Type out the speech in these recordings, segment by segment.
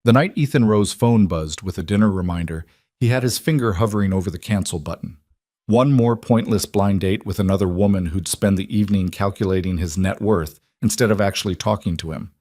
The night Ethan Rowe's phone buzzed with a dinner reminder, he had his finger hovering over the cancel button. One more pointless blind date with another woman who'd spend the evening calculating his net worth instead of actually talking to him.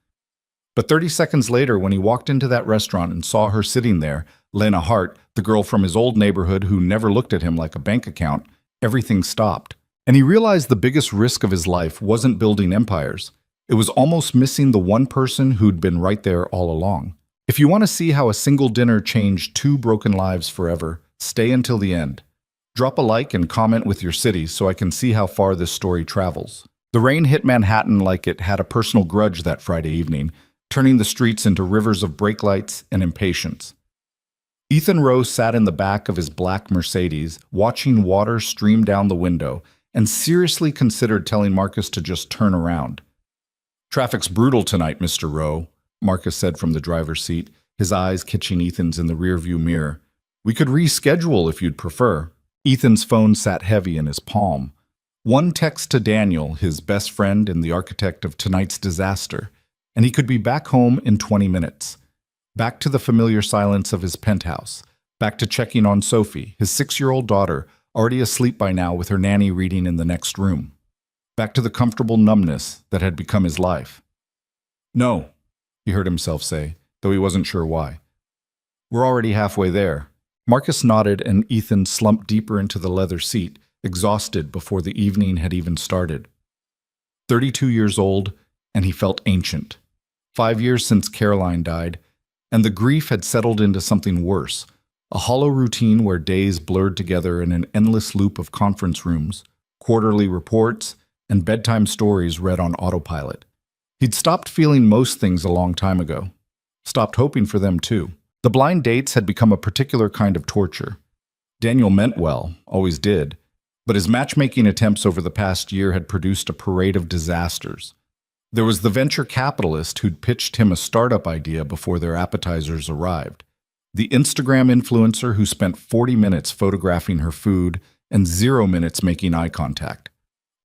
But 30 seconds later, when he walked into that restaurant and saw her sitting there, Lena Hart, the girl from his old neighborhood who never looked at him like a bank account, everything stopped. And he realized the biggest risk of his life wasn't building empires. It was almost missing the one person who'd been right there all along. If you want to see how a single dinner changed two broken lives forever, stay until the end. Drop a like and comment with your city so I can see how far this story travels. The rain hit Manhattan like it had a personal grudge that Friday evening, turning the streets into rivers of brake lights and impatience. Ethan Rowe sat in the back of his black Mercedes, watching water stream down the window, and seriously considered telling Marcus to just turn around. "Traffic's brutal tonight, Mr. Rowe," Marcus said from the driver's seat, his eyes catching Ethan's in the rearview mirror. "We could reschedule if you'd prefer." Ethan's phone sat heavy in his palm. One text to Daniel, his best friend and the architect of tonight's disaster, and he could be back home in 20 minutes. Back to the familiar silence of his penthouse. Back to checking on Sophie, his 6-year-old daughter, already asleep by now with her nanny reading in the next room. Back to the comfortable numbness that had become his life. "No," he heard himself say, though he wasn't sure why. "We're already halfway there." Marcus nodded and Ethan slumped deeper into the leather seat, exhausted before the evening had even started. 32 years old, and he felt ancient. 5 years since Caroline died, and the grief had settled into something worse, a hollow routine where days blurred together in an endless loop of conference rooms, quarterly reports, and bedtime stories read on autopilot. He'd stopped feeling most things a long time ago. Stopped hoping for them too. The blind dates had become a particular kind of torture. Daniel meant well, always did, but his matchmaking attempts over the past year had produced a parade of disasters. There was the venture capitalist who'd pitched him a startup idea before their appetizers arrived. The Instagram influencer who spent 40 minutes photographing her food and 0 minutes making eye contact.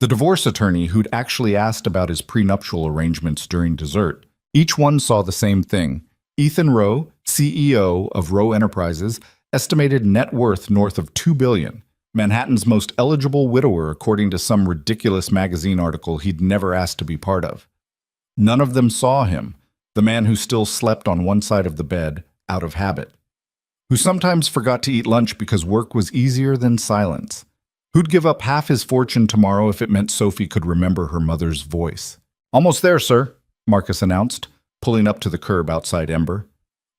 The divorce attorney who'd actually asked about his prenuptial arrangements during dessert. Each one saw the same thing. Ethan Rowe, CEO of Rowe Enterprises, estimated net worth north of $2 billion. Manhattan's most eligible widower according to some ridiculous magazine article he'd never asked to be part of. None of them saw him, the man who still slept on one side of the bed, out of habit. Who sometimes forgot to eat lunch because work was easier than silence. Who'd give up half his fortune tomorrow if it meant Sophie could remember her mother's voice. "Almost there, sir," Marcus announced, pulling up to the curb outside Ember.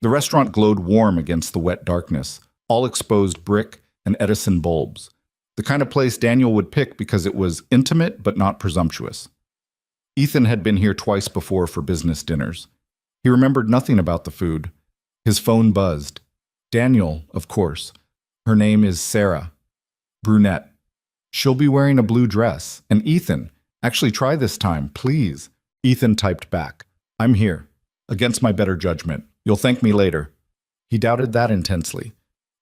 The restaurant glowed warm against the wet darkness, all exposed brick and Edison bulbs. The kind of place Daniel would pick because it was intimate but not presumptuous. Ethan had been here twice before for business dinners. He remembered nothing about the food. His phone buzzed. Daniel, of course. Her name is Sarah. Brunette. She'll be wearing a blue dress. And Ethan, actually try this time, please. Ethan typed back. "I'm here. Against my better judgment. You'll thank me later." He doubted that intensely.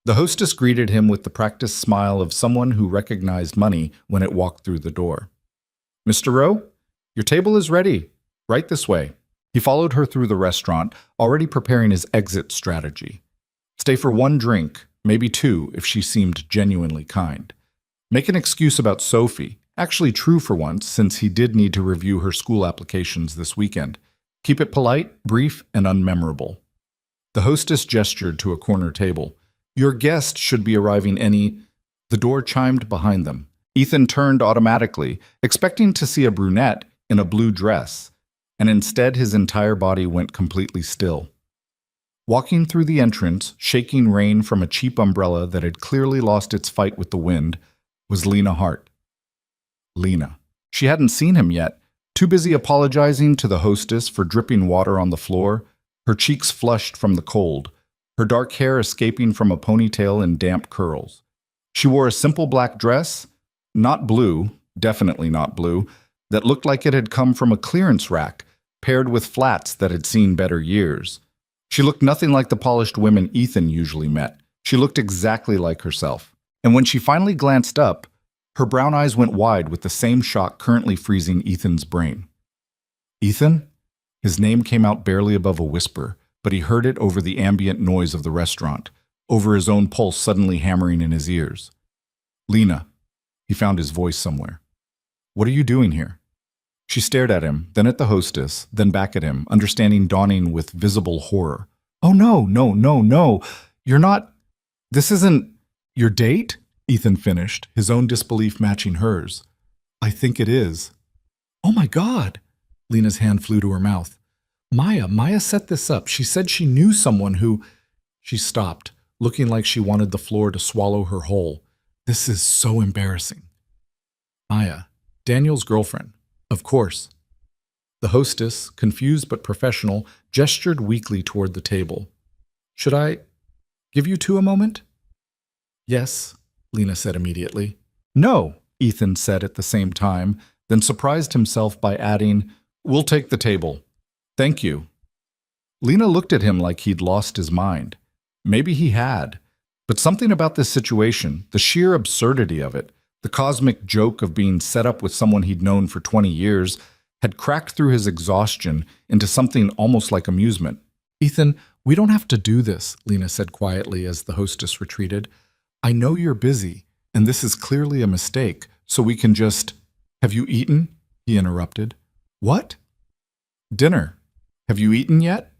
The hostess greeted him with the practiced smile of someone who recognized money when it walked through the door. "Mr. Rowe, your table is ready. Right this way." He followed her through the restaurant, already preparing his exit strategy. Stay for one drink, maybe two if she seemed genuinely kind. Make an excuse about Sophie, actually true for once since he did need to review her school applications this weekend. Keep it polite, brief, and unmemorable. The hostess gestured to a corner table. "Your guest should be arriving any—" The door chimed behind them. Ethan turned automatically, expecting to see a brunette in a blue dress, and instead his entire body went completely still. Walking through the entrance, shaking rain from a cheap umbrella that had clearly lost its fight with the wind, was Lena Hart. Lena. She hadn't seen him yet, too busy apologizing to the hostess for dripping water on the floor, her cheeks flushed from the cold, her dark hair escaping from a ponytail in damp curls. She wore a simple black dress, not blue, definitely not blue, that looked like it had come from a clearance rack, paired with flats that had seen better years. She looked nothing like the polished women Ethan usually met. She looked exactly like herself. And when she finally glanced up, her brown eyes went wide with the same shock currently freezing Ethan's brain. "Ethan?" His name came out barely above a whisper, but he heard it over the ambient noise of the restaurant, over his own pulse suddenly hammering in his ears. "Lena." He found his voice somewhere. "What are you doing here?" She stared at him, then at the hostess, then back at him, understanding dawning with visible horror. "Oh no, no, no, no. You're not… This isn't… your date?" Ethan finished, his own disbelief matching hers. "I think it is." "Oh my God!" Lena's hand flew to her mouth. Maya set this up. She said she knew someone who… She stopped, looking like she wanted the floor to swallow her whole. "This is so embarrassing." "Maya, Daniel's girlfriend. Of course." The hostess, confused but professional, gestured weakly toward the table. "Should I give you two a moment?" "Yes," Lena said immediately. "No," Ethan said at the same time, then surprised himself by adding, "We'll take the table. Thank you." Lena looked at him like he'd lost his mind. Maybe he had. But something about this situation, the sheer absurdity of it, the cosmic joke of being set up with someone he'd known for 20 years, had cracked through his exhaustion into something almost like amusement. "Ethan, we don't have to do this," Lena said quietly as the hostess retreated. "I know you're busy, and this is clearly a mistake, so we can just… Have you eaten?" he interrupted. "What?" "Dinner. Have you eaten yet?"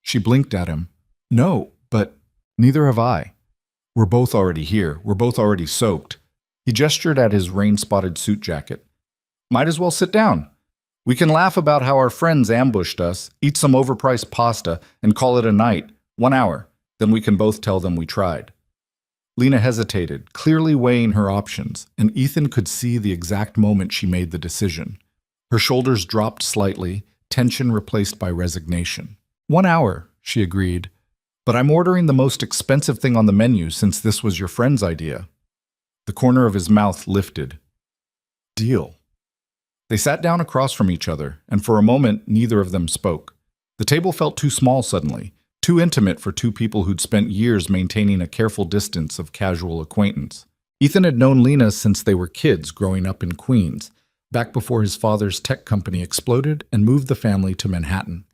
She blinked at him. "No, but neither have I. We're both already here. We're both already soaked." He gestured at his rain-spotted suit jacket. "Might as well sit down. We can laugh about how our friends ambushed us, eat some overpriced pasta, and call it a night. 1 hour. Then we can both tell them we tried." Lena hesitated, clearly weighing her options, and Ethan could see the exact moment she made the decision. Her shoulders dropped slightly, tension replaced by resignation. 1 hour, she agreed. "But I'm ordering the most expensive thing on the menu since this was your friend's idea." The corner of his mouth lifted. "Deal." They sat down across from each other, and for a moment neither of them spoke. The table felt too small suddenly, too intimate for two people who'd spent years maintaining a careful distance of casual acquaintance. Ethan had known Lena since they were kids growing up in Queens, back before his father's tech company exploded and moved the family to Manhattan.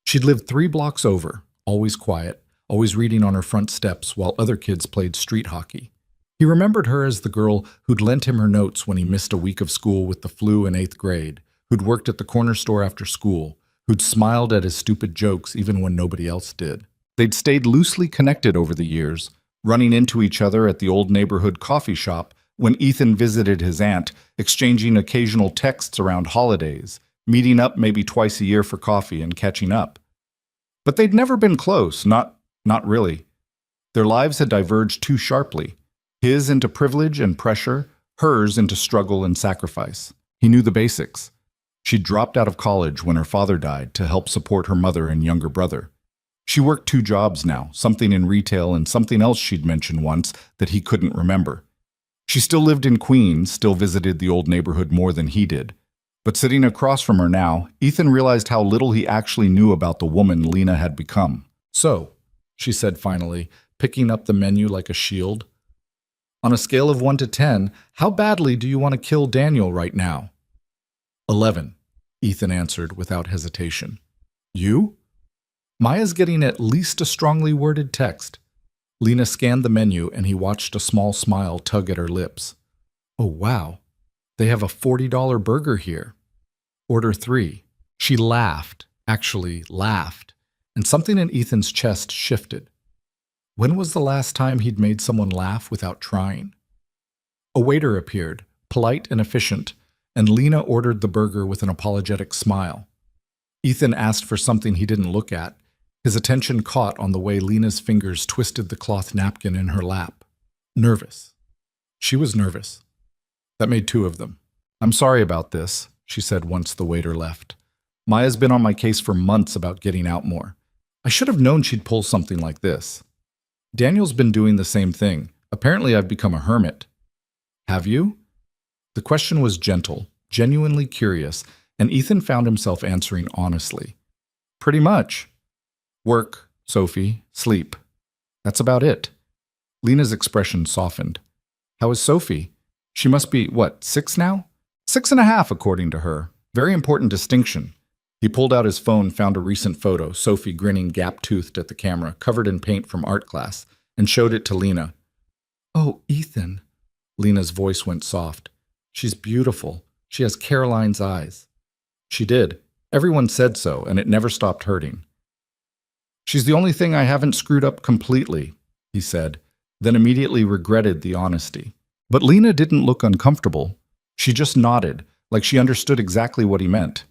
She'd lived 3 blocks over, always quiet, always reading on her front steps while other kids played street hockey. He remembered her as the girl who'd lent him her notes when he missed a week of school with the flu in 8th grade, who'd worked at the corner store after school, who'd smiled at his stupid jokes even when nobody else did. They'd stayed loosely connected over the years, running into each other at the old neighborhood coffee shop when Ethan visited his aunt, exchanging occasional texts around holidays, meeting up maybe twice a year for coffee and catching up. But they'd never been close, not really. Their lives had diverged too sharply. His into privilege and pressure, hers into struggle and sacrifice. He knew the basics. She'd dropped out of college when her father died to help support her mother and younger brother. She worked 2 jobs now, something in retail and something else she'd mentioned once that he couldn't remember. She still lived in Queens, still visited the old neighborhood more than he did. But sitting across from her now, Ethan realized how little he actually knew about the woman Lena had become. "So," she said finally, picking up the menu like a shield, "on a scale of 1 to 10, how badly do you want to kill Daniel right now?" 11, Ethan answered without hesitation. "You?" "Maya's getting at least a strongly worded text." Lena scanned the menu and he watched a small smile tug at her lips. "Oh wow, they have a $40 burger here. Order 3. She laughed, actually laughed, and something in Ethan's chest shifted. When was the last time he'd made someone laugh without trying? A waiter appeared, polite and efficient, and Lena ordered the burger with an apologetic smile. Ethan asked for something he didn't look at, his attention caught on the way Lena's fingers twisted the cloth napkin in her lap. Nervous. She was nervous. That made 2 of them. "I'm sorry about this," she said once the waiter left. "Maya's been on my case for months about getting out more. I should have known she'd pull something like this. Daniel's been doing the same thing. Apparently I've become a hermit." "Have you?" The question was gentle, genuinely curious, and Ethan found himself answering honestly. "Pretty much. Work, Sophie, sleep. That's about it." Lena's expression softened. "How is Sophie? She must be, 6 now? 6.5, according to her. Very important distinction. He pulled out his phone, found a recent photo, Sophie grinning gap-toothed at the camera, covered in paint from art class, and showed it to Lena. "Oh, Ethan." Lena's voice went soft. "She's beautiful. She has Caroline's eyes." She did. Everyone said so, and it never stopped hurting. "She's the only thing I haven't screwed up completely," he said, then immediately regretted the honesty. But Lena didn't look uncomfortable. She just nodded, like she understood exactly what he meant.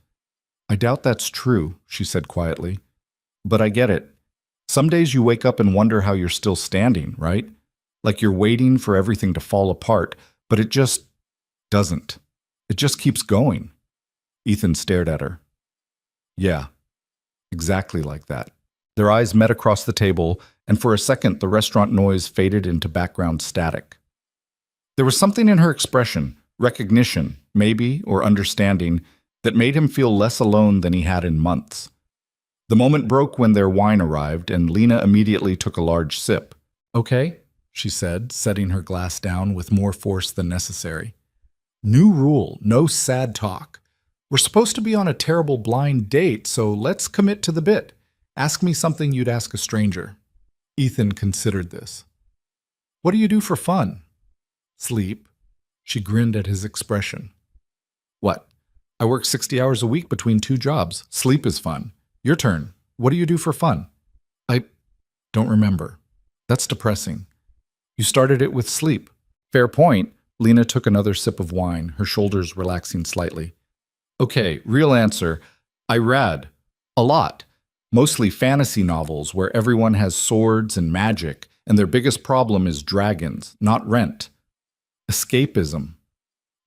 "I doubt that's true," she said quietly. "But I get it. Some days you wake up and wonder how you're still standing, right? Like you're waiting for everything to fall apart, but it just doesn't. It just keeps going." Ethan stared at her. "Yeah, exactly like that." Their eyes met across the table, and for a second the restaurant noise faded into background static. There was something in her expression, recognition, maybe, or understanding, that made him feel less alone than he had in months. The moment broke when their wine arrived, and Lena immediately took a large sip. "Okay," she said, setting her glass down with more force than necessary. "New rule, no sad talk. We're supposed to be on a terrible blind date, so let's commit to the bit. Ask me something you'd ask a stranger." Ethan considered this. "What do you do for fun?" "Sleep." She grinned at his expression. "What? I work 60 hours a week between 2 jobs. Sleep is fun. Your turn. What do you do for fun?" "I don't remember." "That's depressing. You started it with sleep." "Fair point." Lena took another sip of wine, her shoulders relaxing slightly. "Okay, real answer. I read. A lot. Mostly fantasy novels where everyone has swords and magic, and their biggest problem is dragons, not rent. Escapism.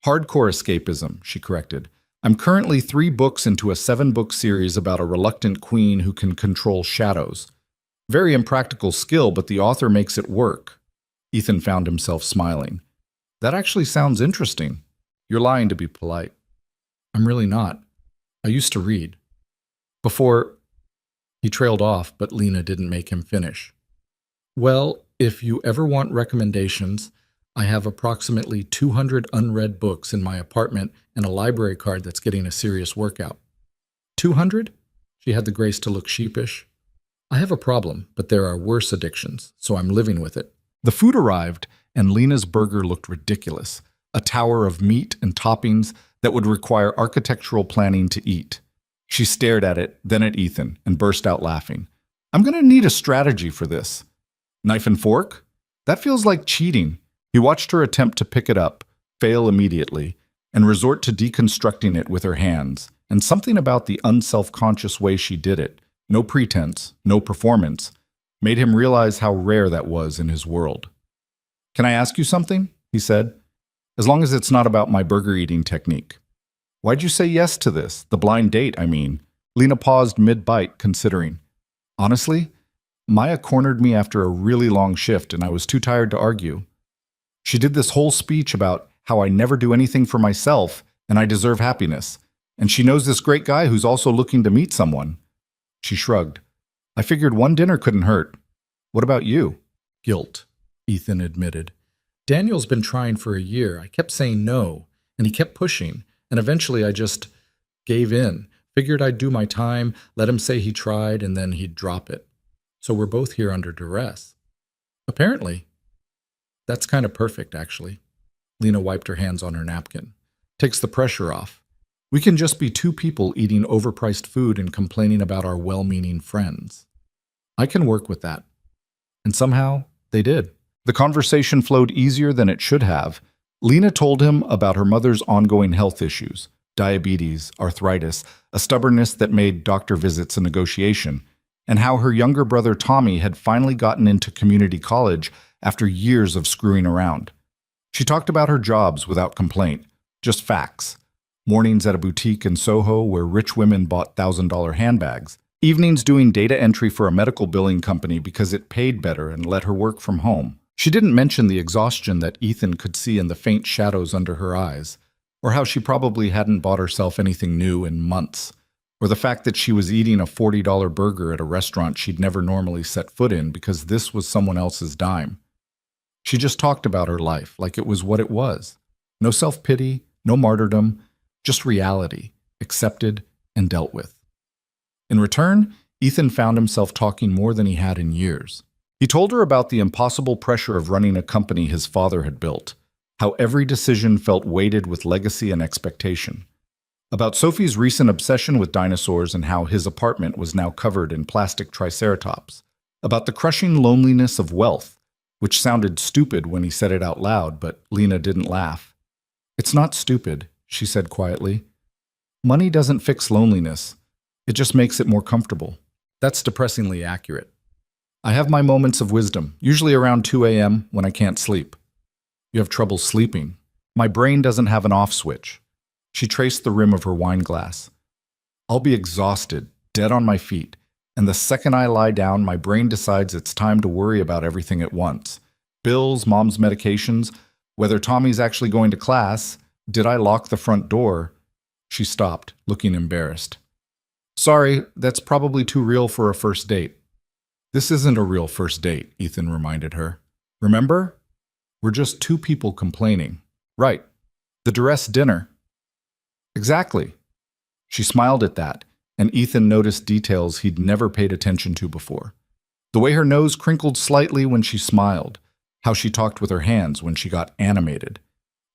Hardcore escapism," she corrected. "I'm currently 3 books into a 7-book series about a reluctant queen who can control shadows. Very impractical skill, but the author makes it work." Ethan found himself smiling. "That actually sounds interesting." "You're lying to be polite." "I'm really not. I used to read." "Before—" He trailed off, but Lena didn't make him finish. "Well, if you ever want recommendations, I have approximately 200 unread books in my apartment and a library card that's getting a serious workout." 200? She had the grace to look sheepish. "I have a problem, but there are worse addictions, so I'm living with it." The food arrived, and Lena's burger looked ridiculous, a tower of meat and toppings that would require architectural planning to eat. She stared at it, then at Ethan, and burst out laughing. "I'm going to need a strategy for this." "Knife and fork? That feels like cheating." He watched her attempt to pick it up, fail immediately, and resort to deconstructing it with her hands, and something about the unself-conscious way she did it, no pretense, no performance, made him realize how rare that was in his world. "Can I ask you something?" he said. "As long as it's not about my burger-eating technique." "Why'd you say yes to this? The blind date, I mean." Lena paused mid-bite, considering. "Honestly, Maya cornered me after a really long shift, and I was too tired to argue. She did this whole speech about how I never do anything for myself and I deserve happiness, and she knows this great guy who's also looking to meet someone." She shrugged. "I figured one dinner couldn't hurt. What about you?" "Guilt," Ethan admitted. "Daniel's been trying for a year. I kept saying no, and he kept pushing. And eventually I just gave in, figured I'd do my time, let him say he tried, and then he'd drop it. So we're both here under duress." "Apparently." "That's kind of perfect, actually." Lena wiped her hands on her napkin. "Takes the pressure off. We can just be 2 people eating overpriced food and complaining about our well-meaning friends. I can work with that." And somehow, they did. The conversation flowed easier than it should have. Lena told him about her mother's ongoing health issues, diabetes, arthritis, a stubbornness that made doctor visits a negotiation, and how her younger brother Tommy had finally gotten into community college after years of screwing around. She talked about her jobs without complaint, just facts. Mornings at a boutique in Soho where rich women bought $1,000 handbags. Evenings doing data entry for a medical billing company because it paid better and let her work from home. She didn't mention the exhaustion that Ethan could see in the faint shadows under her eyes, or how she probably hadn't bought herself anything new in months, or the fact that she was eating a $40 burger at a restaurant she'd never normally set foot in because this was someone else's dime. She just talked about her life like it was what it was. No self-pity, no martyrdom, just reality, accepted and dealt with. In return, Ethan found himself talking more than he had in years. He told her about the impossible pressure of running a company his father had built, how every decision felt weighted with legacy and expectation, about Sophie's recent obsession with dinosaurs and how his apartment was now covered in plastic triceratops, about the crushing loneliness of wealth, which sounded stupid when he said it out loud, but Lena didn't laugh. "It's not stupid," she said quietly. "Money doesn't fix loneliness. It just makes it more comfortable." That's depressingly accurate. I have my moments of wisdom, usually around 2 a.m. when I can't sleep. You have trouble sleeping. My brain doesn't have an off switch. She traced the rim of her wine glass. I'll be exhausted, dead on my feet, and the second I lie down, my brain decides it's time to worry about everything at once. Bills, mom's medications, whether Tommy's actually going to class, did I lock the front door? She stopped, looking embarrassed. "Sorry, that's probably too real for a first date." "This isn't a real first date," Ethan reminded her. "Remember? We're just two people complaining." "Right. The duress dinner." "Exactly." She smiled at that, and Ethan noticed details he'd never paid attention to before. The way her nose crinkled slightly when she smiled, how she talked with her hands when she got animated,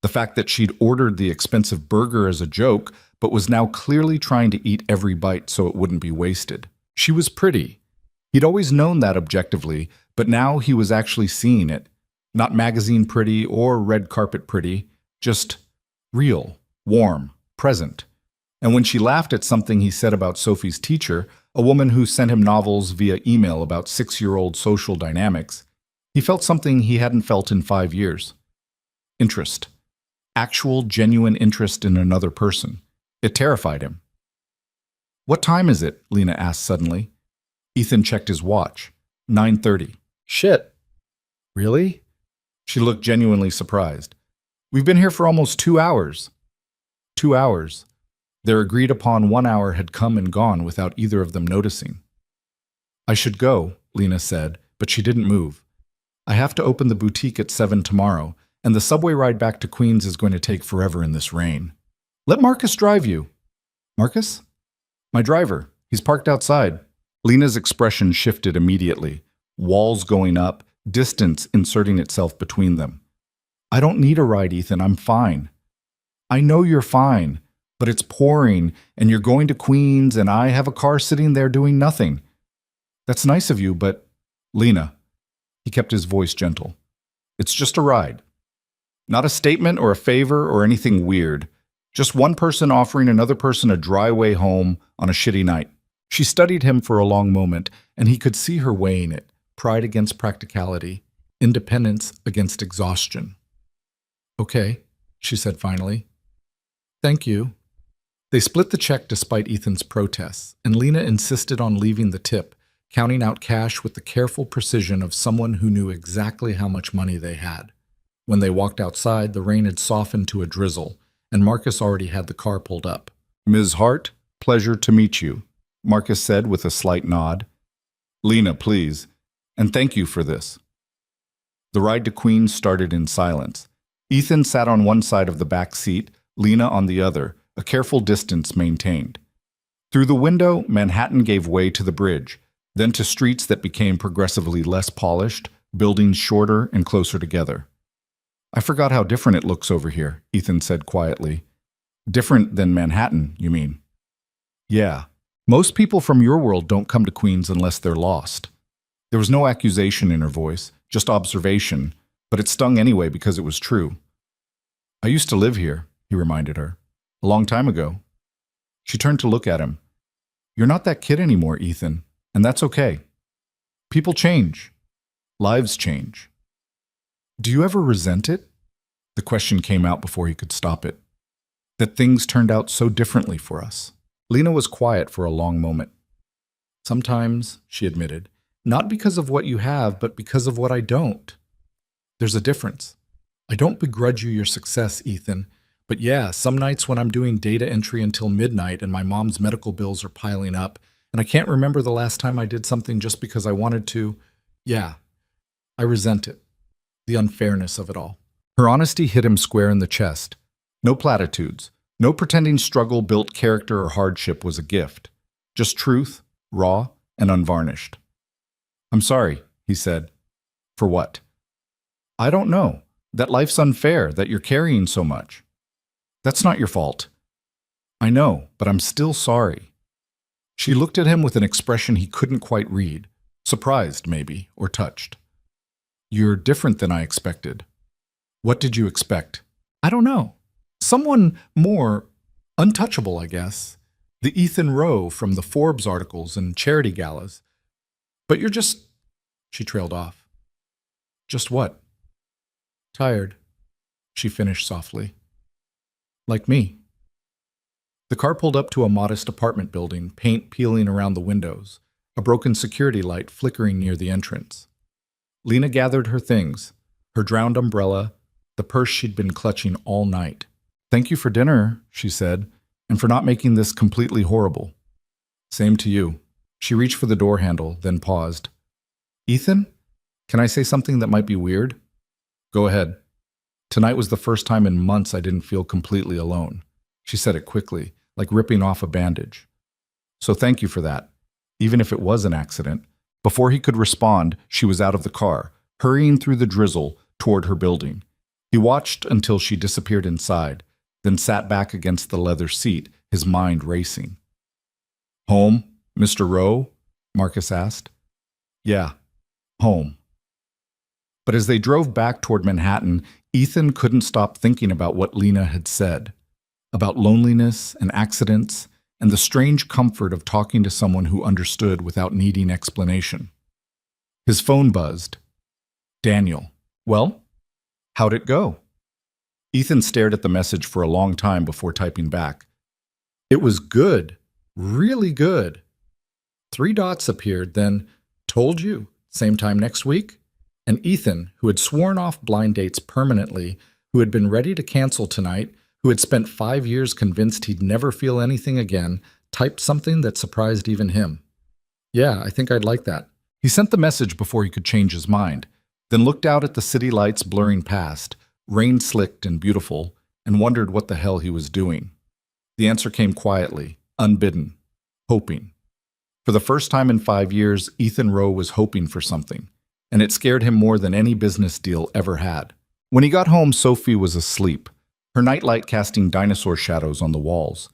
the fact that she'd ordered the expensive burger as a joke, but was now clearly trying to eat every bite so it wouldn't be wasted. She was pretty. He'd always known that objectively, but now he was actually seeing it. Not magazine pretty or red carpet pretty, just real, warm, present. And when she laughed at something he said about Sophie's teacher, a woman who sent him novels via email about 6-year-old social dynamics, he felt something he hadn't felt in 5 years. Interest. Actual, genuine interest in another person. It terrified him. "What time is it?" Lena asked suddenly. Ethan checked his watch. 9:30. "Shit. Really?" She looked genuinely surprised. "We've been here for almost 2 hours." 2 hours. Their agreed-upon 1 hour had come and gone without either of them noticing. "I should go," Lena said, but she didn't move. "I have to open the boutique at 7 tomorrow, and the subway ride back to Queens is going to take forever in this rain." "Let Marcus drive you." "Marcus?" "My driver. He's parked outside." Lena's expression shifted immediately, walls going up, distance inserting itself between them. "I don't need a ride, Ethan. I'm fine." "I know you're fine, but it's pouring, and you're going to Queens, and I have a car sitting there doing nothing." "That's nice of you, but—" "Lena." He kept his voice gentle. "It's just a ride. Not a statement or a favor or anything weird. Just one person offering another person a dry way home on a shitty night." She studied him for a long moment, and he could see her weighing it, pride against practicality, independence against exhaustion. "Okay," she said finally. "Thank you." They split the check despite Ethan's protests, and Lena insisted on leaving the tip, counting out cash with the careful precision of someone who knew exactly how much money they had. When they walked outside, the rain had softened to a drizzle, and Marcus already had the car pulled up. "Ms. Hart, pleasure to meet you," Marcus said with a slight nod. "Lena, please, and thank you for this." The ride to Queens started in silence. Ethan sat on one side of the back seat, Lena on the other, a careful distance maintained. Through the window, Manhattan gave way to the bridge, then to streets that became progressively less polished, buildings shorter and closer together. "I forgot how different it looks over here," Ethan said quietly. "Different than Manhattan, you mean?" "Yeah. Most people from your world don't come to Queens unless they're lost." There was no accusation in her voice, just observation, but it stung anyway because it was true. "I used to live here," he reminded her. "A long time ago." She turned to look at him. "You're not that kid anymore, Ethan, and that's okay. People change. Lives change." "Do you ever resent it?" The question came out before he could stop it. "That things turned out so differently for us." Lena was quiet for a long moment. "Sometimes," she admitted, "not because of what you have, but because of what I don't. There's a difference. I don't begrudge you your success, Ethan, but yeah, some nights when I'm doing data entry until midnight and my mom's medical bills are piling up, and I can't remember the last time I did something just because I wanted to, yeah, I resent it. The unfairness of it all." Her honesty hit him square in the chest. No platitudes. No pretending struggle, built character, or hardship was a gift. Just truth, raw and unvarnished. "I'm sorry," he said. "For what?" "I don't know. That life's unfair, that you're carrying so much." "That's not your fault." "I know, but I'm still sorry." She looked at him with an expression he couldn't quite read, surprised maybe, or touched. "You're different than I expected." "What did you expect?" "I don't know. Someone more untouchable, I guess. The Ethan Rowe from the Forbes articles and charity galas. But you're just—" She trailed off. "Just what?" "Tired," she finished softly. "Like me." The car pulled up to a modest apartment building, paint peeling around the windows, a broken security light flickering near the entrance. Lena gathered her things, her drowned umbrella, the purse she'd been clutching all night. "Thank you for dinner," she said, "and for not making this completely horrible." "Same to you." She reached for the door handle, then paused. "Ethan, can I say something that might be weird?" "Go ahead." "Tonight was the first time in months I didn't feel completely alone." She said it quickly, like ripping off a bandage. "So thank you for that, even if it was an accident." Before he could respond, she was out of the car, hurrying through the drizzle toward her building. He watched until she disappeared inside, then sat back against the leather seat, his mind racing. "Home, Mr. Rowe?" Marcus asked. "Yeah, home." But as they drove back toward Manhattan, Ethan couldn't stop thinking about what Lena had said, about loneliness and accidents, and the strange comfort of talking to someone who understood without needing explanation. His phone buzzed. "Daniel. Well, how'd it go?" Ethan stared at the message for a long time before typing back. "It was good. Really good." 3 dots appeared, then, "Told you. Same time next week?" And Ethan, who had sworn off blind dates permanently, who had been ready to cancel tonight, who had spent 5 years convinced he'd never feel anything again, typed something that surprised even him. "Yeah, I think I'd like that." He sent the message before he could change his mind, then looked out at the city lights blurring past, rain-slicked and beautiful, and wondered what the hell he was doing. The answer came quietly, unbidden, hoping. For the first time in 5 years, Ethan Rowe was hoping for something, and it scared him more than any business deal ever had. When he got home, Sophie was asleep, her nightlight casting dinosaur shadows on the walls.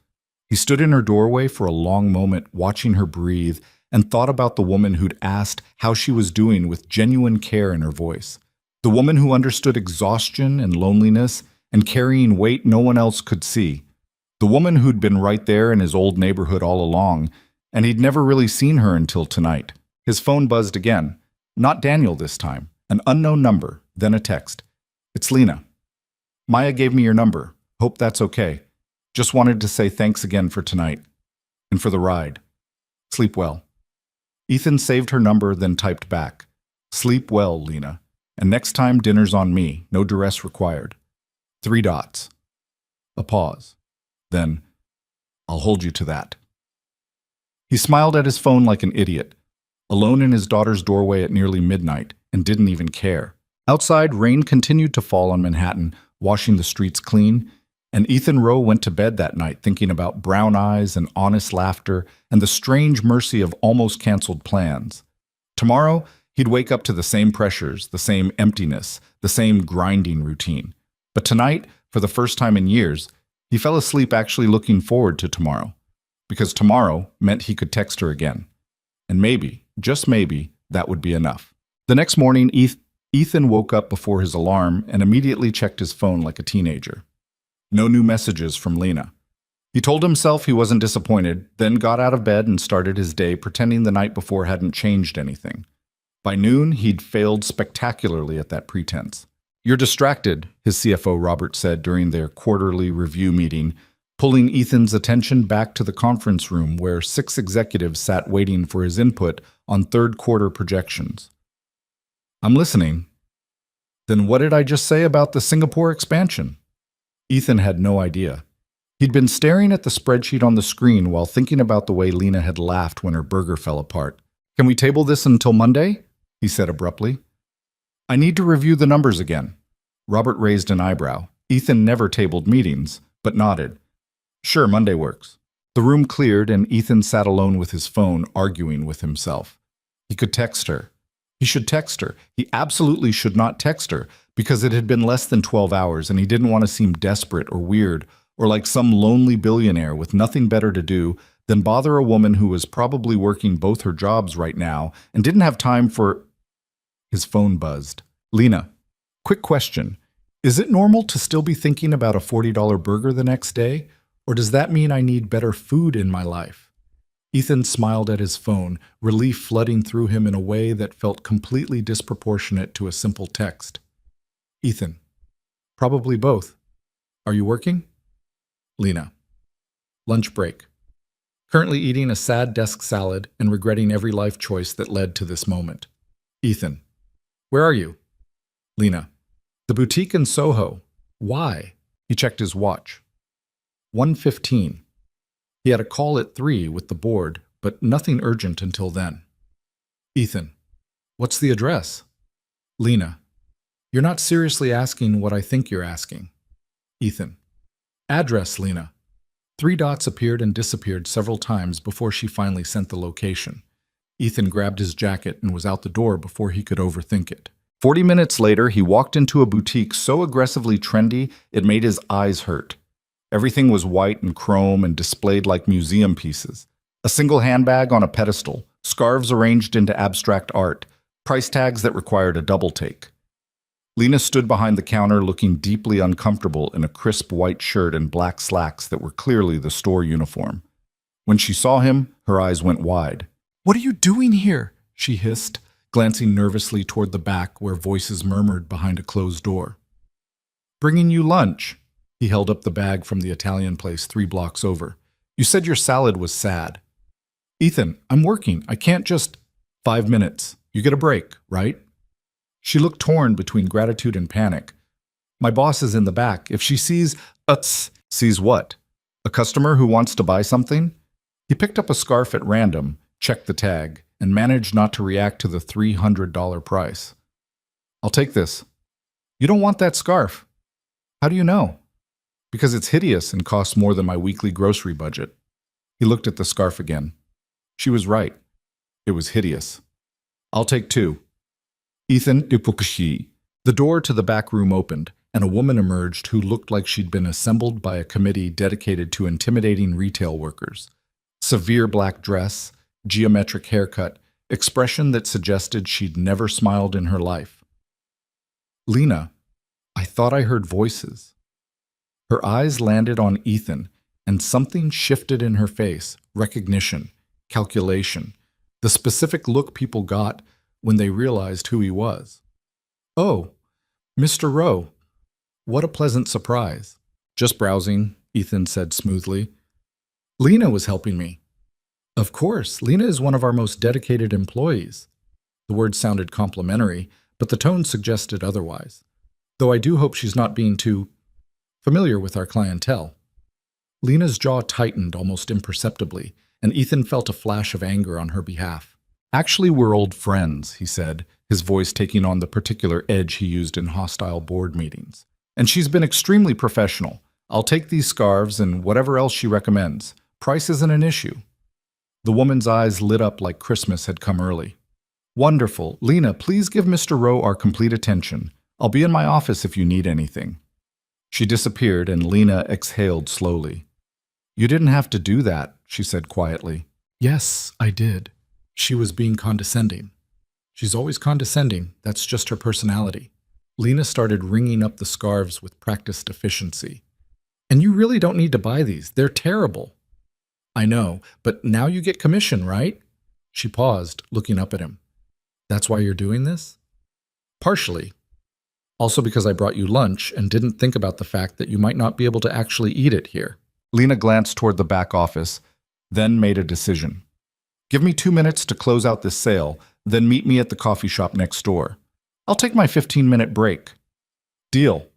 He stood in her doorway for a long moment, watching her breathe, and thought about the woman who'd asked how she was doing with genuine care in her voice. The woman who understood exhaustion and loneliness and carrying weight no one else could see. The woman who'd been right there in his old neighborhood all along, and he'd never really seen her until tonight. His phone buzzed again. Not Daniel this time. An unknown number, then a text. "It's Lena. Maya gave me your number. Hope that's okay. Just wanted to say thanks again for tonight. And for the ride. Sleep well." Ethan saved her number, then typed back. "Sleep well, Lena. And next time dinner's on me. No duress required." 3 dots. A pause. Then, "I'll hold you to that." He smiled at his phone like an idiot, alone in his daughter's doorway at nearly midnight, and didn't even care. Outside, rain continued to fall on Manhattan, washing the streets clean, and Ethan Rowe went to bed that night thinking about brown eyes and honest laughter and the strange mercy of almost canceled plans. Tomorrow, he'd wake up to the same pressures, the same emptiness, the same grinding routine. But tonight, for the first time in years, he fell asleep actually looking forward to tomorrow, because tomorrow meant he could text her again. And maybe, just maybe, that would be enough. The next morning, Ethan woke up before his alarm and immediately checked his phone like a teenager. No new messages from Lena. He told himself he wasn't disappointed, then got out of bed and started his day pretending the night before hadn't changed anything. By noon, he'd failed spectacularly at that pretense. "You're distracted," his CFO Robert said during their quarterly review meeting, pulling Ethan's attention back to the conference room where 6 executives sat waiting for his input on third-quarter projections. "I'm listening." "Then what did I just say about the Singapore expansion?" Ethan had no idea. He'd been staring at the spreadsheet on the screen while thinking about the way Lena had laughed when her burger fell apart. "Can we table this until Monday?" he said abruptly. "I need to review the numbers again." Robert raised an eyebrow. Ethan never tabled meetings, but nodded. "Sure, Monday works." The room cleared and Ethan sat alone with his phone, arguing with himself. He could text her. He should text her. He absolutely should not text her because it had been less than 12 hours and he didn't want to seem desperate or weird or like some lonely billionaire with nothing better to do than bother a woman who was probably working both her jobs right now and didn't have time for... His phone buzzed. Lena, quick question. Is it normal to still be thinking about a $40 burger the next day? Or does that mean I need better food in my life? Ethan smiled at his phone, relief flooding through him in a way that felt completely disproportionate to a simple text. Ethan, probably both. Are you working? Lena, lunch break. Currently eating a sad desk salad and regretting every life choice that led to this moment. Ethan, where are you? Lena, the boutique in Soho. Why? He checked his watch. 1:15. He had a call at 3 with the board, but nothing urgent until then. Ethan, what's the address? Lena, you're not seriously asking what I think you're asking. Ethan, address, Lena. 3 dots appeared and disappeared several times before she finally sent the location. Ethan grabbed his jacket and was out the door before he could overthink it. 40 minutes later, he walked into a boutique so aggressively trendy it made his eyes hurt. Everything was white and chrome and displayed like museum pieces. A single handbag on a pedestal, scarves arranged into abstract art, price tags that required a double take. Lena stood behind the counter looking deeply uncomfortable in a crisp white shirt and black slacks that were clearly the store uniform. When she saw him, her eyes went wide. "What are you doing here?" she hissed, glancing nervously toward the back where voices murmured behind a closed door. "Bringing you lunch." He held up the bag from the Italian place 3 blocks over. "You said your salad was sad." "Ethan, I'm working. I can't just..." "5 minutes. You get a break, right?" She looked torn between gratitude and panic. "My boss is in the back. If she sees..." Sees what? A customer who wants to buy something? He picked up a scarf at random, checked the tag, and managed not to react to the $300 price. "I'll take this." "You don't want that scarf." "How do you know?" "Because it's hideous and costs more than my weekly grocery budget." He looked at the scarf again. She was right. It was hideous. "I'll take 2. Ethan Dupukushi. The door to the back room opened, and a woman emerged who looked like she'd been assembled by a committee dedicated to intimidating retail workers. Severe black dress, geometric haircut, expression that suggested she'd never smiled in her life. "Lena, I thought I heard voices." Her eyes landed on Ethan, and something shifted in her face, recognition, calculation, the specific look people got when they realized who he was. "Oh, Mr. Rowe. What a pleasant surprise." "Just browsing," Ethan said smoothly. "Lena was helping me." "Of course, Lena is one of our most dedicated employees." The words sounded complimentary, but the tone suggested otherwise. "Though I do hope she's not being too familiar with our clientele." Lena's jaw tightened almost imperceptibly, and Ethan felt a flash of anger on her behalf. "Actually, we're old friends," he said, his voice taking on the particular edge he used in hostile board meetings. "And she's been extremely professional. I'll take these scarves and whatever else she recommends. Price isn't an issue." The woman's eyes lit up like Christmas had come early. "Wonderful. Lena, please give Mr. Rowe our complete attention. I'll be in my office if you need anything." She disappeared, and Lena exhaled slowly. "You didn't have to do that," she said quietly. "Yes, I did." She was being condescending. She's always condescending. That's just her personality. Lena started ringing up the scarves with practiced efficiency. "And you really don't need to buy these. They're terrible." "I know, but now you get commission, right?" She paused, looking up at him. "That's why you're doing this?" "Partially. Also because I brought you lunch and didn't think about the fact that you might not be able to actually eat it here." Lena glanced toward the back office, then made a decision. "Give me 2 minutes to close out this sale, then meet me at the coffee shop next door. I'll take my 15-minute break." "Deal."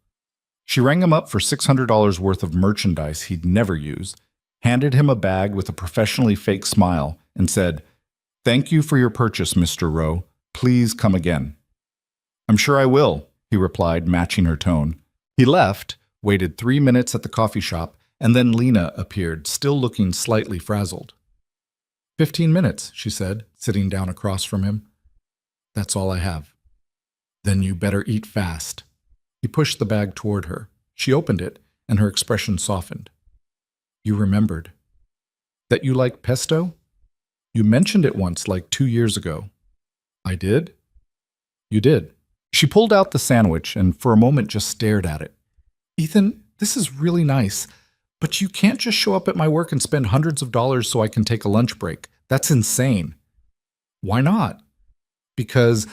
She rang him up for $600 worth of merchandise he'd never use, handed him a bag with a professionally fake smile, and said, "Thank you for your purchase, Mr. Rowe. Please come again." "I'm sure I will," he replied, matching her tone. He left, waited 3 minutes at the coffee shop, and then Lena appeared, still looking slightly frazzled. 15 minutes, she said, sitting down across from him. That's all I have. Then you better eat fast. He pushed the bag toward her. She opened it, and her expression softened. You remembered. That you like pesto? You mentioned it once, like 2 years ago. I did? You did. She pulled out the sandwich and for a moment just stared at it. Ethan, this is really nice, but you can't just show up at my work and spend hundreds of dollars so I can take a lunch break. That's insane. Why not? Because,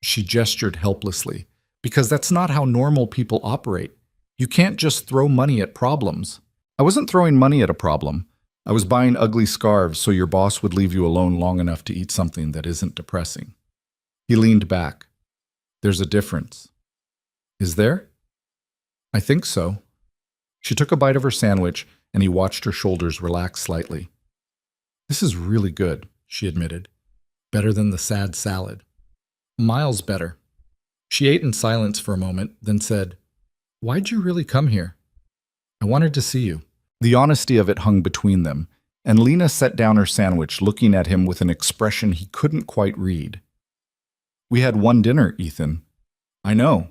she gestured helplessly, because that's not how normal people operate. You can't just throw money at problems. I wasn't throwing money at a problem. I was buying ugly scarves so your boss would leave you alone long enough to eat something that isn't depressing. He leaned back. There's a difference. Is there? I think so. She took a bite of her sandwich, and he watched her shoulders relax slightly. This is really good, she admitted. Better than the sad salad. Miles better. She ate in silence for a moment, then said, Why'd you really come here? I wanted to see you. The honesty of it hung between them, and Lena set down her sandwich, looking at him with an expression he couldn't quite read. We had one dinner, Ethan. I know.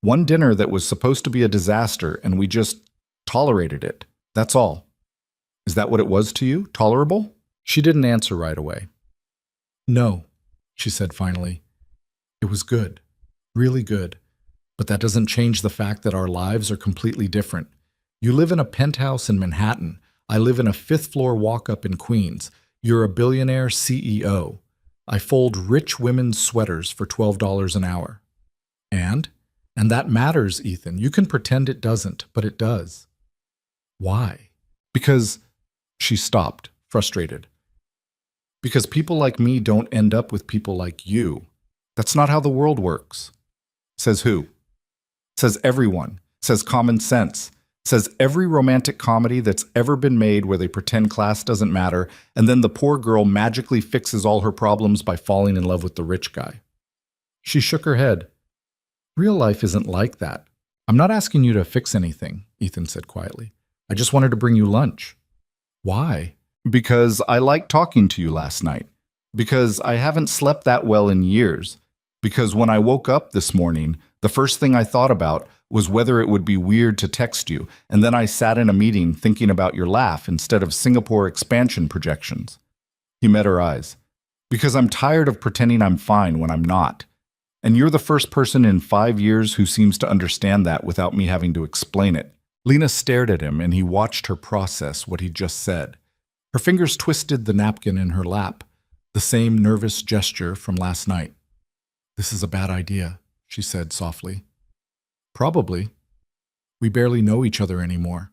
One dinner that was supposed to be a disaster, and we just tolerated it. That's all. Is that what it was to you? Tolerable? She didn't answer right away. No, she said finally. It was good. Really good. But that doesn't change the fact that our lives are completely different. You live in a penthouse in Manhattan. I live in a fifth-floor walk-up in Queens. You're a billionaire CEO. I fold rich women's sweaters for $12 an hour. And that matters, Ethan. You can pretend it doesn't, but it does. Why? Because she stopped, frustrated. Because people like me don't end up with people like you. That's not how the world works. Says who? Says everyone. Says common sense. Says every romantic comedy that's ever been made where they pretend class doesn't matter, and then the poor girl magically fixes all her problems by falling in love with the rich guy. She shook her head. Real life isn't like that. I'm not asking you to fix anything, Ethan said quietly. I just wanted to bring you lunch. Why? Because I liked talking to you last night. Because I haven't slept that well in years. Because when I woke up this morning, the first thing I thought about was whether it would be weird to text you, and then I sat in a meeting thinking about your laugh instead of Singapore expansion projections. He met her eyes. Because I'm tired of pretending I'm fine when I'm not. And you're the first person in 5 years who seems to understand that without me having to explain it. Lena stared at him, and he watched her process what he'd just said. Her fingers twisted the napkin in her lap, the same nervous gesture from last night. This is a bad idea, she said softly. Probably. We barely know each other anymore.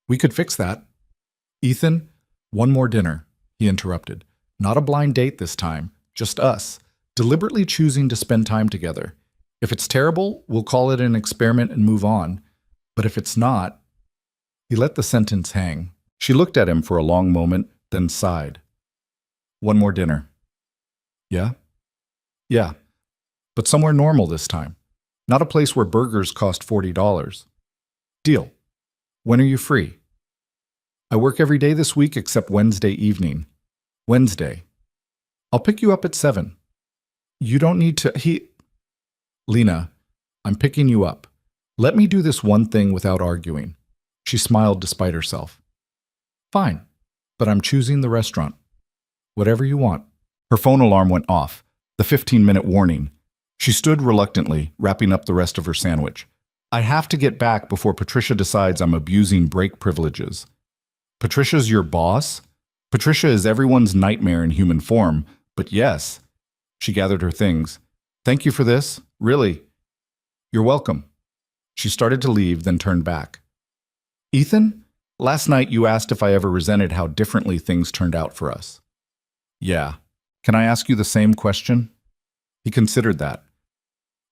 We could fix that. Ethan, one more dinner, he interrupted. Not a blind date this time, just us, deliberately choosing to spend time together. If it's terrible, we'll call it an experiment and move on. But if it's not... He let the sentence hang. She looked at him for a long moment, then sighed. One more dinner. Yeah? Yeah. But somewhere normal this time. Not a place where burgers cost $40. Deal. When are you free? I work every day this week except Wednesday evening. Wednesday. I'll pick you up at 7. You don't need to... Lena, I'm picking you up. Let me do this one thing without arguing. She smiled despite herself. Fine, but I'm choosing the restaurant. Whatever you want. Her phone alarm went off, the 15-minute warning. She stood reluctantly, wrapping up the rest of her sandwich. I have to get back before Patricia decides I'm abusing break privileges. Patricia's your boss? Patricia is everyone's nightmare in human form, but yes. She gathered her things. Thank you for this, really. You're welcome. She started to leave, then turned back. Ethan, last night you asked if I ever resented how differently things turned out for us. Yeah. Can I ask you the same question? He considered that.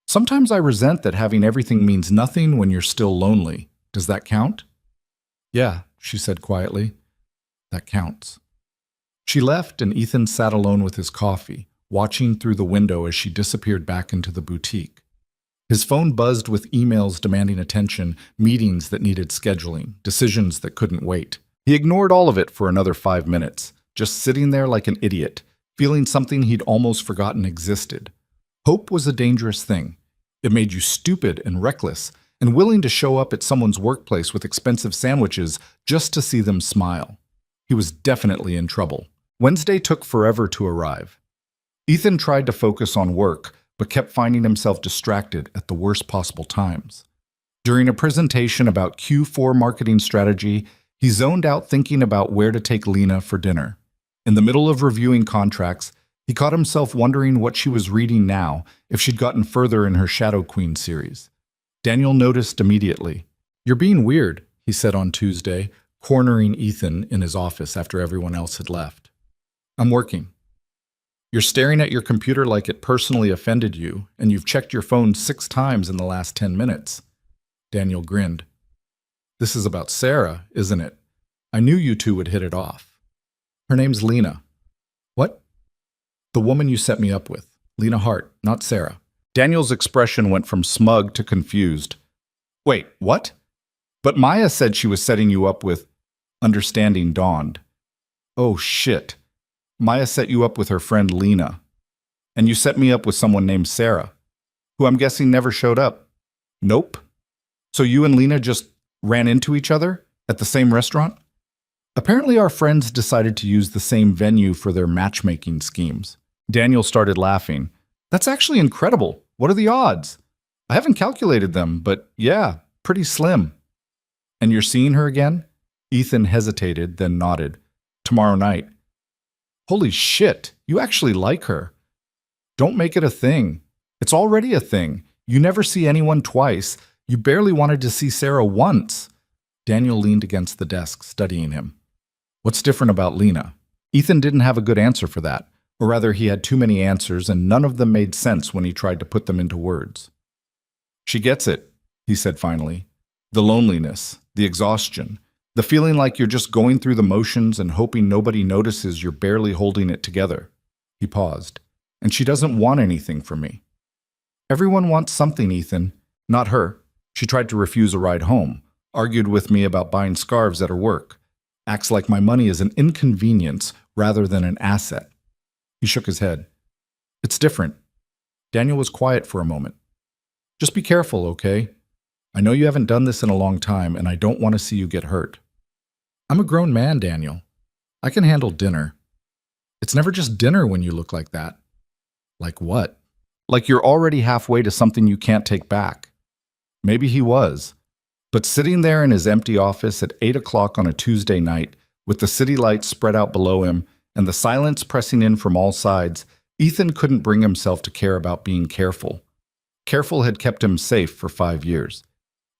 Sometimes I resent that having everything means nothing when you're still lonely. Does that count? Yeah, she said quietly. That counts. She left, and Ethan sat alone with his coffee, watching through the window as she disappeared back into the boutique. His phone buzzed with emails demanding attention, meetings that needed scheduling, decisions that couldn't wait. He ignored all of it for another 5 minutes, just sitting there like an idiot, feeling something he'd almost forgotten existed. Hope was a dangerous thing. It made you stupid and reckless, and willing to show up at someone's workplace with expensive sandwiches just to see them smile. He was definitely in trouble. Wednesday took forever to arrive. Ethan tried to focus on work, but kept finding himself distracted at the worst possible times. During a presentation about Q4 marketing strategy, he zoned out thinking about where to take Lena for dinner. In the middle of reviewing contracts, he caught himself wondering what she was reading now, if she'd gotten further in her Shadow Queen series. Daniel noticed immediately. "You're being weird," he said on Tuesday, cornering Ethan in his office after everyone else had left. "I'm working." "You're staring at your computer like it personally offended you, and you've checked your phone 6 times in the last 10 minutes. Daniel grinned. "This is about Sarah, isn't it? I knew you two would hit it off." "Her name's Lena." "What?" "The woman you set me up with. Lena Hart, not Sarah." Daniel's expression went from smug to confused. "Wait, what?" "But Maya said she was setting you up with—" Understanding dawned. "Oh, shit. Maya set you up with her friend Lena. And you set me up with someone named Sarah, who I'm guessing never showed up." "Nope." "So you and Lena just ran into each other at the same restaurant?" "Apparently our friends decided to use the same venue for their matchmaking schemes." Daniel started laughing. "That's actually incredible. What are the odds?" "I haven't calculated them, but yeah, pretty slim." "And you're seeing her again?" Ethan hesitated, then nodded. "Tomorrow night." "Holy shit, you actually like her." "Don't make it a thing. It's already a thing. You never see anyone twice. You barely wanted to see Sarah once." Daniel leaned against the desk, studying him. "What's different about Lena?" Ethan didn't have a good answer for that, or rather he had too many answers and none of them made sense when he tried to put them into words. "She gets it," he said finally. "The loneliness, the exhaustion, the feeling like you're just going through the motions and hoping nobody notices you're barely holding it together." He paused. "And she doesn't want anything from me." "Everyone wants something, Ethan. Not her. She tried to refuse a ride home, argued with me about buying scarves at her work, acts like my money is an inconvenience rather than an asset." He shook his head. "It's different." Daniel was quiet for a moment. "Just be careful, okay? I know you haven't done this in a long time, and I don't want to see you get hurt." "I'm a grown man, Daniel. I can handle dinner." "It's never just dinner when you look like that." "Like what?" "Like you're already halfway to something you can't take back." Maybe he was. But sitting there in his empty office at 8 o'clock on a Tuesday night, with the city lights spread out below him and the silence pressing in from all sides, Ethan couldn't bring himself to care about being careful. Careful had kept him safe for 5 years.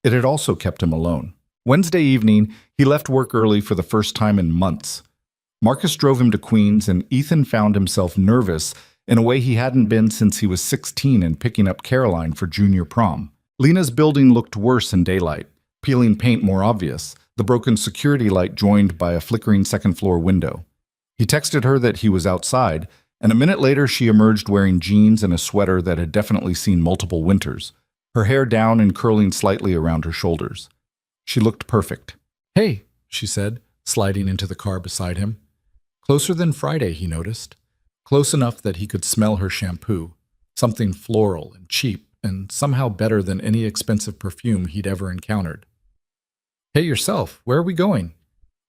It had also kept him alone. Wednesday evening, he left work early for the first time in months. Marcus drove him to Queens, and Ethan found himself nervous in a way he hadn't been since he was 16 and picking up Caroline for junior prom. Lena's building looked worse in daylight, peeling paint more obvious, the broken security light joined by a flickering second-floor window. He texted her that he was outside, and a minute later she emerged wearing jeans and a sweater that had definitely seen multiple winters, her hair down and curling slightly around her shoulders. She looked perfect. "Hey," she said, sliding into the car beside him. Closer than Friday, he noticed. Close enough that he could smell her shampoo, something floral and cheap, and somehow better than any expensive perfume he'd ever encountered. "Hey yourself, where are we going?"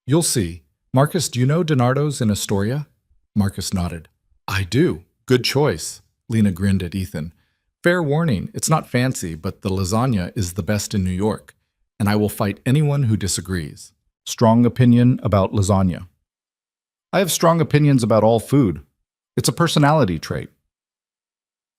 "You'll see. Marcus, do you know Donardo's in Astoria?" Marcus nodded. "I do. Good choice." Lena grinned at Ethan. "Fair warning, it's not fancy, but the lasagna is the best in New York, and I will fight anyone who disagrees." Strong opinion about lasagna. "I have strong opinions about all food. It's a personality trait."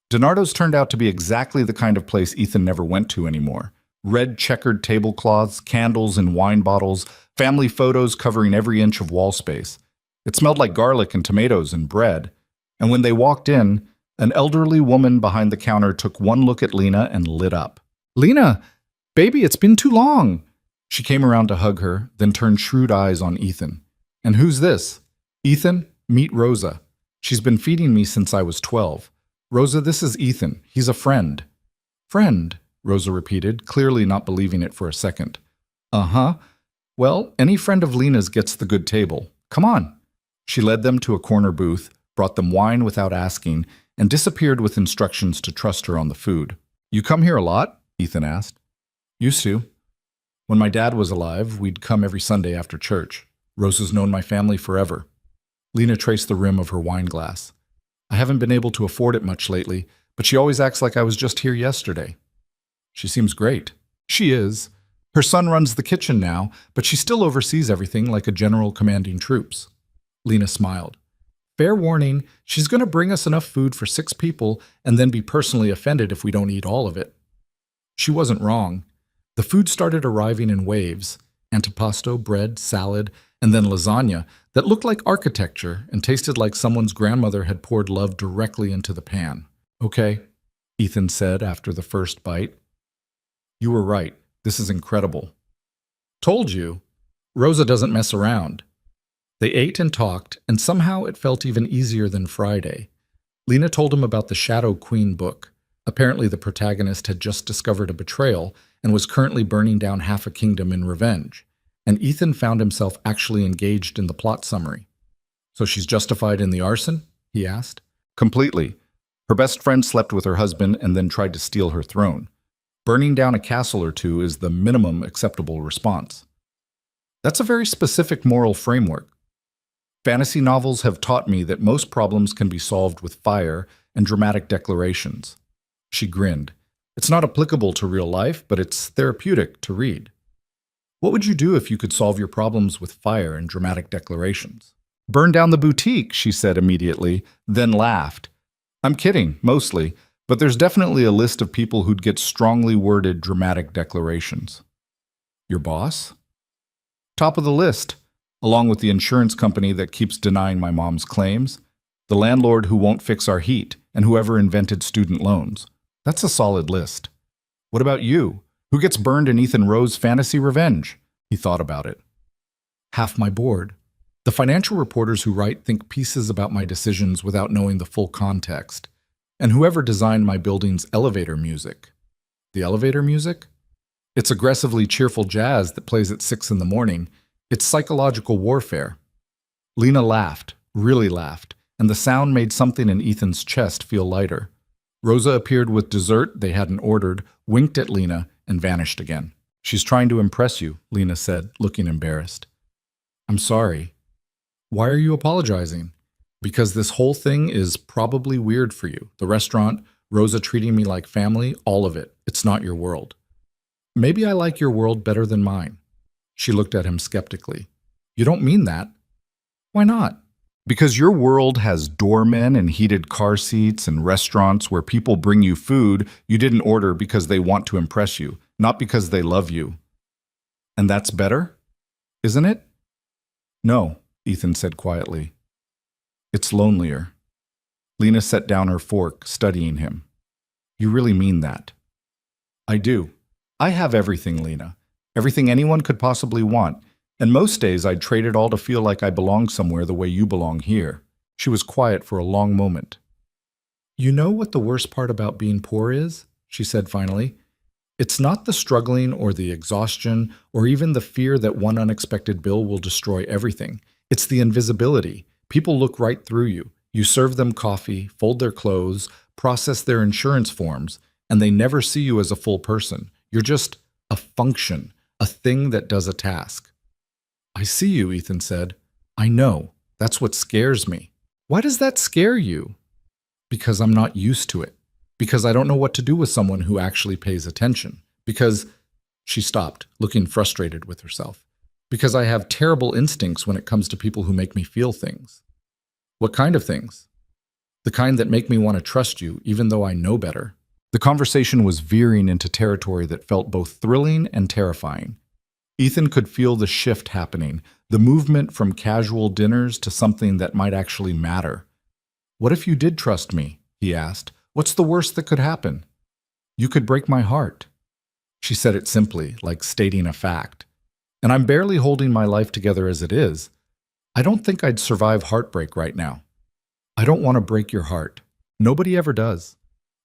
Donardo's turned out to be exactly the kind of place Ethan never went to anymore. Red checkered tablecloths, candles in wine bottles, family photos covering every inch of wall space. It smelled like garlic and tomatoes and bread. And when they walked in, an elderly woman behind the counter took one look at Lena and lit up. "Lena, baby, it's been too long." She came around to hug her, then turned shrewd eyes on Ethan. "And who's this?" "Ethan, meet Rosa. She's been feeding me since I was 12. Rosa, this is Ethan. He's a friend." Friend, Rosa repeated, clearly not believing it for a second. Uh-huh. Well, any friend of Lena's gets the good table. Come on. She led them to a corner booth, brought them wine without asking, and disappeared with instructions to trust her on the food. You come here a lot? Ethan asked. Used to. When my dad was alive, we'd come every Sunday after church. Rosa's known my family forever. Lena traced the rim of her wine glass. I haven't been able to afford it much lately, but she always acts like I was just here yesterday. She seems great. She is. Her son runs the kitchen now, but she still oversees everything like a general commanding troops. Lena smiled. Fair warning, she's going to bring us enough food for 6 people and then be personally offended if we don't eat all of it. She wasn't wrong. The food started arriving in waves: antipasto, bread, salad, and then lasagna that looked like architecture and tasted like someone's grandmother had poured love directly into the pan. Okay, Ethan said after the first bite. You were right. This is incredible. Told you. Rosa doesn't mess around. They ate and talked, and somehow it felt even easier than Friday. Lena told him about the Shadow Queen book. Apparently the protagonist had just discovered a betrayal and was currently burning down half a kingdom in revenge. And Ethan found himself actually engaged in the plot summary. So she's justified in the arson? He asked. Completely. Her best friend slept with her husband and then tried to steal her throne. Burning down a castle or 2 is the minimum acceptable response. That's a very specific moral framework. Fantasy novels have taught me that most problems can be solved with fire and dramatic declarations. She grinned. It's not applicable to real life, but it's therapeutic to read. What would you do if you could solve your problems with fire and dramatic declarations? Burn down the boutique, she said immediately, then laughed. I'm kidding, mostly, but there's definitely a list of people who'd get strongly worded dramatic declarations. Your boss? Top of the list, along with the insurance company that keeps denying my mom's claims, the landlord who won't fix our heat, and whoever invented student loans. That's a solid list. What about you? Who gets burned in Ethan Rowe's fantasy revenge? He thought about it. Half my board. The financial reporters who write think pieces about my decisions without knowing the full context. And whoever designed my building's elevator music. The elevator music? It's aggressively cheerful jazz that plays at 6 in the morning. It's psychological warfare. Lena laughed, really laughed, and the sound made something in Ethan's chest feel lighter. Rosa appeared with dessert they hadn't ordered, winked at Lena, and vanished again. She's trying to impress you, Lena said, looking embarrassed. I'm sorry. Why are you apologizing? Because this whole thing is probably weird for you. The restaurant, Rosa treating me like family, all of it. It's not your world. Maybe I like your world better than mine. She looked at him skeptically. You don't mean that. Why not? Because your world has doormen and heated car seats and restaurants where people bring you food you didn't order because they want to impress you, not because they love you. And that's better? Isn't it? No, Ethan said quietly. It's lonelier. Lena set down her fork, studying him. You really mean that? I do. I have everything, Lena. Everything anyone could possibly want. And most days I'd trade it all to feel like I belong somewhere the way you belong here. She was quiet for a long moment. You know what the worst part about being poor is? She said finally. It's not the struggling or the exhaustion or even the fear that one unexpected bill will destroy everything. It's the invisibility. People look right through you. You serve them coffee, fold their clothes, process their insurance forms, and they never see you as a full person. You're just a function, a thing that does a task. I see you, Ethan said. I know. That's what scares me. Why does that scare you? Because I'm not used to it. Because I don't know what to do with someone who actually pays attention. Because, she stopped, looking frustrated with herself. Because I have terrible instincts when it comes to people who make me feel things. What kind of things? The kind that make me want to trust you, even though I know better. The conversation was veering into territory that felt both thrilling and terrifying. Ethan could feel the shift happening, the movement from casual dinners to something that might actually matter. What if you did trust me? He asked. What's the worst that could happen? You could break my heart. She said it simply, like stating a fact. And I'm barely holding my life together as it is. I don't think I'd survive heartbreak right now. I don't want to break your heart. Nobody ever does.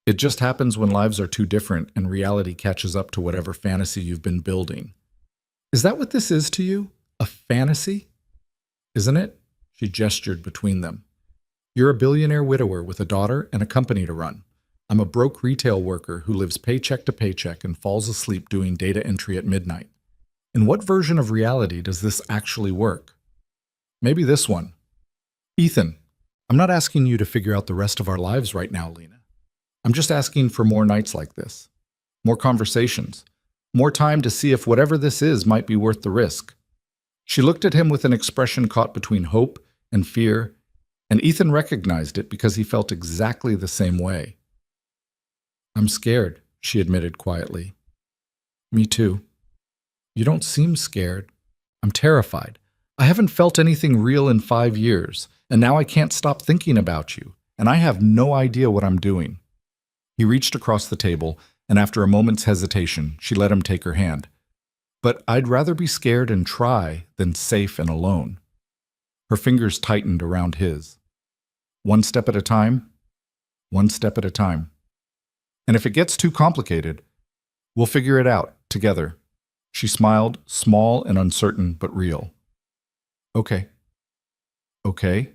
It just happens when lives are too different and reality catches up to whatever fantasy you've been building. Is that what this is to you? A fantasy? Isn't it? She gestured between them. You're a billionaire widower with a daughter and a company to run. I'm a broke retail worker who lives paycheck to paycheck and falls asleep doing data entry at midnight. In what version of reality does this actually work? Maybe this one. Ethan, I'm not asking you to figure out the rest of our lives right now, Lena. I'm just asking for more nights like this. More conversations. More time to see if whatever this is might be worth the risk. She looked at him with an expression caught between hope and fear, and Ethan recognized it because he felt exactly the same way. I'm scared, she admitted quietly. Me too. You don't seem scared. I'm terrified. I haven't felt anything real in 5 years, and now I can't stop thinking about you, and I have no idea what I'm doing. He reached across the table, and after a moment's hesitation, she let him take her hand. But I'd rather be scared and try than safe and alone. Her fingers tightened around his. One step at a time, one step at a time. And if it gets too complicated, we'll figure it out together. She smiled, small and uncertain, but real. Okay. Okay.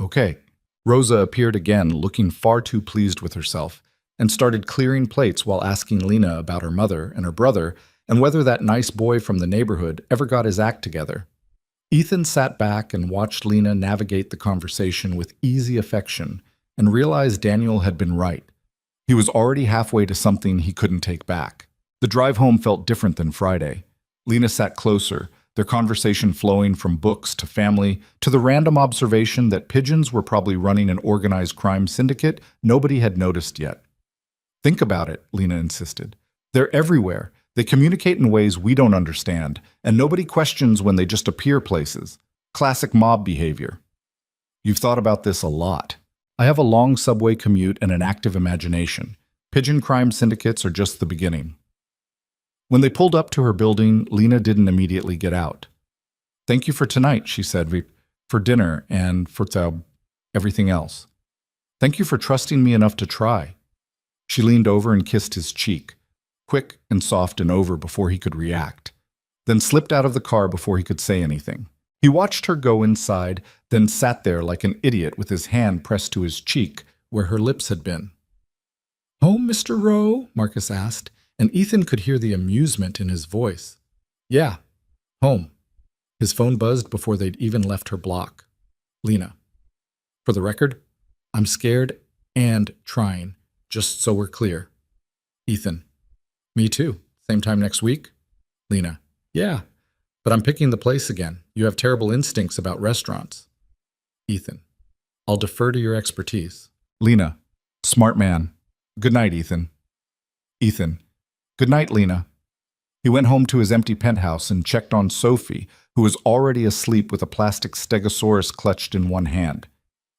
Okay. Rosa appeared again, looking far too pleased with herself, and started clearing plates while asking Lena about her mother and her brother and whether that nice boy from the neighborhood ever got his act together. Ethan sat back and watched Lena navigate the conversation with easy affection and realized Daniel had been right. He was already halfway to something he couldn't take back. The drive home felt different than Friday. Lena sat closer, their conversation flowing from books to family to the random observation that pigeons were probably running an organized crime syndicate nobody had noticed yet. Think about it, Lena insisted. They're everywhere. They communicate in ways we don't understand, and nobody questions when they just appear places. Classic mob behavior. You've thought about this a lot. I have a long subway commute and an active imagination. Pigeon crime syndicates are just the beginning. When they pulled up to her building, Lena didn't immediately get out. Thank you for tonight, she said, for dinner and for everything else. Thank you for trusting me enough to try. She leaned over and kissed his cheek, quick and soft and over before he could react, then slipped out of the car before he could say anything. He watched her go inside, then sat there like an idiot with his hand pressed to his cheek where her lips had been. Home, Mr. Rowe? Marcus asked, and Ethan could hear the amusement in his voice. Yeah, home. His phone buzzed before they'd even left her block. Lena. For the record, I'm scared and trying, just so we're clear. Ethan. Me too. Same time next week? Lena. Yeah, but I'm picking the place again. You have terrible instincts about restaurants. Ethan. I'll defer to your expertise. Lena. Smart man. Good night, Ethan. Ethan. Good night, Lena. He went home to his empty penthouse and checked on Sophie, who was already asleep with a plastic stegosaurus clutched in one hand.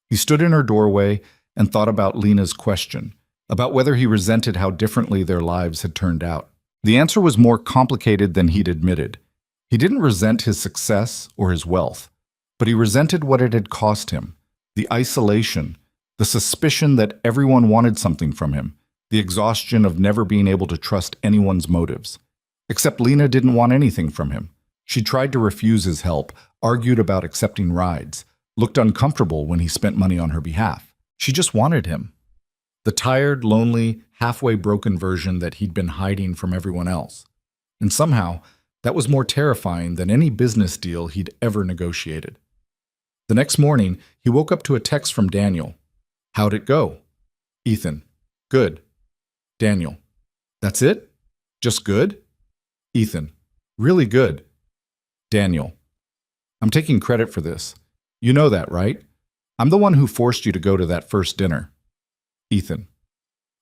He stood in her doorway and thought about Lena's question, about whether he resented how differently their lives had turned out. The answer was more complicated than he'd admitted. He didn't resent his success or his wealth, but he resented what it had cost him, the isolation, the suspicion that everyone wanted something from him, the exhaustion of never being able to trust anyone's motives. Except Lena didn't want anything from him. She tried to refuse his help, argued about accepting rides, looked uncomfortable when he spent money on her behalf. She just wanted him. The tired, lonely, halfway broken version that he'd been hiding from everyone else. And somehow, that was more terrifying than any business deal he'd ever negotiated. The next morning, he woke up to a text from Daniel. How'd it go? Ethan. Good. Daniel. That's it? Just good? Ethan. Really good. Daniel. I'm taking credit for this. You know that, right? I'm the one who forced you to go to that first dinner. Ethan.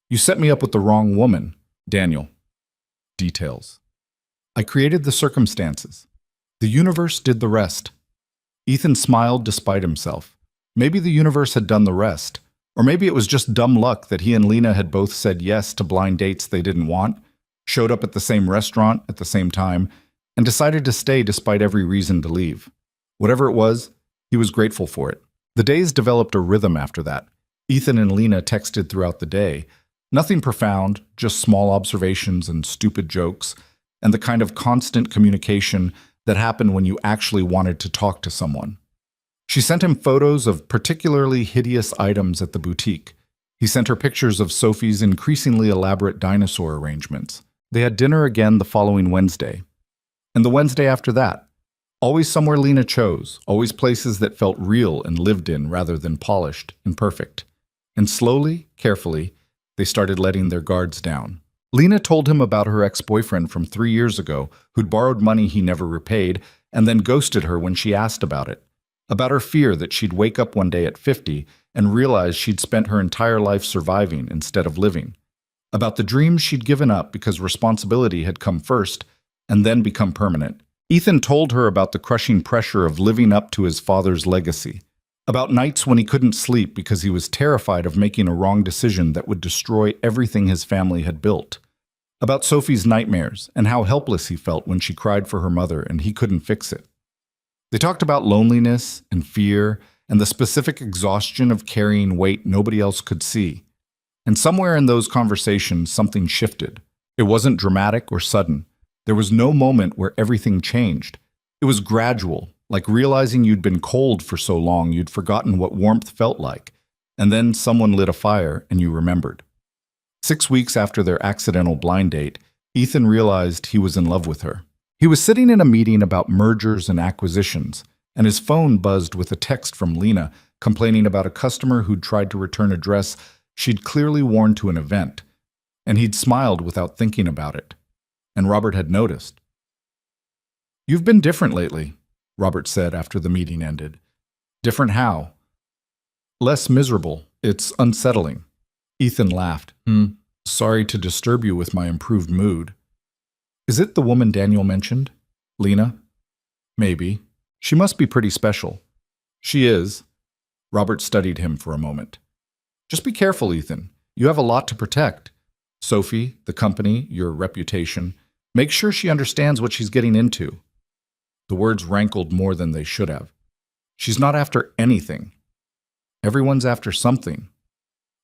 You set me up with the wrong woman. Daniel. Details. I created the circumstances. The universe did the rest. Ethan smiled despite himself. Maybe the universe had done the rest. Or maybe it was just dumb luck that he and Lena had both said yes to blind dates they didn't want, showed up at the same restaurant at the same time, and decided to stay despite every reason to leave. Whatever it was, he was grateful for it. The days developed a rhythm after that. Ethan and Lena texted throughout the day, Nothing profound, just small observations and stupid jokes, and the kind of constant communication that happened when you actually wanted to talk to someone. She sent him photos of particularly hideous items at the boutique. He sent her pictures of Sophie's increasingly elaborate dinosaur arrangements. They had dinner again the following Wednesday. And the Wednesday after that. Always somewhere Lena chose, always places that felt real and lived in rather than polished and perfect. And slowly, carefully, they started letting their guards down. Lena told him about her ex-boyfriend from 3 years ago who'd borrowed money he never repaid and then ghosted her when she asked about it. About her fear that she'd wake up one day at 50 and realize she'd spent her entire life surviving instead of living. About the dreams she'd given up because responsibility had come first and then become permanent. Ethan told her about the crushing pressure of living up to his father's legacy. About nights when he couldn't sleep because he was terrified of making a wrong decision that would destroy everything his family had built. About Sophie's nightmares and how helpless he felt when she cried for her mother and he couldn't fix it. They talked about loneliness and fear and the specific exhaustion of carrying weight nobody else could see. And somewhere in those conversations, something shifted. It wasn't dramatic or sudden. There was no moment where everything changed. It was gradual, like realizing you'd been cold for so long you'd forgotten what warmth felt like, and then someone lit a fire and you remembered. 6 weeks after their accidental blind date, Ethan realized he was in love with her. He was sitting in a meeting about mergers and acquisitions, and his phone buzzed with a text from Lena complaining about a customer who'd tried to return a dress she'd clearly worn to an event, and he'd smiled without thinking about it. And Robert had noticed. "You've been different lately," Robert said after the meeting ended. "Different how?" "Less miserable. It's unsettling." Ethan laughed. Sorry to disturb you with my improved mood." "Is it the woman Daniel mentioned? Lena?" "Maybe. She must be pretty special." "She is." Robert studied him for a moment. "Just be careful, Ethan. You have a lot to protect. Sophie, the company, your reputation. Make sure she understands what she's getting into." The words rankled more than they should have. "She's not after anything. Everyone's after something.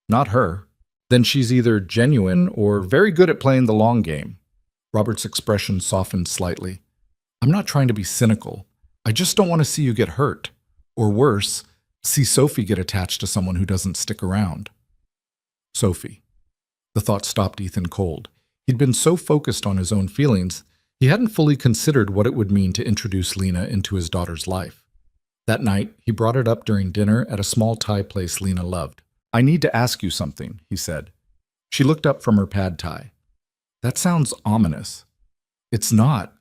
Not her. Then she's either genuine or very good at playing the long game." Robert's expression softened slightly. "I'm not trying to be cynical. I just don't want to see you get hurt. Or worse, see Sophie get attached to someone who doesn't stick around." Sophie. The thought stopped Ethan cold. He'd been so focused on his own feelings, he hadn't fully considered what it would mean to introduce Lena into his daughter's life. That night, he brought it up during dinner at a small Thai place Lena loved. "I need to ask you something," he said. She looked up from her pad thai. "That sounds ominous." "It's not.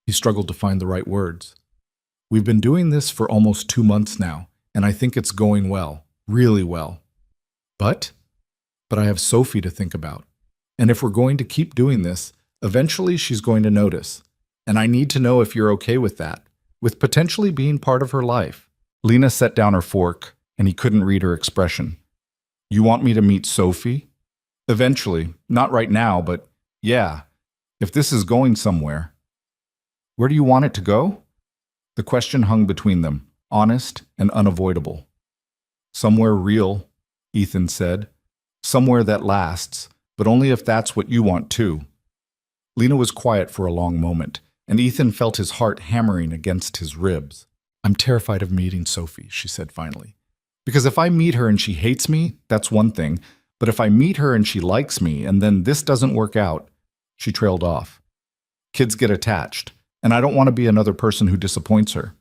He struggled to find the right words. "We've been doing this for almost 2 months now, and I think it's going well. Really well. But I have Sophie to think about. And if we're going to keep doing this, eventually she's going to notice. And I need to know if you're okay with that, with potentially being part of her life." Lena set down her fork, and he couldn't read her expression. "You want me to meet Sophie?" "Eventually. Not right now, but yeah. If this is going somewhere." "Where do you want it to go?" The question hung between them, honest and unavoidable. "Somewhere real," Ethan said. "Somewhere that lasts, but only if that's what you want too." Lena was quiet for a long moment, and Ethan felt his heart hammering against his ribs. "I'm terrified of meeting Sophie," she said finally. "Because if I meet her and she hates me, that's one thing. But if I meet her and she likes me, and then this doesn't work out," she trailed off. "Kids get attached, and I don't want to be another person who disappoints her."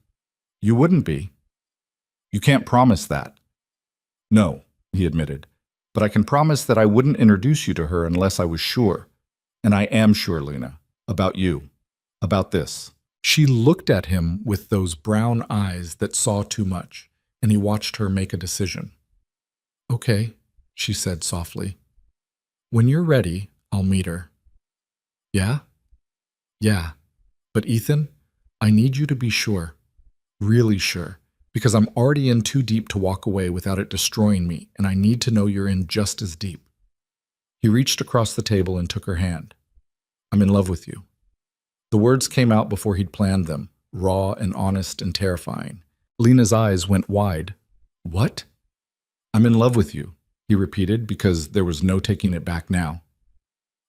"You wouldn't be." "You can't promise that." "No," he admitted. "But I can promise that I wouldn't introduce you to her unless I was sure. And I am sure, Lena, about you. About this." She looked at him with those brown eyes that saw too much, and he watched her make a decision. "Okay," she said softly. "When you're ready, I'll meet her." "Yeah?" "Yeah. But Ethan, I need you to be sure. Really sure. Because I'm already in too deep to walk away without it destroying me, and I need to know you're in just as deep." He reached across the table and took her hand. "I'm in love with you." The words came out before he'd planned them, raw and honest and terrifying. Lena's eyes went wide. "What?" "I'm in love with you," he he repeated, because there was no taking it back now.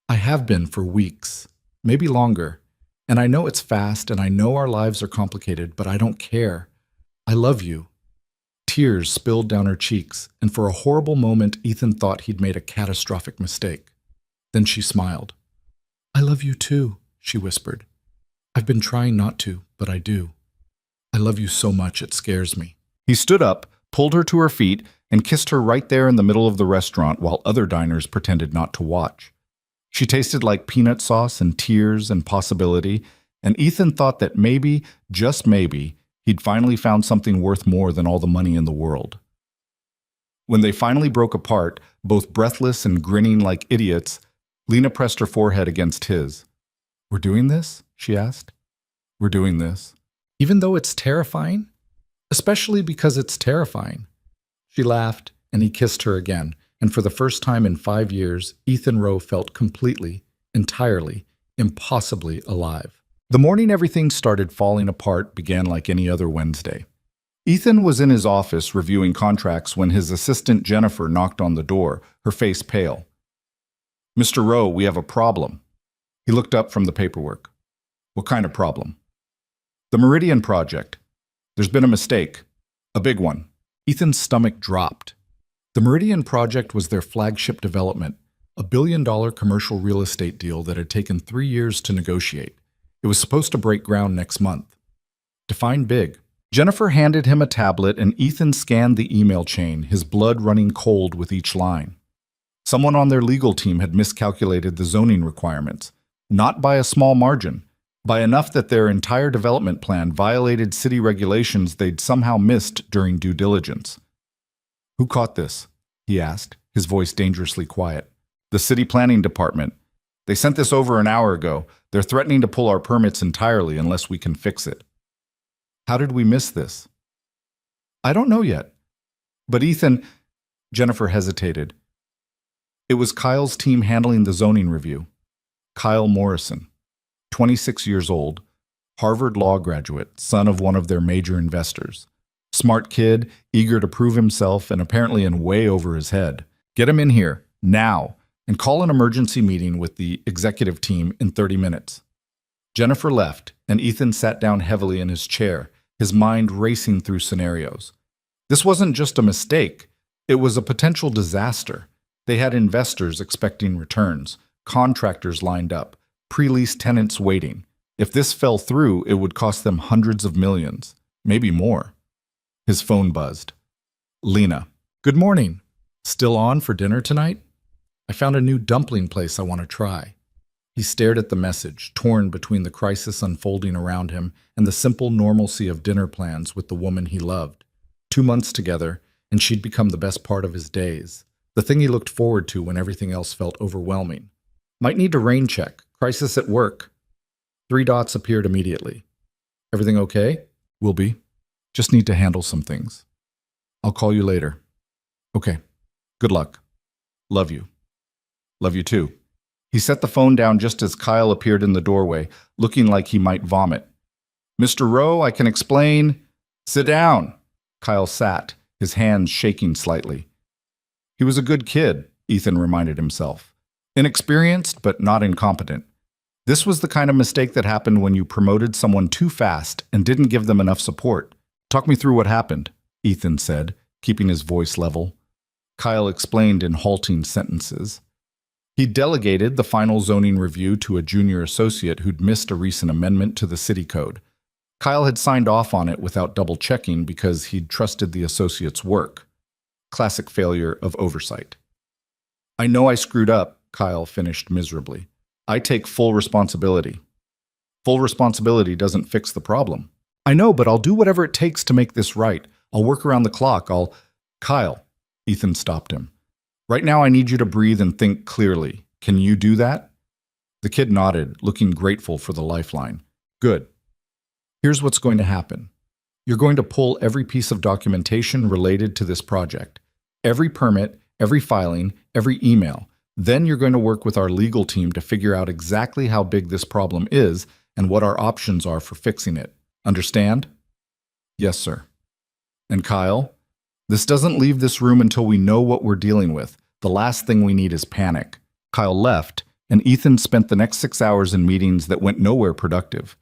I have been for weeks, maybe longer, and I know it's fast and I know our lives are complicated, but I don't care. I love you. Tears spilled down her cheeks, and for a horrible moment Ethan thought he'd made a catastrophic mistake. Then she smiled. I love you too, she whispered. I've been trying not to, but I do. I love you so much it scares me. He stood up, pulled her to her feet, and kissed her right there in the middle of the restaurant while other diners pretended not to watch. She tasted like peanut sauce and tears and possibility, and Ethan thought that maybe, just maybe, he'd finally found something worth more than all the money in the world. When they finally broke apart, both breathless and grinning like idiots, Lena pressed her forehead against his. We're doing this? She asked. We're doing this. Even though it's terrifying? Especially because it's terrifying. She laughed, and he kissed her again, and for the first time in 5 years, Ethan Rowe felt completely, entirely, impossibly alive. The morning everything started falling apart began like any other Wednesday. Ethan was in his office reviewing contracts when his assistant Jennifer knocked on the door, her face pale. Mr. Rowe, we have a problem. He looked up from the paperwork. What kind of problem? The Meridian Project. There's been a mistake. A big one. Ethan's stomach dropped. The Meridian Project was their flagship development, a billion-dollar commercial real estate deal that had taken 3 years to negotiate. It was supposed to break ground next month. Define big. Jennifer handed him a tablet and Ethan scanned the email chain, his blood running cold with each line. Someone on their legal team had miscalculated the zoning requirements, not by a small margin, by enough that their entire development plan violated city regulations they'd somehow missed during due diligence. Who caught this? He asked, his voice dangerously quiet. The city planning department. They sent this over an hour ago. They're threatening to pull our permits entirely unless we can fix it. How did we miss this? I don't know yet. But Ethan, Jennifer hesitated. It was Kyle's team handling the zoning review. Kyle Morrison, 26 years old, Harvard law graduate, son of one of their major investors. Smart kid, eager to prove himself and apparently in way over his head. Get him in here, now, and call an emergency meeting with the executive team in 30 minutes. Jennifer left, and Ethan sat down heavily in his chair, his mind racing through scenarios. This wasn't just a mistake. It was a potential disaster. They had investors expecting returns, contractors lined up, pre-lease tenants waiting. If this fell through, it would cost them hundreds of millions, maybe more. His phone buzzed. Lena. Good morning. Still on for dinner tonight? I found a new dumpling place I want to try. He stared at the message, torn between the crisis unfolding around him and the simple normalcy of dinner plans with the woman he loved. 2 months together, and she'd become the best part of his days. The thing he looked forward to when everything else felt overwhelming. Might need a rain check. Crisis at work. 3 dots appeared immediately. Everything okay? Will be. Just need to handle some things. I'll call you later. Okay. Good luck. Love you. Love you too. He set the phone down just as Kyle appeared in the doorway, looking like he might vomit. Mr. Rowe, I can explain. Sit down. Kyle sat, his hands shaking slightly. He was a good kid, Ethan reminded himself. Inexperienced, but not incompetent. This was the kind of mistake that happened when you promoted someone too fast and didn't give them enough support. Talk me through what happened, Ethan said, keeping his voice level. Kyle explained in halting sentences. He delegated the final zoning review to a junior associate who'd missed a recent amendment to the city code. Kyle had signed off on it without double-checking because he'd trusted the associate's work. Classic failure of oversight. I know I screwed up, Kyle finished miserably. I take full responsibility. Full responsibility doesn't fix the problem. I know, but I'll do whatever it takes to make this right. I'll work around the clock. Kyle, Ethan stopped him. Right now I need you to breathe and think clearly. Can you do that? The kid nodded, looking grateful for the lifeline. Good. Here's what's going to happen. You're going to pull every piece of documentation related to this project. Every permit, every filing, every email. Then you're going to work with our legal team to figure out exactly how big this problem is and what our options are for fixing it. Understand? Yes, sir. And Kyle, This doesn't leave this room until we know what we're dealing with. The last thing we need is panic. Kyle left, and Ethan spent the next 6 hours in meetings that went nowhere productive.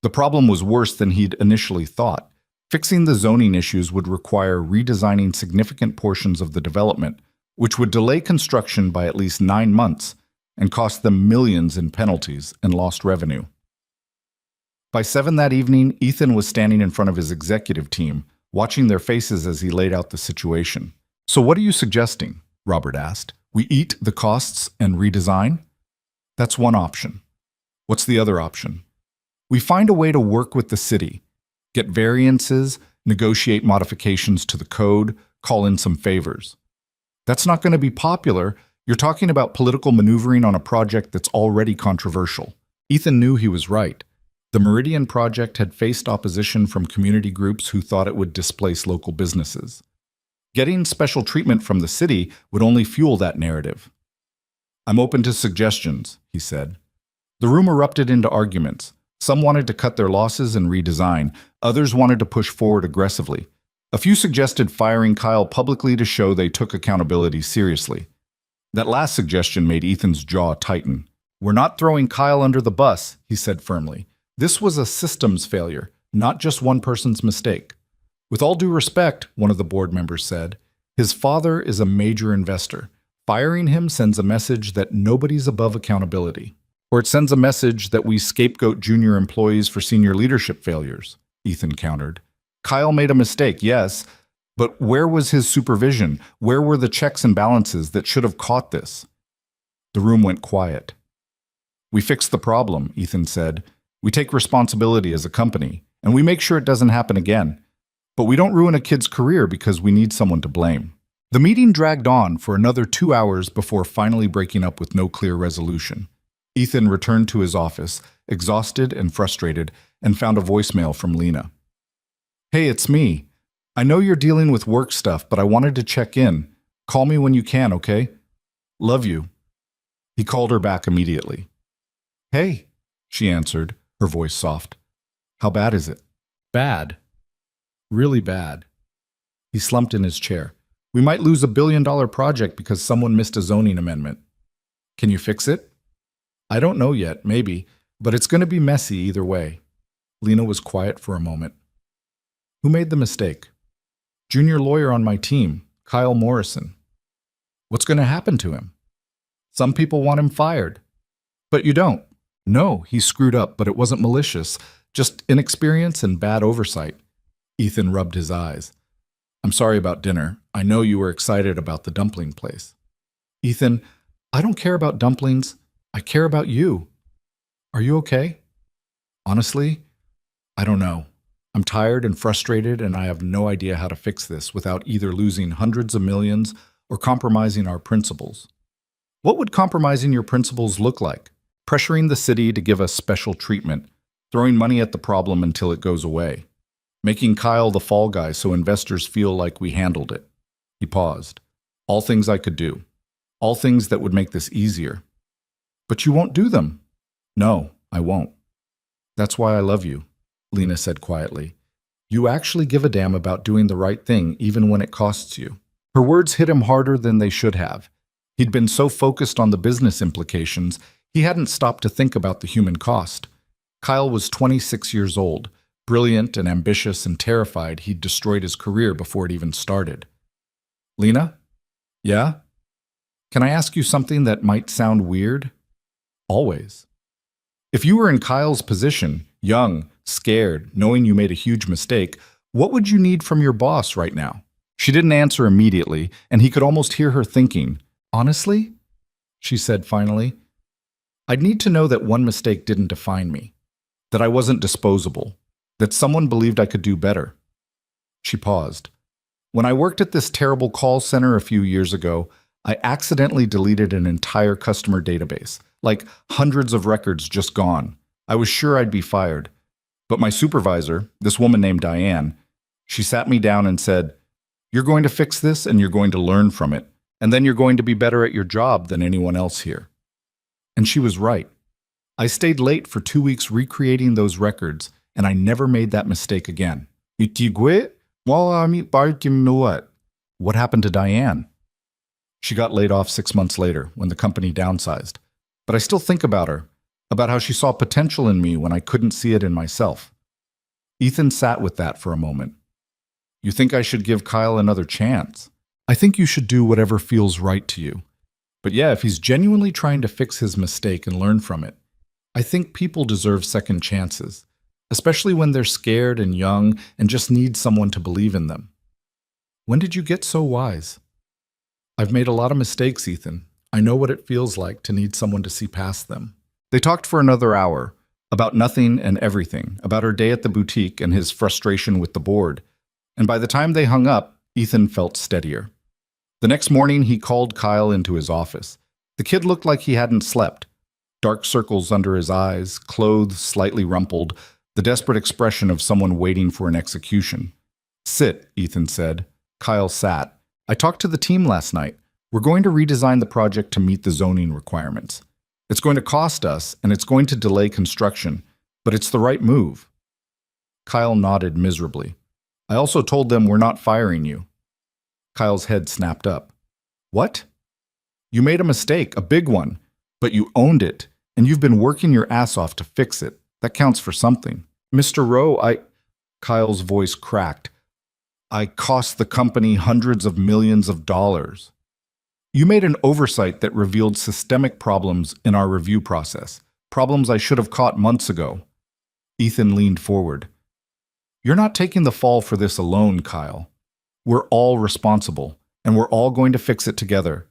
The problem was worse than he'd initially thought. Fixing the zoning issues would require redesigning significant portions of the development, which would delay construction by at least 9 months and cost them millions in penalties and lost revenue. By 7 that evening, Ethan was standing in front of his executive team, watching their faces as he laid out the situation. "So what are you suggesting?" Robert asked. "We eat the costs and redesign?" "That's one option." "What's the other option?" "We find a way to work with the city, get variances, negotiate modifications to the code, call in some favors." "That's not going to be popular. You're talking about political maneuvering on a project that's already controversial." Ethan knew he was right. The Meridian project had faced opposition from community groups who thought it would displace local businesses. Getting special treatment from the city would only fuel that narrative. "I'm open to suggestions," he said. The room erupted into arguments. Some wanted to cut their losses and redesign. Others wanted to push forward aggressively. A few suggested firing Kyle publicly to show they took accountability seriously. That last suggestion made Ethan's jaw tighten. "We're not throwing Kyle under the bus," he said firmly. "This was a systems failure, not just one person's mistake." "With all due respect," one of the board members said, "his father is a major investor. Firing him sends a message that nobody's above accountability. Or it sends a message that we scapegoat junior employees for senior leadership failures," Ethan countered. "Kyle made a mistake, yes, but where was his supervision? Where were the checks and balances that should have caught this?" The room went quiet. "We fixed the problem," Ethan said. "We take responsibility as a company, and we make sure it doesn't happen again. But we don't ruin a kid's career because we need someone to blame." The meeting dragged on for another 2 hours before finally breaking up with no clear resolution. Ethan returned to his office, exhausted and frustrated, and found a voicemail from Lena. "Hey, it's me. I know you're dealing with work stuff, but I wanted to check in. Call me when you can, okay? Love you." He called her back immediately. "Hey," she answered, her voice soft. "How bad is it?" "Bad. Really bad." He slumped in his chair. "We might lose $1 billion project because someone missed a zoning amendment. Can you fix it?" "I don't know yet, maybe, but it's going to be messy either way." Lena was quiet for a moment. "Who made the mistake?" "Junior lawyer on my team, Kyle Morrison." "What's going to happen to him?" "Some people want him fired." "But you don't." "No, he screwed up, but it wasn't malicious, just inexperience and bad oversight." Ethan rubbed his eyes. "I'm sorry about dinner. I know you were excited about the dumpling place." "Ethan, I don't care about dumplings. I care about you. Are you okay?" "Honestly, I don't know. I'm tired and frustrated, and I have no idea how to fix this without either losing hundreds of millions or compromising our principles." "What would compromising your principles look like?" "Pressuring the city to give us special treatment, throwing money at the problem until it goes away, making Kyle the fall guy so investors feel like we handled it." He paused. "All things I could do. All things that would make this easier." "But you won't do them." "No, I won't." "That's why I love you," Lena said quietly. "You actually give a damn about doing the right thing even when it costs you." Her words hit him harder than they should have. He'd been so focused on the business implications, he hadn't stopped to think about the human cost. Kyle was 26 years old, brilliant and ambitious and terrified he'd destroyed his career before it even started. "Lena? Yeah? Can I ask you something that might sound weird?" "Always." "If you were in Kyle's position, young, scared, knowing you made a huge mistake, what would you need from your boss right now?" She didn't answer immediately, and he could almost hear her thinking. "Honestly," she said finally, "I'd need to know that one mistake didn't define me, that I wasn't disposable, that someone believed I could do better." She paused. "When I worked at this terrible call center a few years ago, I accidentally deleted an entire customer database, like hundreds of records just gone. I was sure I'd be fired. But my supervisor, this woman named Diane, she sat me down and said, 'You're going to fix this and you're going to learn from it, and then you're going to be better at your job than anyone else here.' And she was right. I stayed late for 2 weeks recreating those records, and I never made that mistake again." "Itigwe? What? What happened to Diane? She got laid off 6 months later when the company downsized. But I still think about her, about how she saw potential in me when I couldn't see it in myself. Ethan sat with that for a moment. You think I should give Kyle another chance? I think you should do whatever feels right to you. But yeah, if he's genuinely trying to fix his mistake and learn from it, I think people deserve second chances, especially when they're scared and young and just need someone to believe in them. When did you get so wise? I've made a lot of mistakes, Ethan. I know what it feels like to need someone to see past them. They talked for another hour, about nothing and everything, about her day at the boutique and his frustration with the board. And by the time they hung up, Ethan felt steadier. The next morning, he called Kyle into his office. The kid looked like he hadn't slept. Dark circles under his eyes, clothes slightly rumpled, the desperate expression of someone waiting for an execution. Sit, Ethan said. Kyle sat. I talked to the team last night. We're going to redesign the project to meet the zoning requirements. It's going to cost us, and it's going to delay construction, but it's the right move. Kyle nodded miserably. I also told them we're not firing you. Kyle's head snapped up. What? You made a mistake, a big one, but you owned it, and you've been working your ass off to fix it. That counts for something. Mr. Rowe, Kyle's voice cracked. I cost the company hundreds of millions of dollars. You made an oversight that revealed systemic problems in our review process, problems I should have caught months ago. Ethan leaned forward. You're not taking the fall for this alone, Kyle. We're all responsible, and we're all going to fix it together.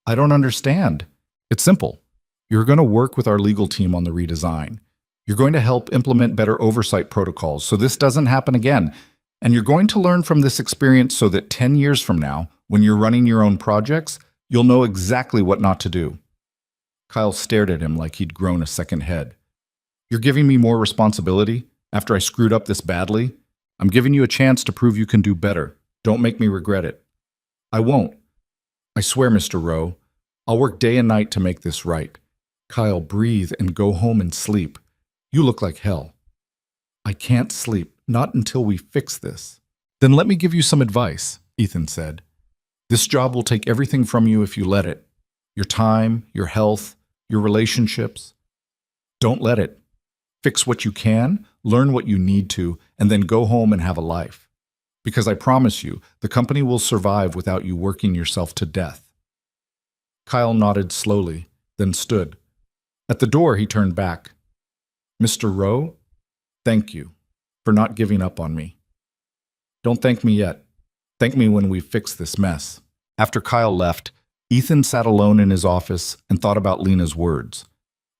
I don't understand. It's simple. You're going to work with our legal team on the redesign. You're going to help implement better oversight protocols so this doesn't happen again. And you're going to learn from this experience so that 10 years from now, when you're running your own projects, you'll know exactly what not to do. Kyle stared at him like he'd grown a second head. You're giving me more responsibility after I screwed up this badly? I'm giving you a chance to prove you can do better. Don't make me regret it. I won't. I swear, Mr. Rowe, I'll work day and night to make this right. Kyle, breathe and go home and sleep. You look like hell. I can't sleep, not until we fix this. Then let me give you some advice, Ethan said. This job will take everything from you if you let it. Your time, your health, your relationships. Don't let it. Fix what you can, learn what you need to, and then go home and have a life. Because I promise you, the company will survive without you working yourself to death. Kyle nodded slowly, then stood. At the door, he turned back. Mr. Rowe, thank you for not giving up on me. Don't thank me yet. Thank me when we fix this mess. After Kyle left, Ethan sat alone in his office and thought about Lena's words,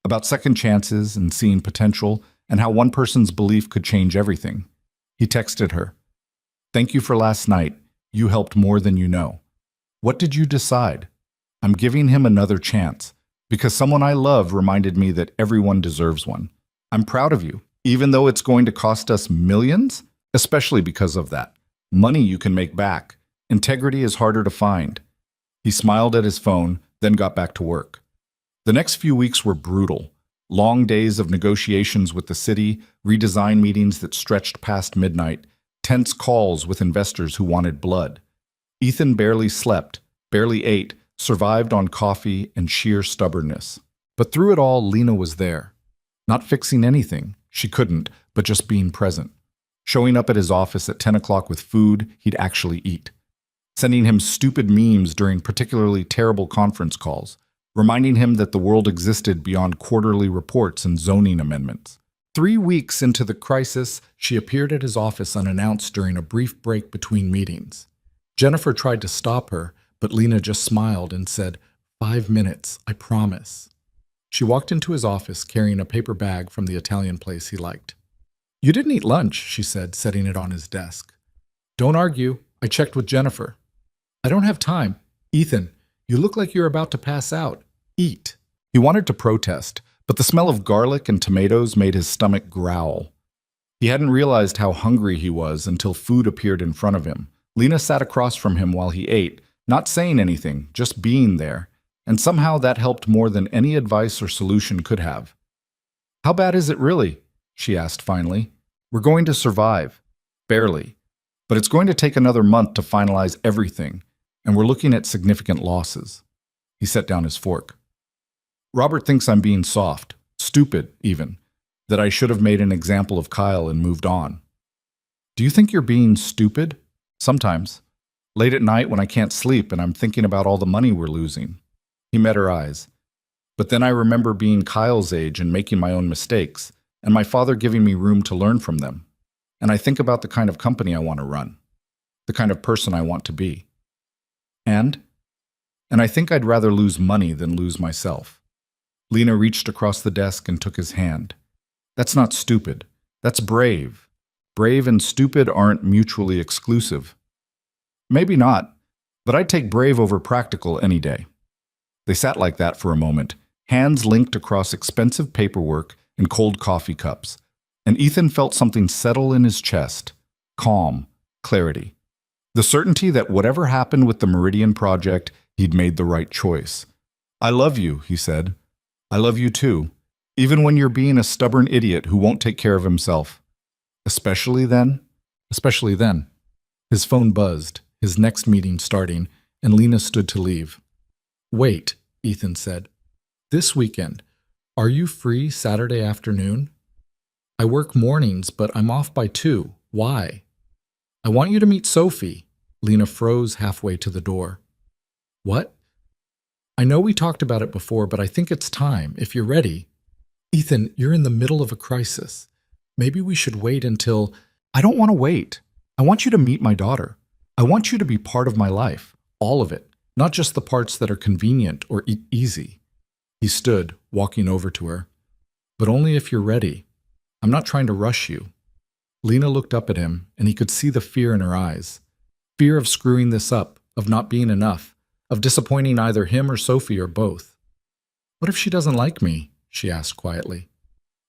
about second chances and seeing potential, and how one person's belief could change everything. He texted her. Thank you for last night. You helped more than you know. What did you decide? I'm giving him another chance, because someone I love reminded me that everyone deserves one. I'm proud of you, even though it's going to cost us millions, especially because of that. Money you can make back. Integrity is harder to find. He smiled at his phone, then got back to work. The next few weeks were brutal. Long days of negotiations with the city, redesign meetings that stretched past midnight, tense calls with investors who wanted blood. Ethan barely slept, barely ate, survived on coffee and sheer stubbornness. But through it all, Lena was there. Not fixing anything. She couldn't, but just being present. Showing up at his office at 10 o'clock with food he'd actually eat. Sending him stupid memes during particularly terrible conference calls. Reminding him that the world existed beyond quarterly reports and zoning amendments. 3 weeks into the crisis, she appeared at his office unannounced during a brief break between meetings. Jennifer tried to stop her, but Lena just smiled and said, 5 minutes, I promise. She walked into his office carrying a paper bag from the Italian place he liked. You didn't eat lunch, she said, setting it on his desk. Don't argue. I checked with Jennifer. I don't have time. Ethan, you look like you're about to pass out. Eat. He wanted to protest, but the smell of garlic and tomatoes made his stomach growl. He hadn't realized how hungry he was until food appeared in front of him. Lena sat across from him while he ate, not saying anything, just being there. And somehow that helped more than any advice or solution could have. How bad is it really? She asked finally. We're going to survive. Barely. But it's going to take another month to finalize everything, and we're looking at significant losses. He set down his fork. Robert thinks I'm being soft, stupid even, that I should have made an example of Kyle and moved on. Do you think you're being stupid? Sometimes. Late at night when I can't sleep and I'm thinking about all the money we're losing. He met her eyes. But then I remember being Kyle's age and making my own mistakes, and my father giving me room to learn from them. And I think about the kind of company I want to run, the kind of person I want to be. And I think I'd rather lose money than lose myself. Lena reached across the desk and took his hand. That's not stupid. That's brave. Brave and stupid aren't mutually exclusive. Maybe not, but I'd take brave over practical any day. They sat like that for a moment, hands linked across expensive paperwork and cold coffee cups, and Ethan felt something settle in his chest. Calm, clarity. The certainty that whatever happened with the Meridian project, he'd made the right choice. I love you, he said. I love you too, even when you're being a stubborn idiot who won't take care of himself. Especially then? Especially then. His phone buzzed, his next meeting starting, and Lena stood to leave. Wait, Ethan said. This weekend, are you free Saturday afternoon? I work mornings, but I'm off by 2. Why? I want you to meet Sophie. Lena froze halfway to the door. What? I know we talked about it before, but I think it's time, if you're ready. Ethan, you're in the middle of a crisis. Maybe we should wait until... I don't want to wait. I want you to meet my daughter. I want you to be part of my life, all of it, not just the parts that are convenient or easy. He stood, walking over to her. But only if you're ready. I'm not trying to rush you. Lena looked up at him, and he could see the fear in her eyes. Fear of screwing this up, of not being enough, of disappointing either him or Sophie or both. What if she doesn't like me? She asked quietly.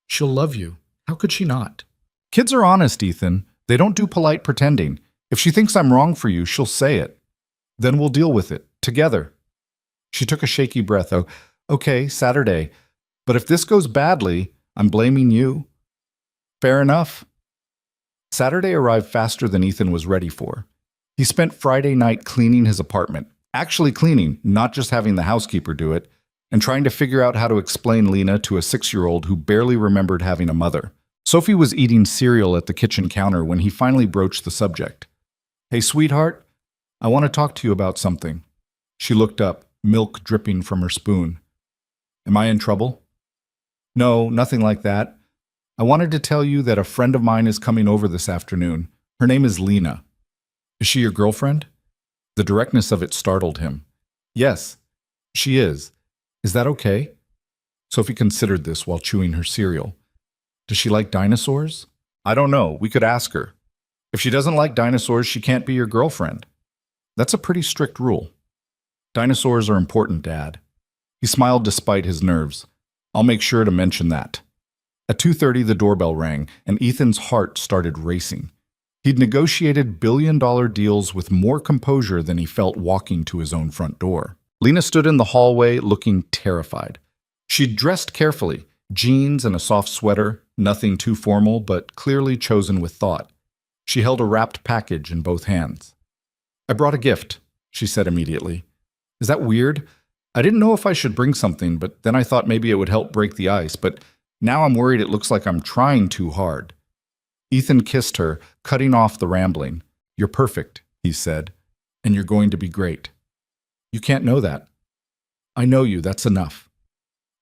She'll love you. How could she not? Kids are honest, Ethan. They don't do polite pretending. If she thinks I'm wrong for you, she'll say it. Then we'll deal with it, together. She took a shaky breath. Oh, okay, Saturday. But if this goes badly, I'm blaming you. Fair enough. Saturday arrived faster than Ethan was ready for. He spent Friday night cleaning his apartment. Actually cleaning, not just having the housekeeper do it, and trying to figure out how to explain Lena to a 6-year-old who barely remembered having a mother. Sophie was eating cereal at the kitchen counter when he finally broached the subject. Hey, sweetheart, I want to talk to you about something. She looked up, milk dripping from her spoon. Am I in trouble? No, nothing like that. I wanted to tell you that a friend of mine is coming over this afternoon. Her name is Lena. Is she your girlfriend? The directness of it startled him. Yes, she is. Is that okay? Sophie considered this while chewing her cereal. Does she like dinosaurs? I don't know. We could ask her. If she doesn't like dinosaurs, she can't be your girlfriend. That's a pretty strict rule. Dinosaurs are important, Dad. He smiled despite his nerves. I'll make sure to mention that. At 2:30, the doorbell rang, and Ethan's heart started racing. He'd negotiated billion-dollar deals with more composure than he felt walking to his own front door. Lena stood in the hallway looking terrified. She'd dressed carefully, jeans and a soft sweater, nothing too formal, but clearly chosen with thought. She held a wrapped package in both hands. I brought a gift, she said immediately. Is that weird? I didn't know if I should bring something, but then I thought maybe it would help break the ice, but now I'm worried it looks like I'm trying too hard. Ethan kissed her, cutting off the rambling. You're perfect, he said, and you're going to be great. You can't know that. I know you, that's enough.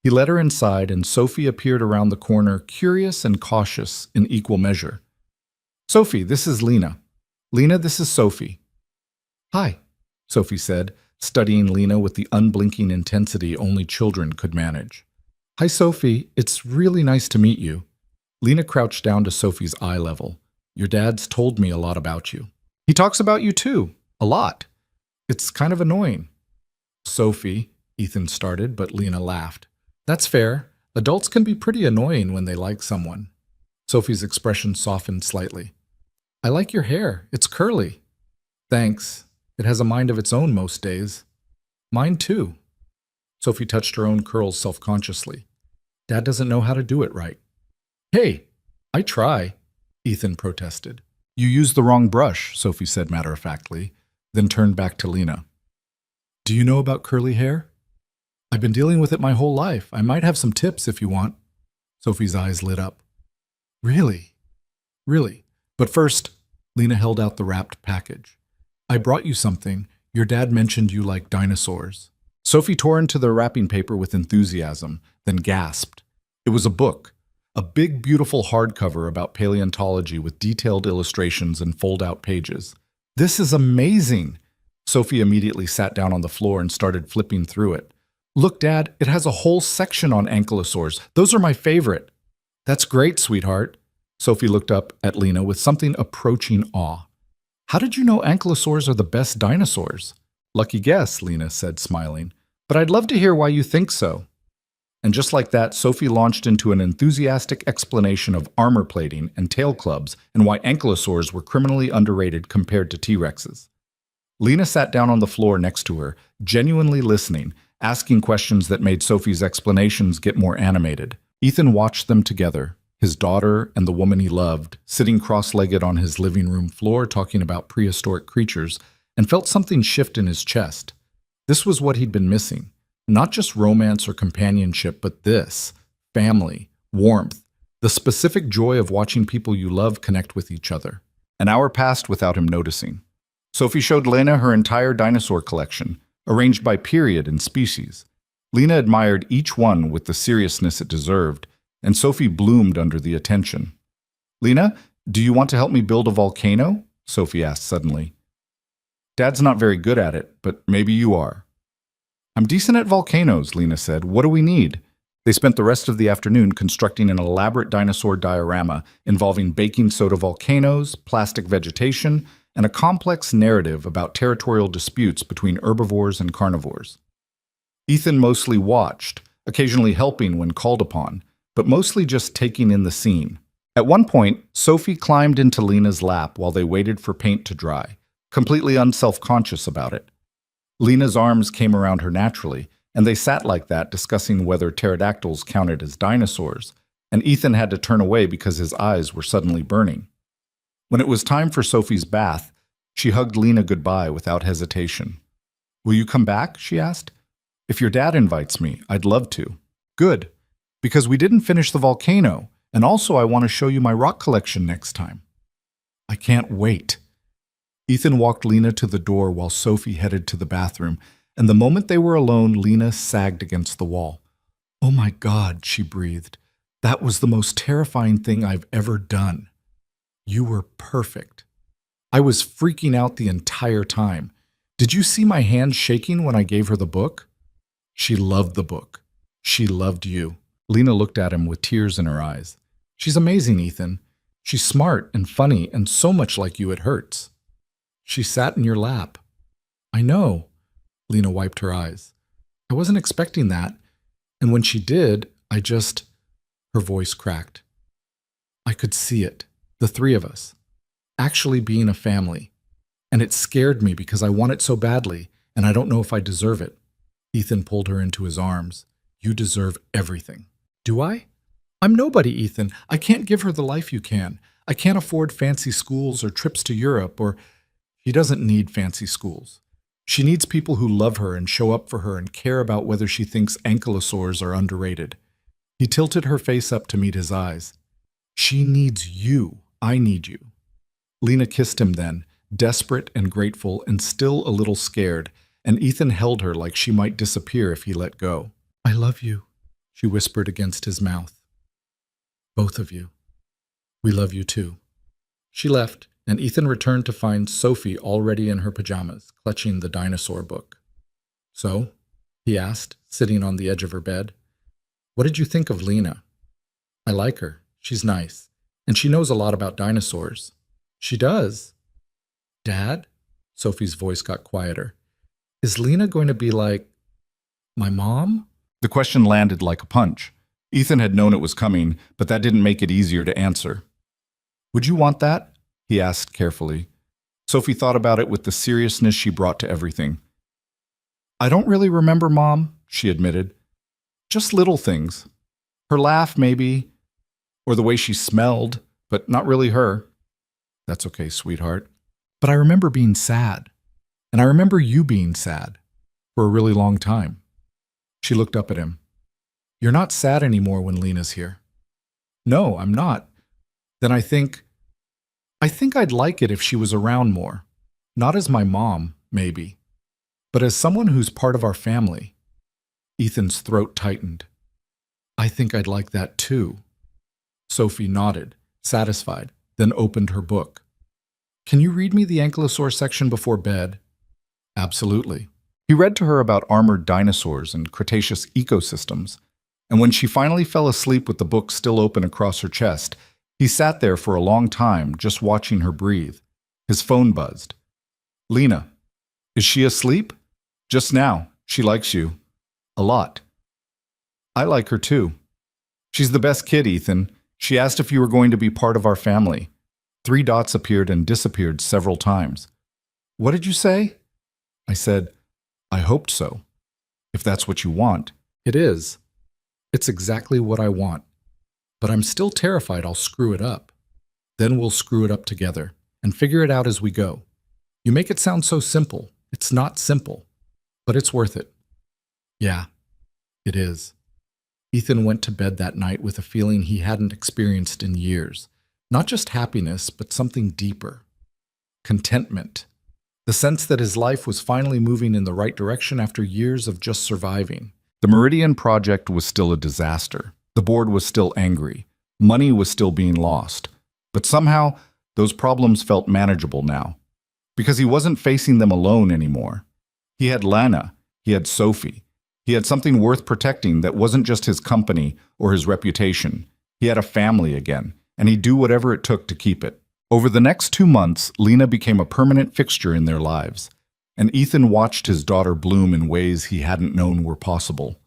He led her inside, and Sophie appeared around the corner, curious and cautious in equal measure. Sophie, this is Lena. Lena, this is Sophie. Hi, Sophie said, studying Lena with the unblinking intensity only children could manage. Hi, Sophie. It's really nice to meet you. Lena crouched down to Sophie's eye level. Your dad's told me a lot about you. He talks about you too. A lot. It's kind of annoying. Sophie, Ethan started, but Lena laughed. That's fair. Adults can be pretty annoying when they like someone. Sophie's expression softened slightly. I like your hair. It's curly. Thanks. It has a mind of its own most days. Mine too. Sophie touched her own curls self-consciously. Dad doesn't know how to do it right. Hey, I try, Ethan protested. You used the wrong brush, Sophie said matter-of-factly, then turned back to Lena. Do you know about curly hair? I've been dealing with it my whole life. I might have some tips if you want. Sophie's eyes lit up. Really? Really? But first, Lena held out the wrapped package. I brought you something. Your dad mentioned you like dinosaurs. Sophie tore into the wrapping paper with enthusiasm, then gasped. It was a book. A big, beautiful hardcover about paleontology with detailed illustrations and fold-out pages. This is amazing! Sophie immediately sat down on the floor and started flipping through it. Look, Dad, it has a whole section on ankylosaurs. Those are my favorite. That's great, sweetheart. Sophie looked up at Lena with something approaching awe. How did you know ankylosaurs are the best dinosaurs? Lucky guess, Lena said, smiling. But I'd love to hear why you think so. And just like that, Sophie launched into an enthusiastic explanation of armor plating and tail clubs and why ankylosaurs were criminally underrated compared to T-Rexes. Lena sat down on the floor next to her, genuinely listening, asking questions that made Sophie's explanations get more animated. Ethan watched them together, his daughter and the woman he loved, sitting cross-legged on his living room floor talking about prehistoric creatures, and felt something shift in his chest. This was what he'd been missing. Not just romance or companionship, but this, family, warmth, the specific joy of watching people you love connect with each other. An hour passed without him noticing. Sophie showed Lena her entire dinosaur collection, arranged by period and species. Lena admired each one with the seriousness it deserved, and Sophie bloomed under the attention. Lena, do you want to help me build a volcano? Sophie asked suddenly. Dad's not very good at it, but maybe you are. I'm decent at volcanoes, Lena said. What do we need? They spent the rest of the afternoon constructing an elaborate dinosaur diorama involving baking soda volcanoes, plastic vegetation, and a complex narrative about territorial disputes between herbivores and carnivores. Ethan mostly watched, occasionally helping when called upon, but mostly just taking in the scene. At one point, Sophie climbed into Lena's lap while they waited for paint to dry, completely unself-conscious about it. Lena's arms came around her naturally, and they sat like that discussing whether pterodactyls counted as dinosaurs, and Ethan had to turn away because his eyes were suddenly burning. When it was time for Sophie's bath, she hugged Lena goodbye without hesitation. Will you come back? She asked. If your dad invites me, I'd love to. Good, because we didn't finish the volcano, and also I want to show you my rock collection next time. I can't wait. Ethan walked Lena to the door while Sophie headed to the bathroom, and the moment they were alone, Lena sagged against the wall. Oh my God, she breathed. That was the most terrifying thing I've ever done. You were perfect. I was freaking out the entire time. Did you see my hand shaking when I gave her the book? She loved the book. She loved you. Lena looked at him with tears in her eyes. She's amazing, Ethan. She's smart and funny and so much like you it hurts. She sat in your lap. I know. Lena wiped her eyes. I wasn't expecting that. And when she did, her voice cracked. I could see it, the three of us, actually being a family. And it scared me because I want it so badly, and I don't know if I deserve it. Ethan pulled her into his arms. You deserve everything. Do I? I'm nobody, Ethan. I can't give her the life you can. I can't afford fancy schools or trips to Europe or... She doesn't need fancy schools. She needs people who love her and show up for her and care about whether she thinks ankylosaurs are underrated. He tilted her face up to meet his eyes. She needs you. I need you. Lena kissed him then, desperate and grateful and still a little scared, and Ethan held her like she might disappear if he let go. I love you, she whispered against his mouth. Both of you. We love you too. She left, and Ethan returned to find Sophie already in her pajamas, clutching the dinosaur book. So, he asked, sitting on the edge of her bed, what did you think of Lena? I like her. She's nice. And she knows a lot about dinosaurs. She does. Dad? Sophie's voice got quieter. Is Lena going to be like my mom? The question landed like a punch. Ethan had known it was coming, but that didn't make it easier to answer. Would you want that? He asked carefully. Sophie thought about it with the seriousness she brought to everything. I don't really remember Mom, she admitted. Just little things. Her laugh, maybe, or the way she smelled, but not really her. That's okay, sweetheart. But I remember being sad. And I remember you being sad for a really long time. She looked up at him. You're not sad anymore when Lena's here. No, I'm not. Then I think I'd like it if she was around more. Not as my mom, maybe, but as someone who's part of our family. Ethan's throat tightened. I think I'd like that too. Sophie nodded, satisfied, then opened her book. Can you read me the ankylosaur section before bed? Absolutely. He read to her about armored dinosaurs and Cretaceous ecosystems, and when she finally fell asleep with the book still open across her chest, he sat there for a long time just watching her breathe. His phone buzzed. Lena, is she asleep? Just now. She likes you. A lot. I like her too. She's the best kid, Ethan. She asked if you were going to be part of our family. 3 dots appeared and disappeared several times. What did you say? I said, I hoped so. If that's what you want. It is. It's exactly what I want. But I'm still terrified I'll screw it up. Then we'll screw it up together and figure it out as we go. You make it sound so simple. It's not simple, but it's worth it. Yeah, it is. Ethan went to bed that night with a feeling he hadn't experienced in years. Not just happiness, but something deeper. Contentment. The sense that his life was finally moving in the right direction after years of just surviving. The Meridian project was still a disaster. The board was still angry. Money was still being lost. But somehow, those problems felt manageable now. Because he wasn't facing them alone anymore. He had Lana. He had Sophie. He had something worth protecting that wasn't just his company or his reputation. He had a family again, and he'd do whatever it took to keep it. Over the next 2 months, Lena became a permanent fixture in their lives, and Ethan watched his daughter bloom in ways he hadn't known were possible.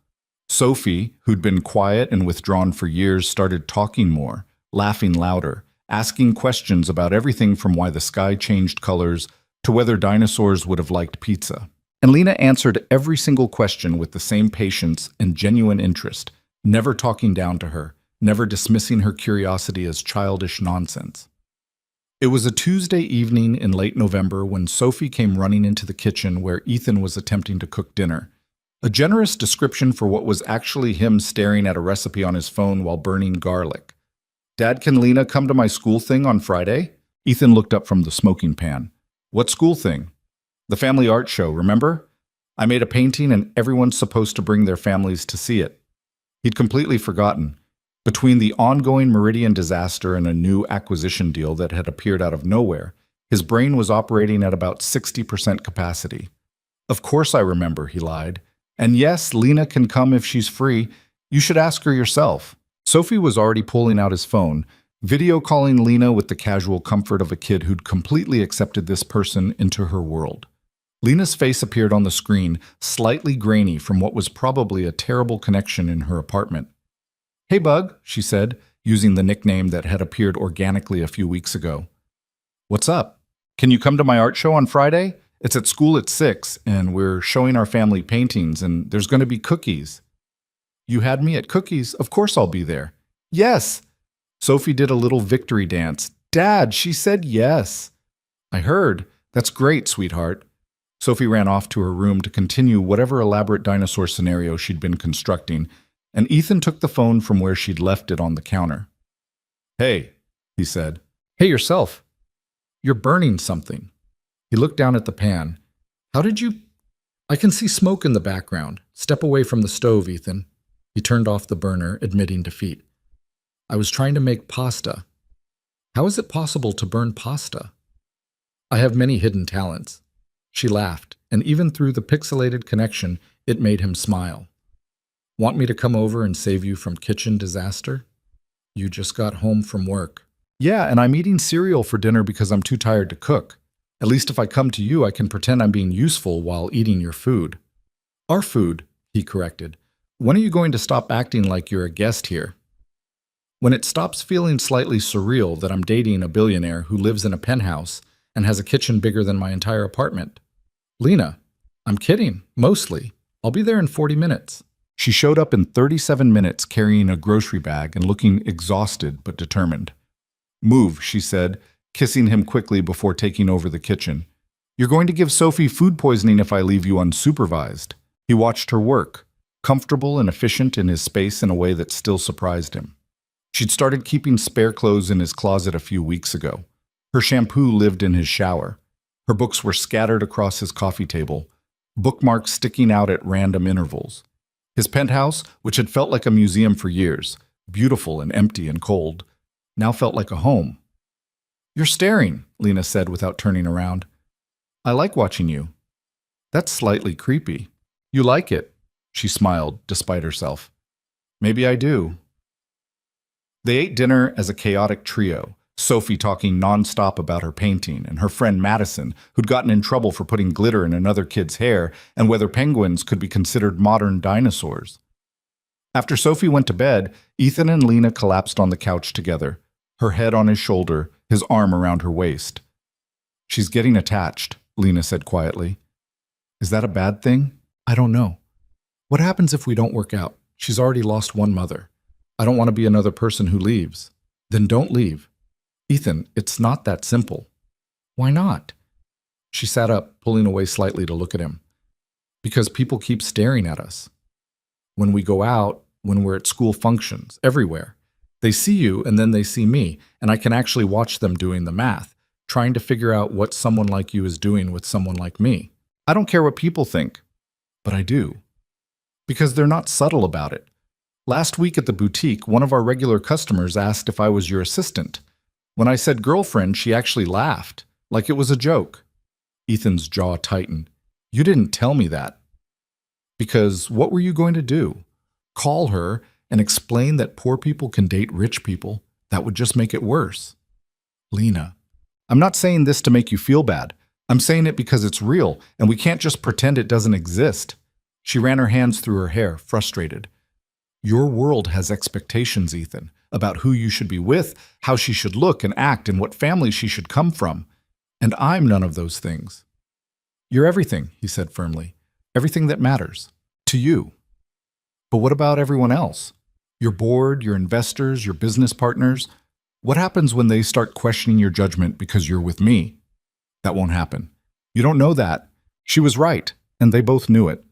Sophie, who'd been quiet and withdrawn for years, started talking more, laughing louder, asking questions about everything from why the sky changed colors to whether dinosaurs would have liked pizza. And Lena answered every single question with the same patience and genuine interest, never talking down to her, never dismissing her curiosity as childish nonsense. It was a Tuesday evening in late November when Sophie came running into the kitchen where Ethan was attempting to cook dinner. A generous description for what was actually him staring at a recipe on his phone while burning garlic. Dad, can Lena come to my school thing on Friday? Ethan looked up from the smoking pan. What school thing? The family art show, remember? I made a painting and everyone's supposed to bring their families to see it. He'd completely forgotten. Between the ongoing Meridian disaster and a new acquisition deal that had appeared out of nowhere, his brain was operating at about 60% capacity. Of course I remember, he lied. And yes, Lena can come if she's free. You should ask her yourself. Sophie was already pulling out his phone, video calling Lena with the casual comfort of a kid who'd completely accepted this person into her world. Lena's face appeared on the screen, slightly grainy from what was probably a terrible connection in her apartment. Hey, Bug, she said, using the nickname that had appeared organically a few weeks ago. What's up? Can you come to my art show on Friday? It's at school at 6, and we're showing our family paintings, and there's going to be cookies. You had me at cookies. Of course I'll be there. Yes. Sophie did a little victory dance. Dad, she said yes. I heard. That's great, sweetheart. Sophie ran off to her room to continue whatever elaborate dinosaur scenario she'd been constructing, and Ethan took the phone from where she'd left it on the counter. Hey, he said. Hey yourself. You're burning something. He looked down at the pan. How did you... I can see smoke in the background. Step away from the stove, Ethan. He turned off the burner, admitting defeat. I was trying to make pasta. How is it possible to burn pasta? I have many hidden talents. She laughed, and even through the pixelated connection, it made him smile. Want me to come over and save you from kitchen disaster? You just got home from work. Yeah, and I'm eating cereal for dinner because I'm too tired to cook. At least if I come to you, I can pretend I'm being useful while eating your food. Our food, he corrected. When are you going to stop acting like you're a guest here? When it stops feeling slightly surreal that I'm dating a billionaire who lives in a penthouse and has a kitchen bigger than my entire apartment. Lena, I'm kidding, mostly. I'll be there in 40 minutes. She showed up in 37 minutes carrying a grocery bag and looking exhausted but determined. Move, she said, kissing him quickly before taking over the kitchen. You're going to give Sophie food poisoning if I leave you unsupervised. He watched her work, comfortable and efficient in his space in a way that still surprised him. She'd started keeping spare clothes in his closet a few weeks ago. Her shampoo lived in his shower. Her books were scattered across his coffee table, bookmarks sticking out at random intervals. His penthouse, which had felt like a museum for years, beautiful and empty and cold, now felt like a home. You're staring, Lena said without turning around. I like watching you. That's slightly creepy. You like it, she smiled, despite herself. Maybe I do. They ate dinner as a chaotic trio, Sophie talking nonstop about her painting, and her friend Madison, who'd gotten in trouble for putting glitter in another kid's hair, and whether penguins could be considered modern dinosaurs. After Sophie went to bed, Ethan and Lena collapsed on the couch together, her head on his shoulder, his arm around her waist. She's getting attached, Lena said quietly. Is that a bad thing? I don't know. What happens if we don't work out? She's already lost one mother. I don't want to be another person who leaves. Then don't leave. Ethan, it's not that simple. Why not? She sat up, pulling away slightly to look at him. Because people keep staring at us. When we go out, when we're at school functions, everywhere. They see you and then they see me, and I can actually watch them doing the math, trying to figure out what someone like you is doing with someone like me. I don't care what people think, but I do. Because they're not subtle about it. Last week at the boutique, one of our regular customers asked if I was your assistant. When I said girlfriend, she actually laughed, like it was a joke. Ethan's jaw tightened. You didn't tell me that. Because what were you going to do? Call her and explain that poor people can date rich people? That would just make it worse. Lena, I'm not saying this to make you feel bad. I'm saying it because it's real, and we can't just pretend it doesn't exist. She ran her hands through her hair, frustrated. Your world has expectations, Ethan, about who you should be with, how she should look and act, and what family she should come from. And I'm none of those things. You're everything, he said firmly. Everything that matters. To you. But what about everyone else? Your board, your investors, your business partners? What happens when they start questioning your judgment because you're with me? That won't happen. You don't know that. She was right, and they both knew it.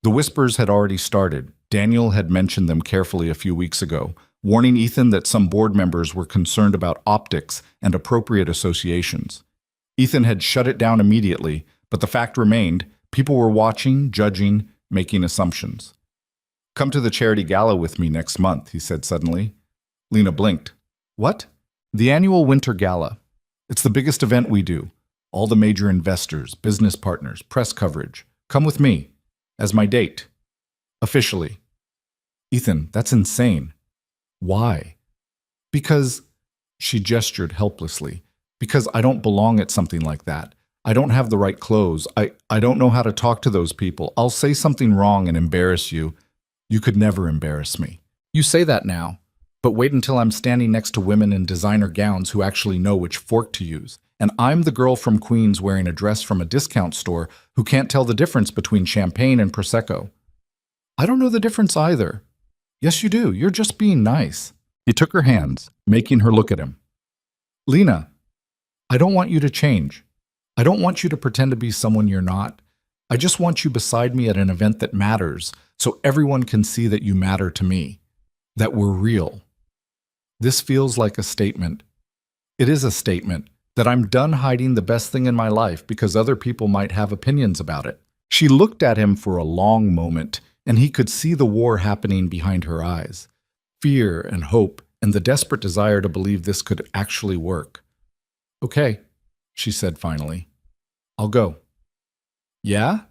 The whispers had already started. Daniel had mentioned them carefully a few weeks ago, warning Ethan that some board members were concerned about optics and appropriate associations. Ethan had shut it down immediately, but the fact remained, people were watching, judging, making assumptions. Come to the charity gala with me next month, he said suddenly. Lena blinked. What? The annual winter gala. It's the biggest event we do. All the major investors, business partners, press coverage. Come with me. As my date. Officially. Ethan, that's insane. Why? Because, she gestured helplessly, because I don't belong at something like that. I don't have the right clothes. I don't know how to talk to those people. I'll say something wrong and embarrass you. You could never embarrass me. You say that now, but wait until I'm standing next to women in designer gowns who actually know which fork to use. And I'm the girl from Queens wearing a dress from a discount store who can't tell the difference between champagne and Prosecco. I don't know the difference either. Yes, you do. You're just being nice. He took her hands, making her look at him. Lena, I don't want you to change. I don't want you to pretend to be someone you're not. I just want you beside me at an event that matters, so everyone can see that you matter to me, that we're real. This feels like a statement. It is a statement. That I'm done hiding the best thing in my life because other people might have opinions about it. She looked at him for a long moment, and he could see the war happening behind her eyes. Fear and hope, and the desperate desire to believe this could actually work. Okay, she said finally. I'll go. Yeah?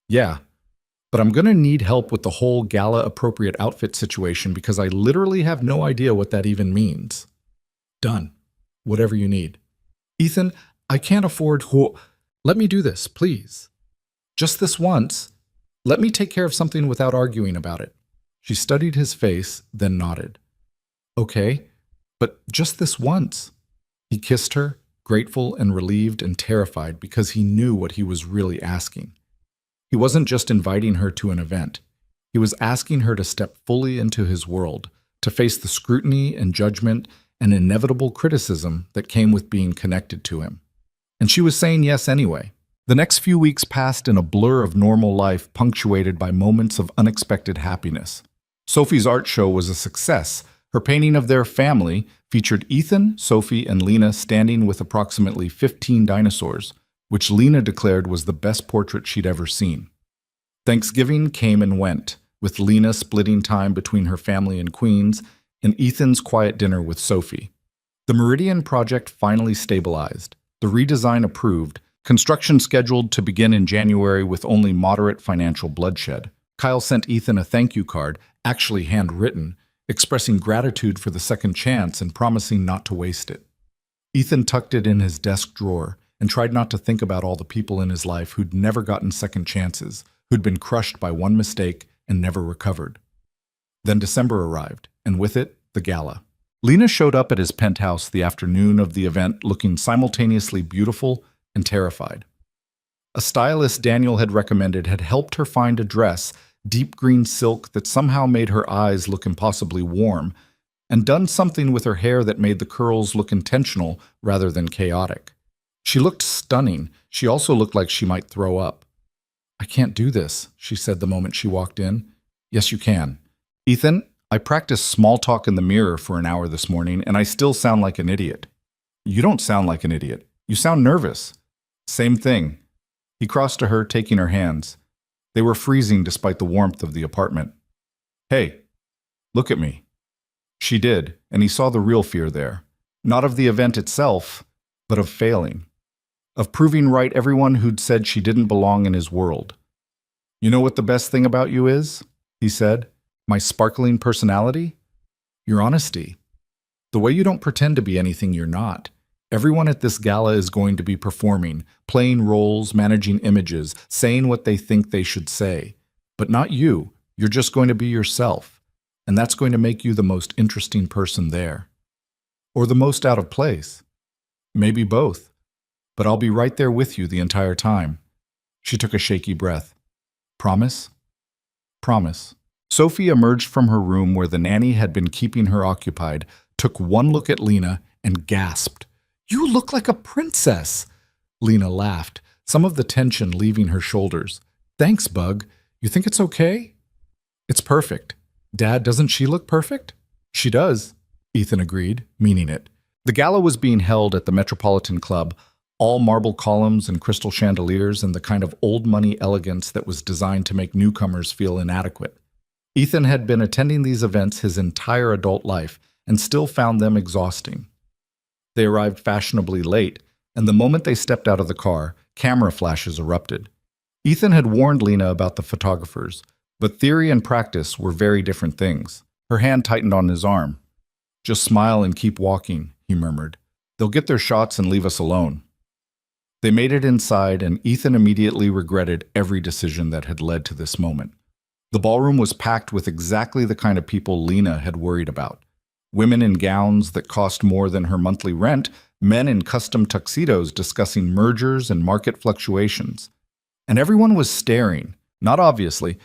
Yeah. But I'm going to need help with the whole gala-appropriate outfit situation because I literally have no idea what that even means. Done. Whatever you need. Ethan, I can't afford Let me do this, please. Just this once. Let me take care of something without arguing about it. She studied his face, then nodded. Okay, but just this once. He kissed her, grateful and relieved and terrified because he knew what he was really asking. He wasn't just inviting her to an event. He was asking her to step fully into his world, to face the scrutiny and judgment and inevitable criticism that came with being connected to him. And she was saying yes anyway. The next few weeks passed in a blur of normal life punctuated by moments of unexpected happiness. Sophie's art show was a success. Her painting of their family featured Ethan, Sophie, and Lena standing with approximately 15 dinosaurs, which Lena declared was the best portrait she'd ever seen. Thanksgiving came and went, with Lena splitting time between her family in Queens and Ethan's quiet dinner with Sophie. The Meridian project finally stabilized, the redesign approved, construction scheduled to begin in January with only moderate financial bloodshed. Kyle sent Ethan a thank you card, actually handwritten, expressing gratitude for the second chance and promising not to waste it. Ethan tucked it in his desk drawer and tried not to think about all the people in his life who'd never gotten second chances, who'd been crushed by one mistake and never recovered. Then December arrived, and with it, the gala. Lena showed up at his penthouse the afternoon of the event looking simultaneously beautiful and terrified. A stylist Daniel had recommended had helped her find a dress, deep green silk that somehow made her eyes look impossibly warm, and done something with her hair that made the curls look intentional rather than chaotic. She looked stunning. She also looked like she might throw up. "I can't do this," she said the moment she walked in. "Yes, you can. Ethan, I practiced small talk in the mirror for an hour this morning, and I still sound like an idiot." "You don't sound like an idiot. You sound nervous." "Same thing." He crossed to her, taking her hands. They were freezing despite the warmth of the apartment. "Hey, look at me." She did, and he saw the real fear there. Not of the event itself, but of failing. Of proving right everyone who'd said she didn't belong in his world. "You know what the best thing about you is?" he said. "My sparkling personality? Your honesty. The way you don't pretend to be anything you're not. Everyone at this gala is going to be performing, playing roles, managing images, saying what they think they should say. But not you. You're just going to be yourself. And that's going to make you the most interesting person there. Or the most out of place. Maybe both. But I'll be right there with you the entire time." She took a shaky breath. "Promise?" "Promise." Sophie emerged from her room where the nanny had been keeping her occupied, took one look at Lena, and gasped. "You look like a princess!" Lena laughed, some of the tension leaving her shoulders. "Thanks, Bug. You think it's okay?" "It's perfect. Dad, doesn't she look perfect?" "She does," Ethan agreed, meaning it. The gala was being held at the Metropolitan Club, all marble columns and crystal chandeliers and the kind of old-money elegance that was designed to make newcomers feel inadequate. Ethan had been attending these events his entire adult life and still found them exhausting. They arrived fashionably late, and the moment they stepped out of the car, camera flashes erupted. Ethan had warned Lena about the photographers, but theory and practice were very different things. Her hand tightened on his arm. "Just smile and keep walking," he murmured. "They'll get their shots and leave us alone." They made it inside, and Ethan immediately regretted every decision that had led to this moment. The ballroom was packed with exactly the kind of people Lena had worried about. Women in gowns that cost more than her monthly rent, men in custom tuxedos discussing mergers and market fluctuations. And everyone was staring, not obviously.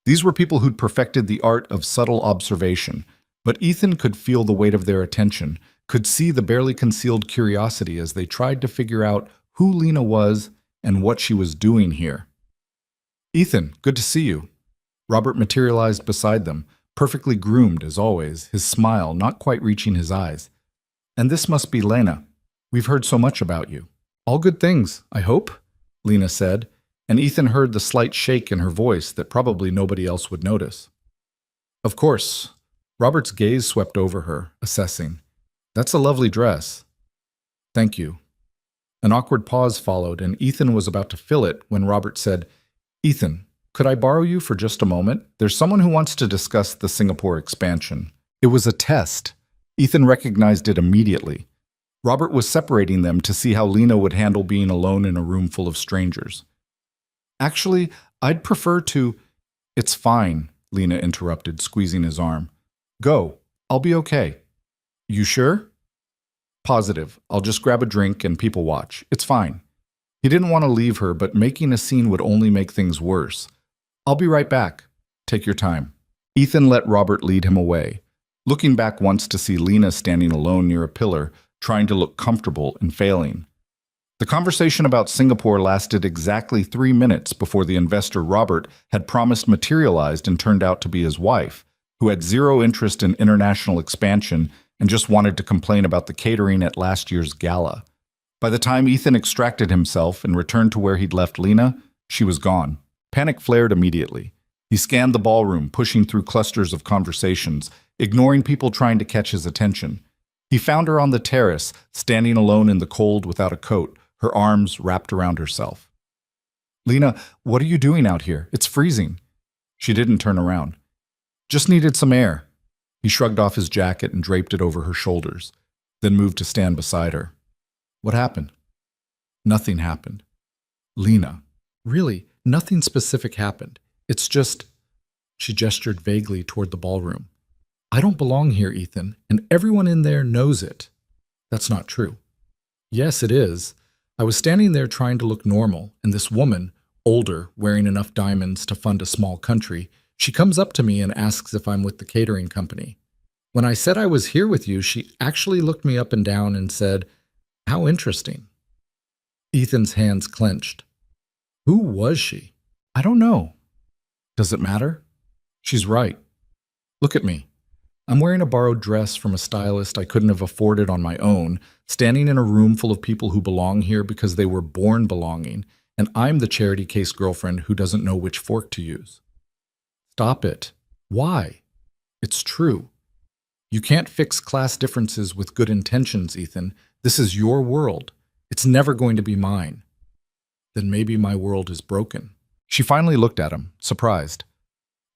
These were people who'd perfected the art of subtle observation, but Ethan could feel the weight of their attention, could see the barely concealed curiosity as they tried to figure out who Lena was and what she was doing here. "Ethan, good to see you." Robert materialized beside them, perfectly groomed as always, his smile not quite reaching his eyes. "And this must be Lena. We've heard so much about you." "All good things, I hope," Lena said, and Ethan heard the slight shake in her voice that probably nobody else would notice. "Of course." Robert's gaze swept over her, assessing. "That's a lovely dress." "Thank you." An awkward pause followed, and Ethan was about to fill it when Robert said, "Ethan, could I borrow you for just a moment? There's someone who wants to discuss the Singapore expansion." It was a test. Ethan recognized it immediately. Robert was separating them to see how Lena would handle being alone in a room full of strangers. "Actually, I'd prefer to—" "It's fine," Lena interrupted, squeezing his arm. "Go. I'll be okay." "You sure?" "Positive. I'll just grab a drink and people watch. It's fine." He didn't want to leave her, but making a scene would only make things worse. "I'll be right back. Take your time." Ethan let Robert lead him away. looking back once to see Lena standing alone near a pillar, trying to look comfortable and failing. The conversation about Singapore lasted exactly 3 minutes before the investor Robert had promised materialized and turned out to be his wife, who had zero interest in international expansion and just wanted to complain about the catering at last year's gala. By the time Ethan extracted himself and returned to where he'd left Lena, she was gone. Panic flared immediately. He scanned the ballroom, pushing through clusters of conversations, ignoring people trying to catch his attention. He found her on the terrace, standing alone in the cold without a coat, her arms wrapped around herself. "Lena, what are you doing out here? It's freezing." She didn't turn around. "Just needed some air." He shrugged off his jacket and draped it over her shoulders, then moved to stand beside her. "What happened?" "Nothing happened." "Lena, really, nothing specific happened. It's just—" She gestured vaguely toward the ballroom. "I don't belong here, Ethan, and everyone in there knows it." "That's not true." "Yes, it is. I was standing there trying to look normal, and this woman, older, wearing enough diamonds to fund a small country, she comes up to me and asks if I'm with the catering company. When I said I was here with you, she actually looked me up and down and said, 'How interesting.'" Ethan's hands clenched. "Who was she?" "I don't know." "Does it matter?" "She's right. Look at me. I'm wearing a borrowed dress from a stylist I couldn't have afforded on my own, standing in a room full of people who belong here because they were born belonging, and I'm the charity case girlfriend who doesn't know which fork to use." "Stop it. Why?" "It's true. You can't fix class differences with good intentions, Ethan. This is your world. It's never going to be mine." "Then maybe my world is broken." She finally looked at him, surprised.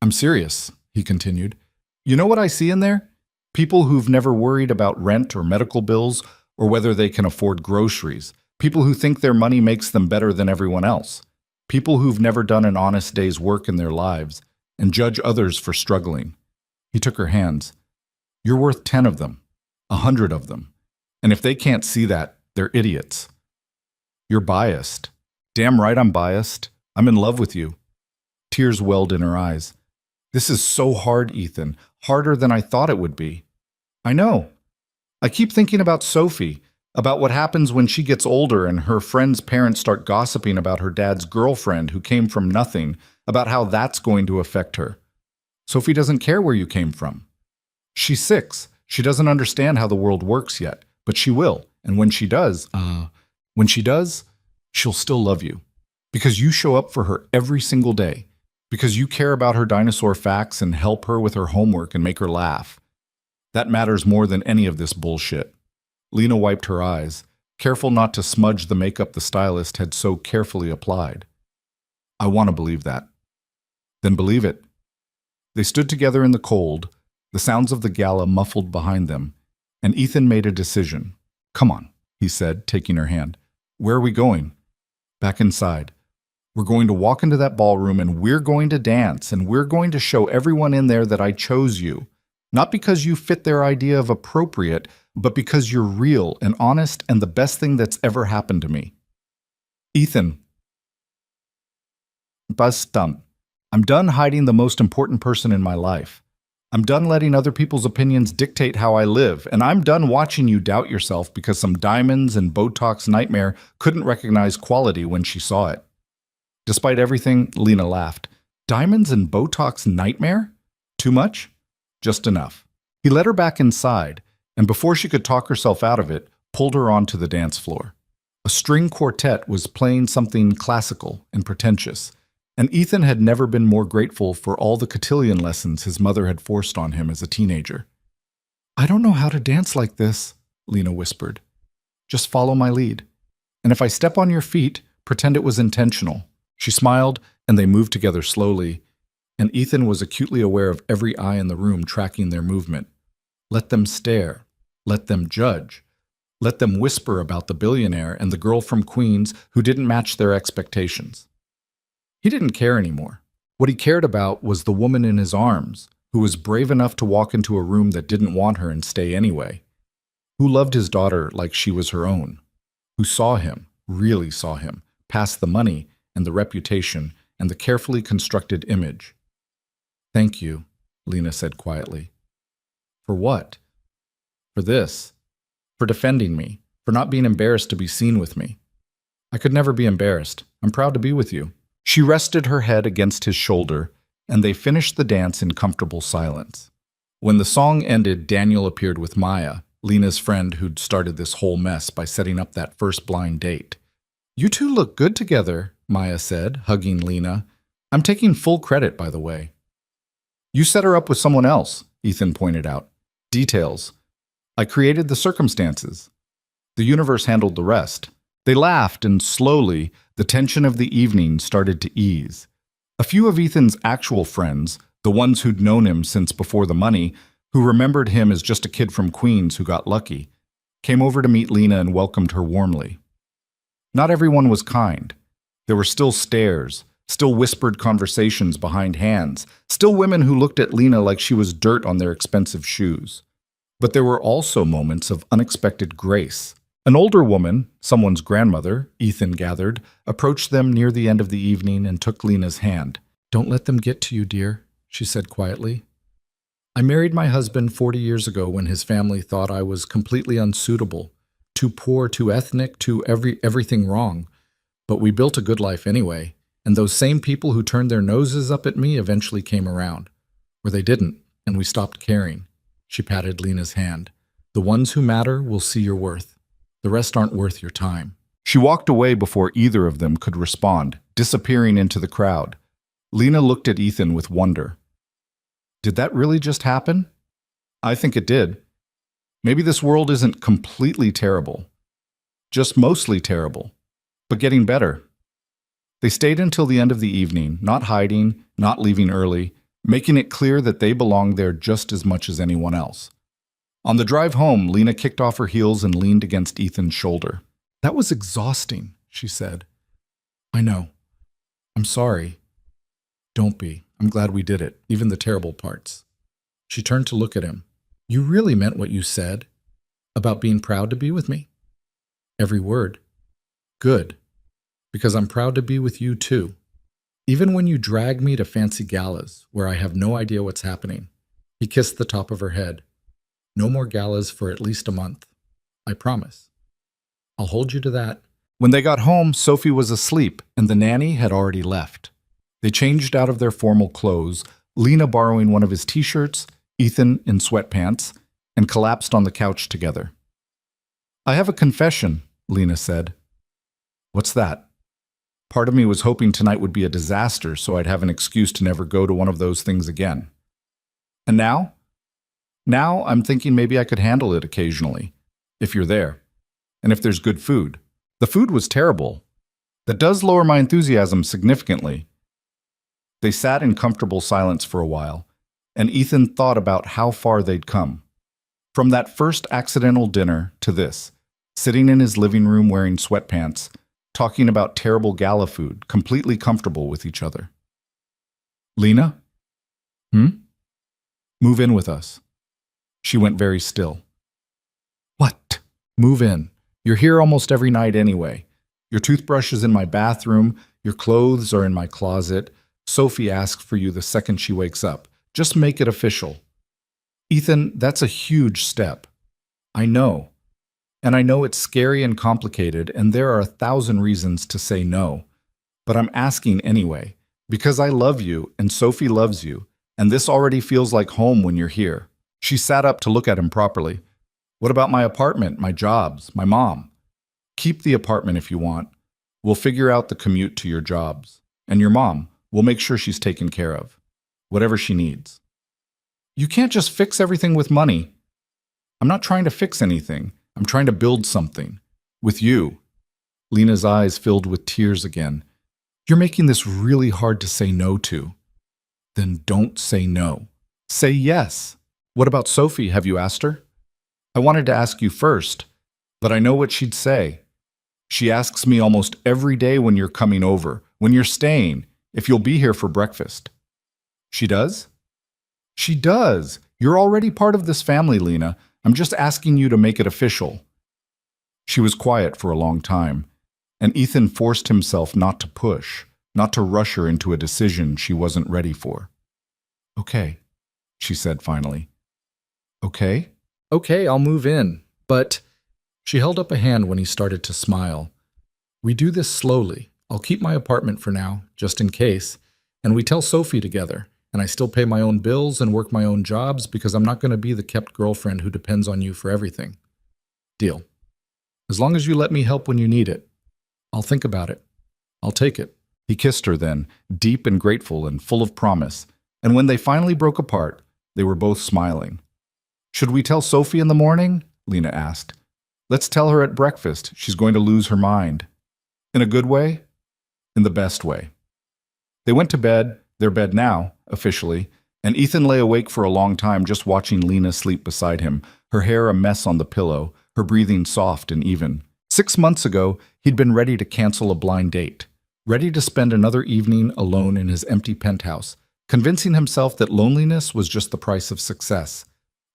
"I'm serious," he continued. "You know what I see in there? People who've never worried about rent or medical bills or whether they can afford groceries. People who think their money makes them better than everyone else. People who've never done an honest day's work in their lives and judge others for struggling." He took her hands. "You're worth 10 of them, 100 of them. And if they can't see that, they're idiots." "You're biased." "Damn right I'm biased. I'm in love with you." Tears welled in her eyes. "This is so hard, Ethan. Harder than I thought it would be." "I know. I keep thinking about Sophie, about what happens when she gets older and her friends' parents start gossiping about her dad's girlfriend who came from nothing, about how that's going to affect her. Sophie doesn't care where you came from. She's 6. She doesn't understand how the world works yet, but she will. And when she does, she'll still love you. Because you show up for her every single day. Because you care about her dinosaur facts and help her with her homework and make her laugh. That matters more than any of this bullshit." Lena wiped her eyes, careful not to smudge the makeup the stylist had so carefully applied. "I want to believe that." "Then believe it." They stood together in the cold, the sounds of the gala muffled behind them, and Ethan made a decision. "Come on," he said, taking her hand. "Where are we going?" "Back inside. We're going to walk into that ballroom and we're going to dance and we're going to show everyone in there that I chose you. Not because you fit their idea of appropriate, but because you're real and honest and the best thing that's ever happened to me." "Ethan." "Basta. I'm done hiding the most important person in my life. I'm done letting other people's opinions dictate how I live, and I'm done watching you doubt yourself because some diamonds and Botox nightmare couldn't recognize quality when she saw it." Despite everything, Lena laughed. "Diamonds and Botox nightmare? Too much?" "Just enough." He led her back inside, and before she could talk herself out of it, pulled her onto the dance floor. A string quartet was playing something classical and pretentious, and Ethan had never been more grateful for all the cotillion lessons his mother had forced on him as a teenager. "I don't know how to dance like this," Lena whispered. "Just follow my lead. And if I step on your feet, pretend it was intentional." She smiled, and they moved together slowly, and Ethan was acutely aware of every eye in the room tracking their movement. Let them stare. Let them judge. Let them whisper about the billionaire and the girl from Queens who didn't match their expectations. He didn't care anymore. What he cared about was the woman in his arms, who was brave enough to walk into a room that didn't want her and stay anyway, who loved his daughter like she was her own, who saw him, really saw him, past the money and the reputation and the carefully constructed image. "Thank you," Lena said quietly. For what? For this. For defending me. For not being embarrassed to be seen with me. I could never be embarrassed. I'm proud to be with you. She rested her head against his shoulder, and they finished the dance in comfortable silence. When the song ended, Daniel appeared with Maya, Lena's friend who'd started this whole mess by setting up that first blind date. You two look good together, Maya said, hugging Lena. I'm taking full credit, by the way. You set her up with someone else, Ethan pointed out. Details. I created the circumstances. The universe handled the rest. They laughed, and slowly, the tension of the evening started to ease. A few of Ethan's actual friends, the ones who'd known him since before the money, who remembered him as just a kid from Queens who got lucky, came over to meet Lena and welcomed her warmly. Not everyone was kind. There were still stares, still whispered conversations behind hands, still women who looked at Lena like she was dirt on their expensive shoes. But there were also moments of unexpected grace. An older woman, someone's grandmother, Ethan gathered, approached them near the end of the evening and took Lena's hand. Don't let them get to you, dear, she said quietly. I married my husband 40 years ago when his family thought I was completely unsuitable, too poor, too ethnic, too everything wrong. But we built a good life anyway, and those same people who turned their noses up at me eventually came around. Or they didn't, and we stopped caring. She patted Lena's hand. The ones who matter will see your worth. The rest aren't worth your time. She walked away before either of them could respond, disappearing into the crowd. Lena looked at Ethan with wonder. Did that really just happen? I think it did. Maybe this world isn't completely terrible. Just mostly terrible. But getting better. They stayed until the end of the evening, not hiding, not leaving early, making it clear that they belonged there just as much as anyone else. On the drive home, Lena kicked off her heels and leaned against Ethan's shoulder. That was exhausting, she said. I know. I'm sorry. Don't be. I'm glad we did it, even the terrible parts. She turned to look at him. You really meant what you said about being proud to be with me? Every word. Good. Because I'm proud to be with you too. Even when you drag me to fancy galas where I have no idea what's happening. He kissed the top of her head. No more galas for at least a month. I promise. I'll hold you to that. When they got home, Sophie was asleep, and the nanny had already left. They changed out of their formal clothes, Lena borrowing one of his t-shirts, Ethan in sweatpants, and collapsed on the couch together. I have a confession, Lena said. What's that? Part of me was hoping tonight would be a disaster so I'd have an excuse to never go to one of those things again. And now? Now I'm thinking maybe I could handle it occasionally, if you're there, and if there's good food. The food was terrible. That does lower my enthusiasm significantly. They sat in comfortable silence for a while, and Ethan thought about how far they'd come. From that first accidental dinner to this, sitting in his living room wearing sweatpants, talking about terrible gala food, completely comfortable with each other. Lena? Move in with us. She went very still. What? Move in. You're here almost every night anyway. Your toothbrush is in my bathroom. Your clothes are in my closet. Sophie asks for you the second she wakes up. Just make it official. Ethan, that's a huge step. I know. And I know it's scary and complicated, and there are 1,000 reasons to say no. But I'm asking anyway, because I love you and Sophie loves you, and this already feels like home when you're here. She sat up to look at him properly. What about my apartment, my jobs, my mom? Keep the apartment if you want. We'll figure out the commute to your jobs. And your mom, we'll make sure she's taken care of. Whatever she needs. You can't just fix everything with money. I'm not trying to fix anything. I'm trying to build something. With you. Lena's eyes filled with tears again. You're making this really hard to say no to. Then don't say no. Say yes. What about Sophie? Have you asked her? I wanted to ask you first, but I know what she'd say. She asks me almost every day when you're coming over, when you're staying, if you'll be here for breakfast. She does? She does. You're already part of this family, Lena. I'm just asking you to make it official. She was quiet for a long time, and Ethan forced himself not to push, not to rush her into a decision she wasn't ready for. Okay, she said finally. Okay? Okay, I'll move in. But she held up a hand when he started to smile. We do this slowly. I'll keep my apartment for now, just in case. And we tell Sophie together. And I still pay my own bills and work my own jobs because I'm not going to be the kept girlfriend who depends on you for everything. Deal. As long as you let me help when you need it. I'll think about it. I'll take it. He kissed her then, deep and grateful and full of promise. And when they finally broke apart, they were both smiling. Should we tell Sophie in the morning? Lena asked. Let's tell her at breakfast. She's going to lose her mind. In a good way? In the best way. They went to bed, their bed now, officially, and Ethan lay awake for a long time just watching Lena sleep beside him, her hair a mess on the pillow, her breathing soft and even. 6 months ago, he'd been ready to cancel a blind date, ready to spend another evening alone in his empty penthouse, convincing himself that loneliness was just the price of success.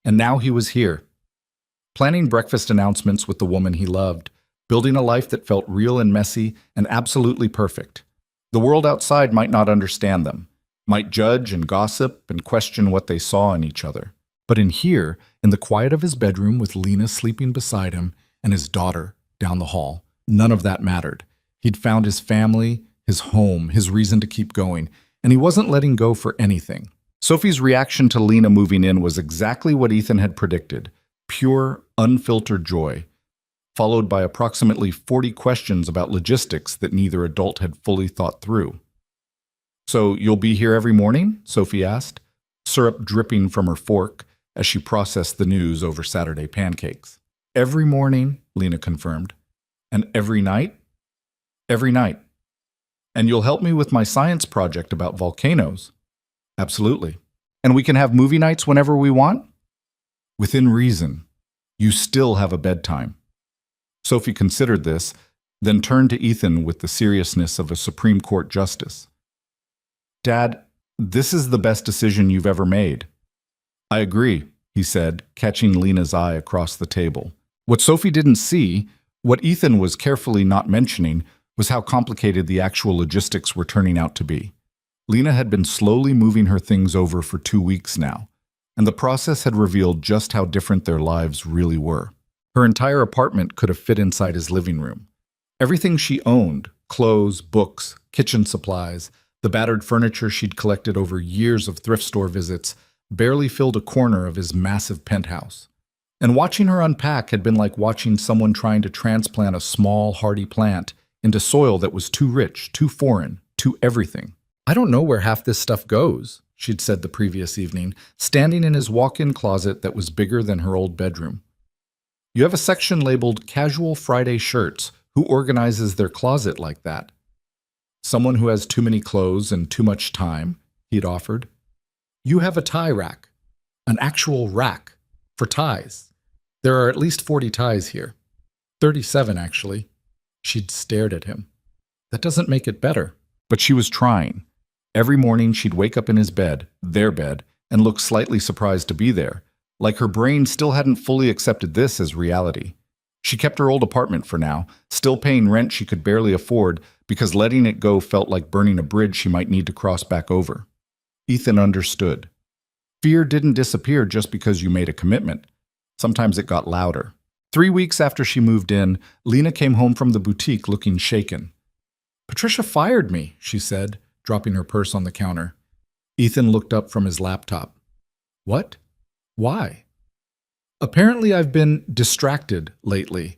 And now he was here, planning breakfast announcements with the woman he loved, building a life that felt real and messy and absolutely perfect. The world outside might not understand them, might judge and gossip and question what they saw in each other. But in here, in the quiet of his bedroom with Lena sleeping beside him and his daughter down the hall, none of that mattered. He'd found his family, his home, his reason to keep going, and he wasn't letting go for anything. Sophie's reaction to Lena moving in was exactly what Ethan had predicted, pure, unfiltered joy, followed by approximately 40 questions about logistics that neither adult had fully thought through. So you'll be here every morning? Sophie asked, syrup dripping from her fork as she processed the news over Saturday pancakes. Every morning, Lena confirmed. And every night? Every night. And you'll help me with my science project about volcanoes? Absolutely. And we can have movie nights whenever we want? Within reason. You still have a bedtime. Sophie considered this, then turned to Ethan with the seriousness of a Supreme Court justice. Dad, this is the best decision you've ever made. I agree, he said, catching Lena's eye across the table. What Sophie didn't see, what Ethan was carefully not mentioning, was how complicated the actual logistics were turning out to be. Lena had been slowly moving her things over for 2 weeks now, and the process had revealed just how different their lives really were. Her entire apartment could have fit inside his living room. Everything she owned, clothes, books, kitchen supplies, the battered furniture she'd collected over years of thrift store visits, barely filled a corner of his massive penthouse. And watching her unpack had been like watching someone trying to transplant a small, hardy plant into soil that was too rich, too foreign, too everything. I don't know where half this stuff goes, she'd said the previous evening, standing in his walk-in closet that was bigger than her old bedroom. You have a section labeled Casual Friday Shirts. Who organizes their closet like that? Someone who has too many clothes and too much time, he'd offered. You have a tie rack, an actual rack for ties. There are at least 40 ties here. 37, actually. She'd stared at him. That doesn't make it better. But she was trying. Every morning she'd wake up in his bed, their bed, and look slightly surprised to be there, like her brain still hadn't fully accepted this as reality. She kept her old apartment for now, still paying rent she could barely afford because letting it go felt like burning a bridge she might need to cross back over. Ethan understood. Fear didn't disappear just because you made a commitment. Sometimes it got louder. 3 weeks after she moved in, Lena came home from the boutique looking shaken. Patricia fired me, she said, dropping her purse on the counter. Ethan looked up from his laptop. What? Why? Apparently I've been distracted lately.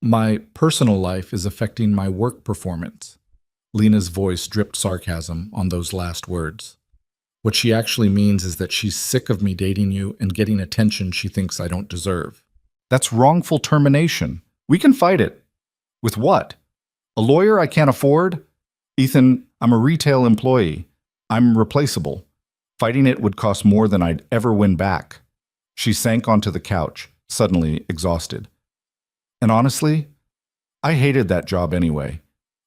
My personal life is affecting my work performance. Lena's voice dripped sarcasm on those last words. What she actually means is that she's sick of me dating you and getting attention she thinks I don't deserve. That's wrongful termination. We can fight it. With what? A lawyer I can't afford? Ethan, I'm a retail employee. I'm replaceable. Fighting it would cost more than I'd ever win back. She sank onto the couch, suddenly exhausted. And honestly, I hated that job anyway.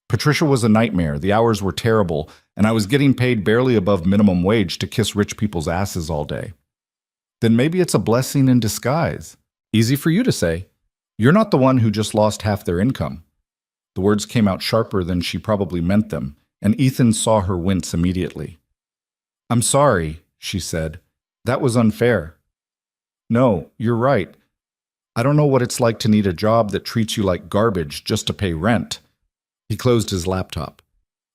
Patricia was a nightmare, the hours were terrible, and I was getting paid barely above minimum wage to kiss rich people's asses all day. Then maybe it's a blessing in disguise. Easy for you to say. You're not the one who just lost half their income. The words came out sharper than she probably meant them, and Ethan saw her wince immediately. I'm sorry, she said. That was unfair. No, you're right. I don't know what it's like to need a job that treats you like garbage just to pay rent. He closed his laptop.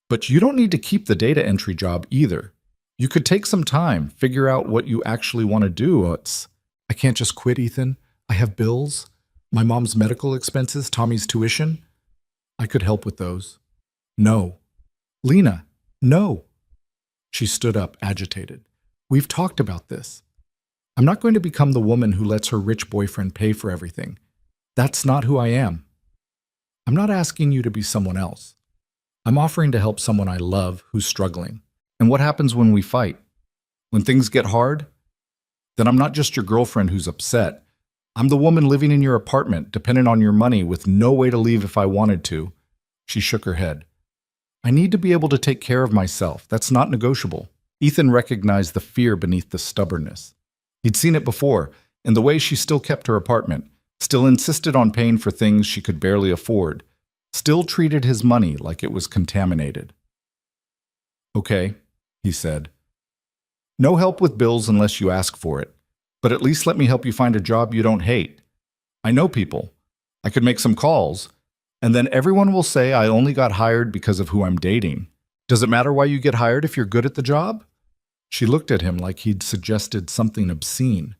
But you don't need to keep the data entry job either. You could take some time, figure out what you actually want to do. I can't just quit, Ethan. I have bills, my mom's medical expenses, Tommy's tuition. I could help with those. No. Lena, no. She stood up, agitated. We've talked about this. I'm not going to become the woman who lets her rich boyfriend pay for everything. That's not who I am. I'm not asking you to be someone else. I'm offering to help someone I love who's struggling. And what happens when we fight? When things get hard? Then I'm not just your girlfriend who's upset. I'm the woman living in your apartment, dependent on your money, with no way to leave if I wanted to. She shook her head. I need to be able to take care of myself. That's not negotiable. Ethan recognized the fear beneath the stubbornness. He'd seen it before, in the way she still kept her apartment, still insisted on paying for things she could barely afford, still treated his money like it was contaminated. Okay, he said. No help with bills unless you ask for it, but at least let me help you find a job you don't hate. I know people. I could make some calls, and then everyone will say I only got hired because of who I'm dating. Does it matter why you get hired if you're good at the job? She looked at him like he'd suggested something obscene.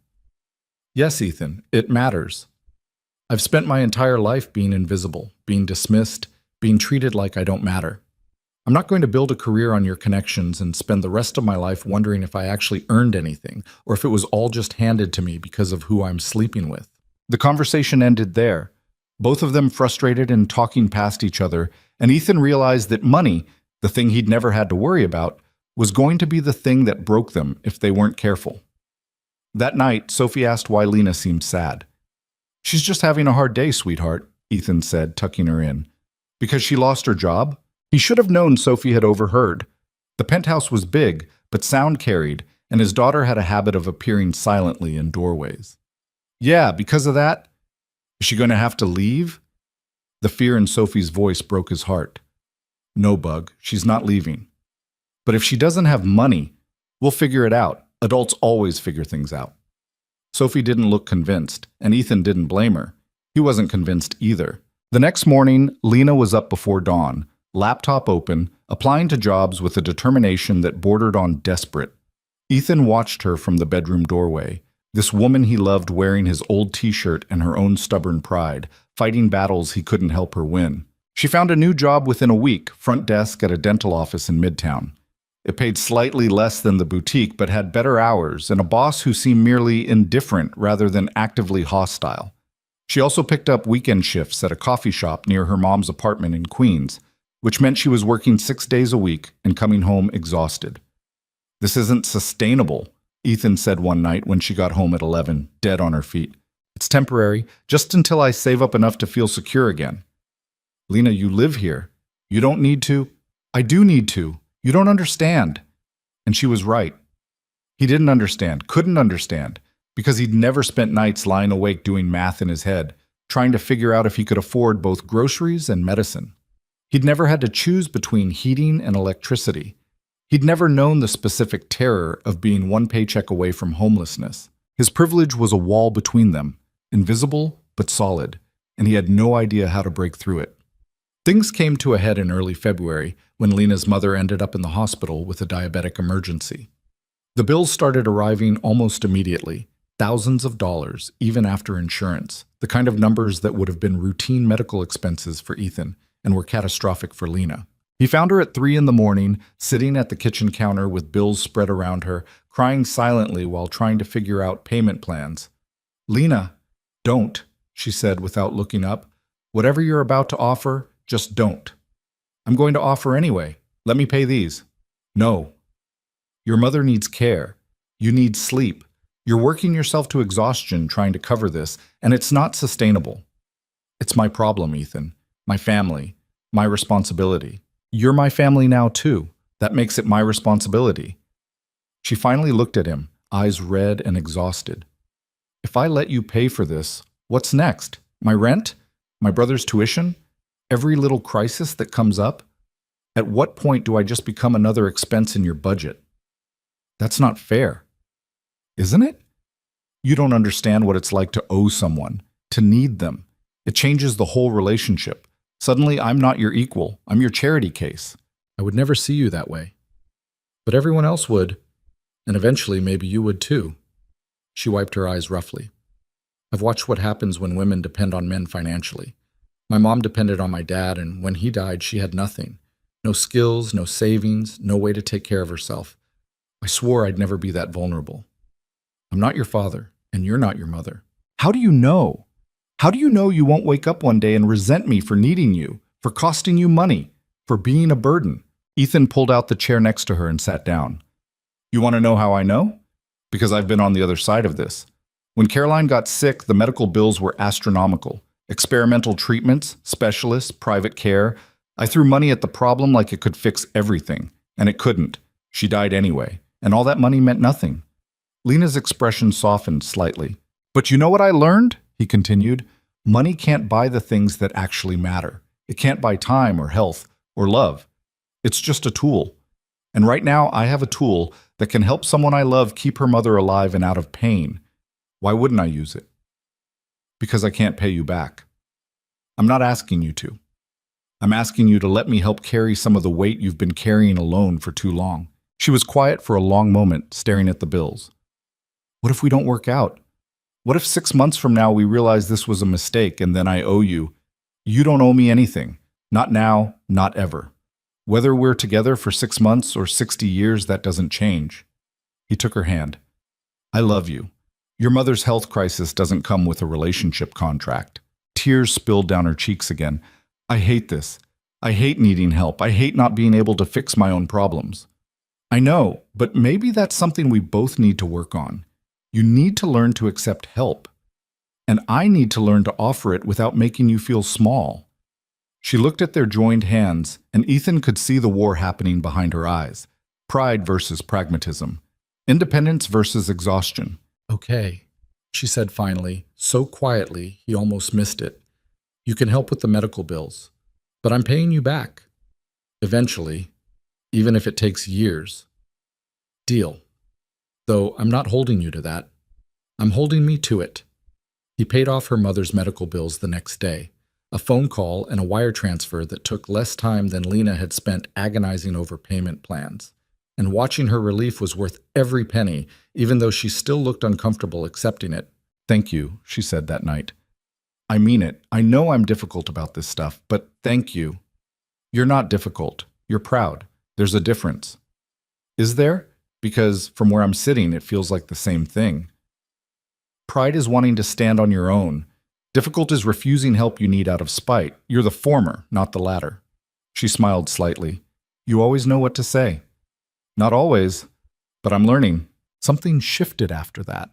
Yes, Ethan, it matters. I've spent my entire life being invisible, being dismissed, being treated like I don't matter. I'm not going to build a career on your connections and spend the rest of my life wondering if I actually earned anything or if it was all just handed to me because of who I'm sleeping with. The conversation ended there, both of them frustrated and talking past each other, and Ethan realized that money, the thing he'd never had to worry about, was going to be the thing that broke them if they weren't careful. That night, Sophie asked why Lena seemed sad. She's just having a hard day, sweetheart, Ethan said, tucking her in. Because she lost her job? He should have known Sophie had overheard. The penthouse was big, but sound carried, and his daughter had a habit of appearing silently in doorways. Yeah, because of that? Is she going to have to leave? The fear in Sophie's voice broke his heart. No, Bug, she's not leaving. But if she doesn't have money, we'll figure it out. Adults always figure things out. Sophie didn't look convinced, and Ethan didn't blame her. He wasn't convinced either. The next morning, Lena was up before dawn, laptop open, applying to jobs with a determination that bordered on desperate. Ethan watched her from the bedroom doorway, this woman he loved wearing his old t-shirt and her own stubborn pride, fighting battles he couldn't help her win. She found a new job within a week, front desk at a dental office in Midtown. It paid slightly less than the boutique, but had better hours and a boss who seemed merely indifferent rather than actively hostile. She also picked up weekend shifts at a coffee shop near her mom's apartment in Queens, which meant she was working 6 days a week and coming home exhausted. This isn't sustainable, Ethan said one night when she got home at 11, dead on her feet. It's temporary, just until I save up enough to feel secure again. Lena, you live here. You don't need to. I do need to. You don't understand. And she was right. He didn't understand, couldn't understand, because he'd never spent nights lying awake doing math in his head, trying to figure out if he could afford both groceries and medicine. He'd never had to choose between heating and electricity. He'd never known the specific terror of being one paycheck away from homelessness. His privilege was a wall between them, invisible but solid, and he had no idea how to break through it. Things came to a head in early February when Lena's mother ended up in the hospital with a diabetic emergency. The bills started arriving almost immediately, thousands of dollars, even after insurance, the kind of numbers that would have been routine medical expenses for Ethan and were catastrophic for Lena. He found her at 3 a.m, sitting at the kitchen counter with bills spread around her, crying silently while trying to figure out payment plans. Lena, don't, she said without looking up. Whatever you're about to offer, just don't. I'm going to offer anyway. Let me pay these. No. Your mother needs care. You need sleep. You're working yourself to exhaustion trying to cover this, and it's not sustainable. It's my problem, Ethan. My family. My responsibility. You're my family now, too. That makes it my responsibility. She finally looked at him, eyes red and exhausted. If I let you pay for this, what's next? My rent? My brother's tuition? Every little crisis that comes up? At what point do I just become another expense in your budget? That's not fair. Isn't it? You don't understand what it's like to owe someone, to need them. It changes the whole relationship. Suddenly, I'm not your equal. I'm your charity case. I would never see you that way. But everyone else would, and eventually maybe you would too. She wiped her eyes roughly. I've watched what happens when women depend on men financially. My mom depended on my dad, and when he died, she had nothing. No skills, no savings, no way to take care of herself. I swore I'd never be that vulnerable. I'm not your father, and you're not your mother. How do you know? How do you know you won't wake up one day and resent me for needing you, for costing you money, for being a burden? Ethan pulled out the chair next to her and sat down. You want to know how I know? Because I've been on the other side of this. When Caroline got sick, the medical bills were astronomical. Experimental treatments, specialists, private care. I threw money at the problem like it could fix everything, and it couldn't. She died anyway, and all that money meant nothing. Lena's expression softened slightly. But you know what I learned? He continued. Money can't buy the things that actually matter. It can't buy time or health or love. It's just a tool. And right now, I have a tool that can help someone I love keep her mother alive and out of pain. Why wouldn't I use it? Because I can't pay you back. I'm not asking you to. I'm asking you to let me help carry some of the weight you've been carrying alone for too long. She was quiet for a long moment, staring at the bills. What if we don't work out? What if 6 months from now we realize this was a mistake and then I owe you? You don't owe me anything. Not now, not ever. Whether we're together for 6 months or 60 years, that doesn't change. He took her hand. I love you. Your mother's health crisis doesn't come with a relationship contract. Tears spilled down her cheeks again. I hate this. I hate needing help. I hate not being able to fix my own problems. I know, but maybe that's something we both need to work on. You need to learn to accept help. And I need to learn to offer it without making you feel small. She looked at their joined hands, and Ethan could see the war happening behind her eyes. Pride versus pragmatism. Independence versus exhaustion. Okay, she said finally, so quietly he almost missed it. You can help with the medical bills, but I'm paying you back. Eventually, even if it takes years. Deal. Though I'm not holding you to that. I'm holding me to it. He paid off her mother's medical bills the next day. A phone call and a wire transfer that took less time than Lena had spent agonizing over payment plans. And watching her relief was worth every penny, even though she still looked uncomfortable accepting it. Thank you, she said that night. I mean it. I know I'm difficult about this stuff, but thank you. You're not difficult. You're proud. There's a difference. Is there? Because from where I'm sitting, it feels like the same thing. Pride is wanting to stand on your own. Difficult is refusing help you need out of spite. You're the former, not the latter. She smiled slightly. You always know what to say. Not always, but I'm learning. Something shifted after that.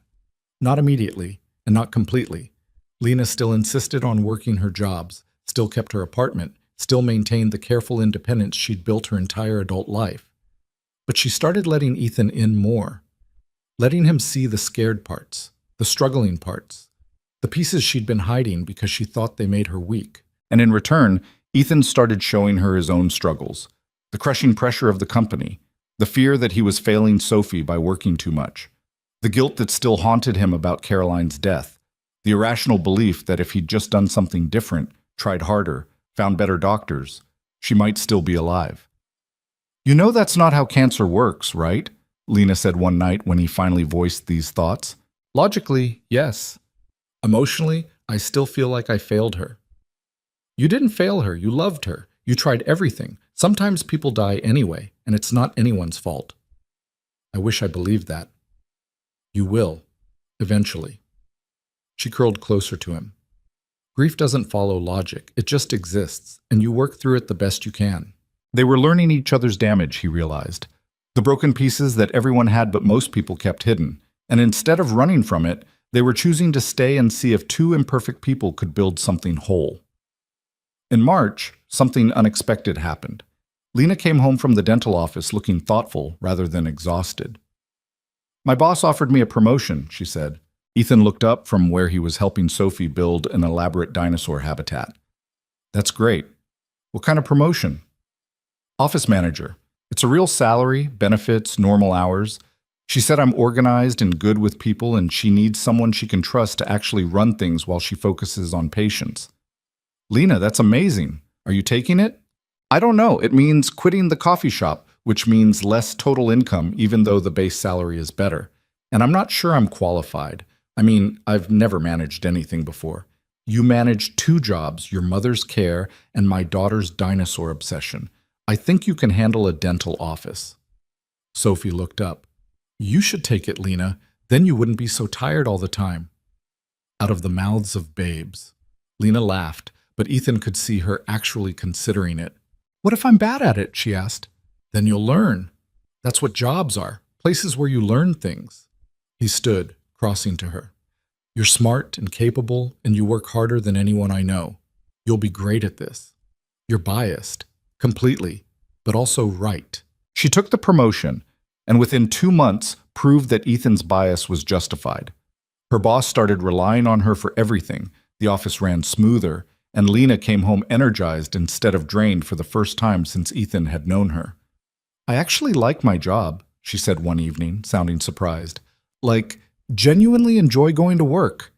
Not immediately, and not completely. Lena still insisted on working her jobs, still kept her apartment, still maintained the careful independence she'd built her entire adult life. But she started letting Ethan in more. Letting him see the scared parts, the struggling parts, the pieces she'd been hiding because she thought they made her weak. And in return, Ethan started showing her his own struggles, the crushing pressure of the company, the fear that he was failing Sophie by working too much, the guilt that still haunted him about Caroline's death, the irrational belief that if he'd just done something different, tried harder, found better doctors, she might still be alive. You know that's not how cancer works, right? Lena said one night when he finally voiced these thoughts. Logically, yes. Emotionally, I still feel like I failed her. You didn't fail her, you loved her. You tried everything. Sometimes people die anyway, and it's not anyone's fault. I wish I believed that. You will, eventually. She curled closer to him. Grief doesn't follow logic, it just exists, and you work through it the best you can. They were learning each other's damage, he realized. The broken pieces that everyone had but most people kept hidden, and instead of running from it, they were choosing to stay and see if two imperfect people could build something whole. In March, something unexpected happened. Lena came home from the dental office looking thoughtful rather than exhausted. My boss offered me a promotion, she said. Ethan looked up from where he was helping Sophie build an elaborate dinosaur habitat. That's great. What kind of promotion? Office manager. It's a real salary, benefits, normal hours. She said I'm organized and good with people, and she needs someone she can trust to actually run things while she focuses on patients. Lena, that's amazing. Are you taking it? I don't know. It means quitting the coffee shop, which means less total income, even though the base salary is better. And I'm not sure I'm qualified. I mean, I've never managed anything before. You manage 2 jobs, your mother's care and my daughter's dinosaur obsession. I think you can handle a dental office. Sophie looked up. You should take it, Lena. Then you wouldn't be so tired all the time. Out of the mouths of babes. Lena laughed, but Ethan could see her actually considering it. What if I'm bad at it? She asked. Then you'll learn. That's what jobs are, places where you learn things. He stood, crossing to her. You're smart and capable, and you work harder than anyone I know. You'll be great at this. You're biased, completely, but also right. She took the promotion, and within 2 months proved that Ethan's bias was justified. Her boss started relying on her for everything. The office ran smoother, and Lena came home energized instead of drained for the first time since Ethan had known her. I actually like my job, she said one evening, sounding surprised. Like, genuinely enjoy going to work.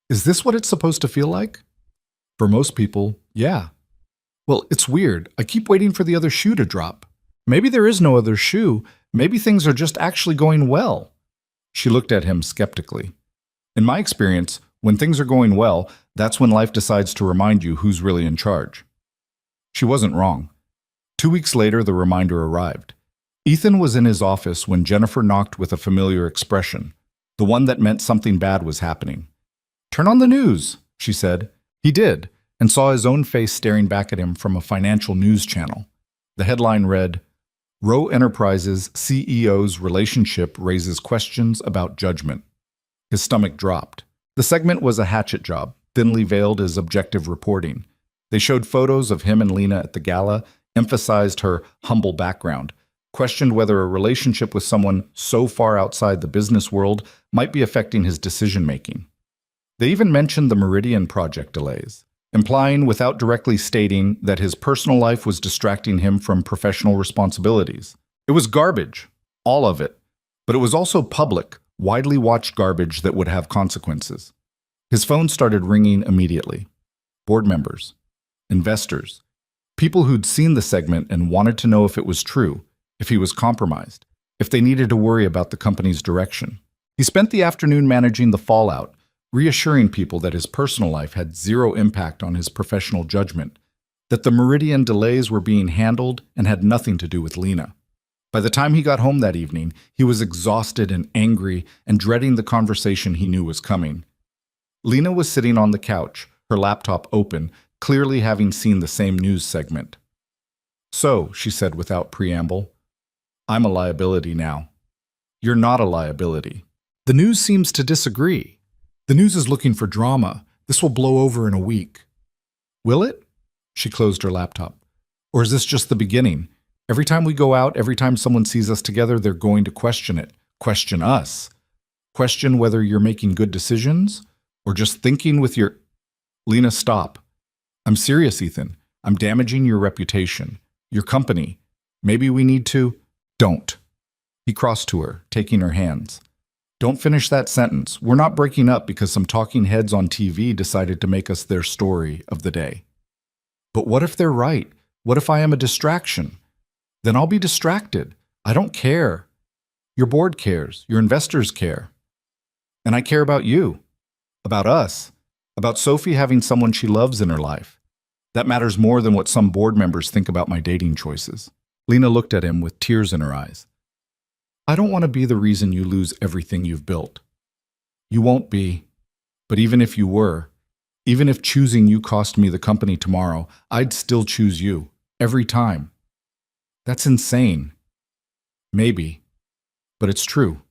Is this what it's supposed to feel like? For most people, yeah. Well, it's weird. I keep waiting for the other shoe to drop. Maybe there is no other shoe. Maybe things are just actually going well. She looked at him skeptically. In my experience, when things are going well, that's when life decides to remind you who's really in charge. She wasn't wrong. 2 weeks later, the reminder arrived. Ethan was in his office when Jennifer knocked with a familiar expression, the one that meant something bad was happening. Turn on the news, she said. He did, and saw his own face staring back at him from a financial news channel. The headline read, Rowe Enterprises CEO's relationship raises questions about judgment. His stomach dropped. The segment was a hatchet job, thinly veiled as objective reporting. They showed photos of him and Lena at the gala, emphasized her humble background, questioned whether a relationship with someone so far outside the business world might be affecting his decision-making. They even mentioned the Meridian project delays, implying without directly stating that his personal life was distracting him from professional responsibilities. It was garbage, all of it, but it was also public, widely watched garbage that would have consequences. His phone started ringing immediately. Board members, investors, people who'd seen the segment and wanted to know if it was true, if he was compromised, if they needed to worry about the company's direction. He spent the afternoon managing the fallout, reassuring people that his personal life had zero impact on his professional judgment, that the Meridian delays were being handled and had nothing to do with Lena. By the time he got home that evening, he was exhausted and angry and dreading the conversation he knew was coming. Lena was sitting on the couch, her laptop open, clearly having seen the same news segment. So, she said without preamble, I'm a liability now. You're not a liability. The news seems to disagree. The news is looking for drama. This will blow over in a week. Will it? She closed her laptop. Or is this just the beginning? Every time we go out, every time someone sees us together, they're going to question it. Question us. Question whether you're making good decisions or just thinking with your... Lena, stop. I'm serious, Ethan. I'm damaging your reputation, your company. Maybe we need to... Don't. He crossed to her, taking her hands. Don't finish that sentence. We're not breaking up because some talking heads on TV decided to make us their story of the day. But what if they're right? What if I am a distraction? Then I'll be distracted. I don't care. Your board cares. Your investors care. And I care about you, about us, about Sophie having someone she loves in her life. That matters more than what some board members think about my dating choices. Lena looked at him with tears in her eyes. I don't want to be the reason you lose everything you've built. You won't be. But even if you were, even if choosing you cost me the company tomorrow, I'd still choose you, every time. That's insane. Maybe. But it's true.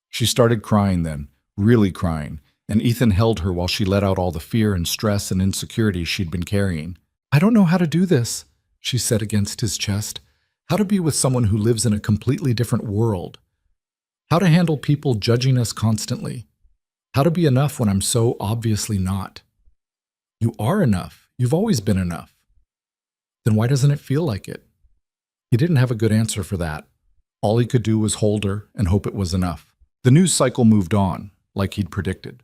She started crying then, really crying, and Ethan held her while she let out all the fear and stress and insecurity she'd been carrying. I don't know how to do this, she said against his chest. How to be with someone who lives in a completely different world. How to handle people judging us constantly. How to be enough when I'm so obviously not. You are enough. You've always been enough. Then why doesn't it feel like it? He didn't have a good answer for that. All he could do was hold her and hope it was enough. The news cycle moved on, like he'd predicted.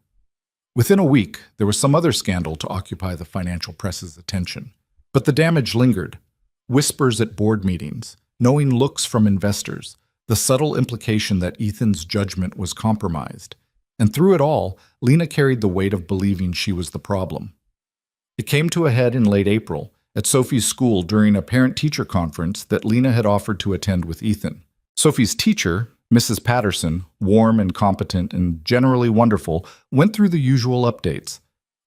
Within a week, there was some other scandal to occupy the financial press's attention. But the damage lingered. Whispers at board meetings, knowing looks from investors, the subtle implication that Ethan's judgment was compromised. And through it all, Lena carried the weight of believing she was the problem. It came to a head in late April, at Sophie's school during a parent-teacher conference that Lena had offered to attend with Ethan. Sophie's teacher, Mrs. Patterson, warm and competent and generally wonderful, went through the usual updates.